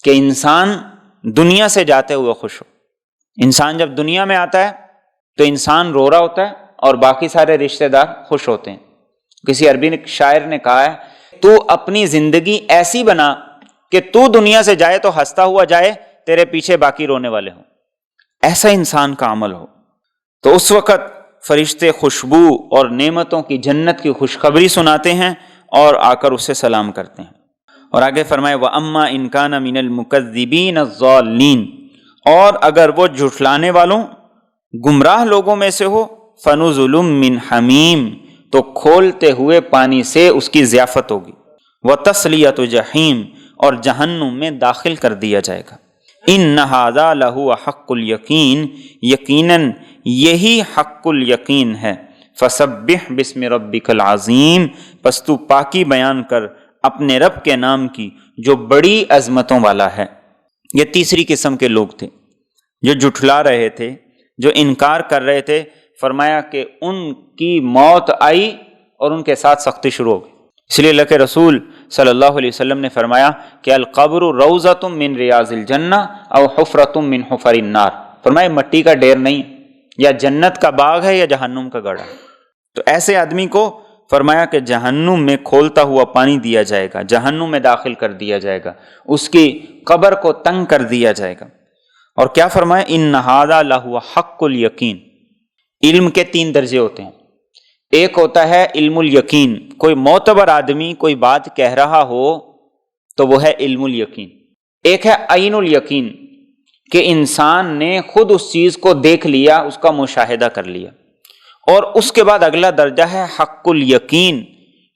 کہ انسان دنیا سے جاتے ہوئے خوش ہو۔ انسان جب دنیا میں آتا ہے تو انسان رو رہا ہوتا ہے اور باقی سارے رشتہ دار خوش ہوتے ہیں۔ کسی عربی شاعر نے کہا ہے تو اپنی زندگی ایسی بنا کہ تو دنیا سے جائے تو ہنستا ہوا جائے، تیرے پیچھے باقی رونے والے ہوں، ایسا انسان کا عمل ہو۔ تو اس وقت فرشتے خوشبو اور نعمتوں کی جنت کی خوشخبری سناتے ہیں اور آ کر اسے سلام کرتے ہیں۔ اور آگے فرمائے وَأَمَّا إِن كَانَ مِنَ الْمُكَذِّبِينَ الضَّالِّينَ، اور اگر وہ جھٹلانے والوں گمراہ لوگوں میں سے ہو، فَنُزُلٌ مِّنْ حَمِيمٍ، تو کھولتے ہوئے پانی سے اس کی ضیافت ہوگی، وَتَصْلِيَةُ جَحِيمٍ، اور جہنم میں داخل کر دیا جائے گا۔ إِنَّ هَذَا لَهُوَ حَقُّ الْيَقِينِ، یقیناً یہی حق الیقین ہے۔ فَسَبِّحْ بِاسْمِ رَبِّكَ الْعَظِيمِ، پس تو پاکی بیان کر اپنے رب کے نام کی جو بڑی عظمتوں والا ہے۔ یہ تیسری قسم کے لوگ تھے جو جھٹلا رہے تھے، جو انکار کر رہے تھے۔ فرمایا کہ ان کی موت آئی اور ان کے ساتھ سختی شروع ہو گئی۔ اس لیے اللہ کے رسول صلی اللہ علیہ وسلم نے فرمایا کہ القبر روضۃ من ریاض الجنہ او حفرۃ من حفر النار، فرمایا مٹی کا ڈیر نہیں، یا جنت کا باغ ہے یا جہنم کا گڑھا ہے۔ تو ایسے آدمی کو فرمایا کہ جہنم میں کھولتا ہوا پانی دیا جائے گا، جہنم میں داخل کر دیا جائے گا، اس کی قبر کو تنگ کر دیا جائے گا۔ اور کیا فرمایا ان ھذا لہو حق الیقین۔ علم کے 3 درجے ہوتے ہیں۔ ایک ہوتا ہے علم الیقین، کوئی معتبر آدمی کوئی بات کہہ رہا ہو تو وہ ہے علم الیقین۔ ایک ہے عین الیقین، کہ انسان نے خود اس چیز کو دیکھ لیا، اس کا مشاہدہ کر لیا۔ اور اس کے بعد اگلا درجہ ہے حق الیقین،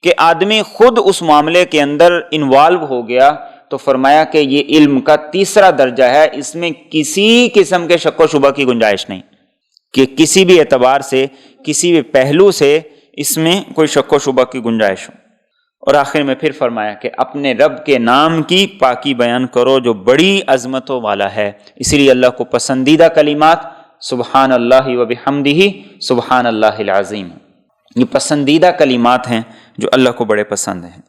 کہ آدمی خود اس معاملے کے اندر انوالو ہو گیا۔ تو فرمایا کہ یہ علم کا تیسرا درجہ ہے، اس میں کسی قسم کے شک و شبہ کی گنجائش نہیں، کہ کسی بھی اعتبار سے کسی بھی پہلو سے اس میں کوئی شک و شبہ کی گنجائش ہو۔ اور آخر میں پھر فرمایا کہ اپنے رب کے نام کی پاکی بیان کرو جو بڑی عظمتوں والا ہے۔ اسی لیے اللہ کو پسندیدہ کلمات سبحان اللہ و بحمدہ سبحان اللہ العظیم، یہ پسندیدہ کلمات ہیں جو اللہ کو بڑے پسند ہیں۔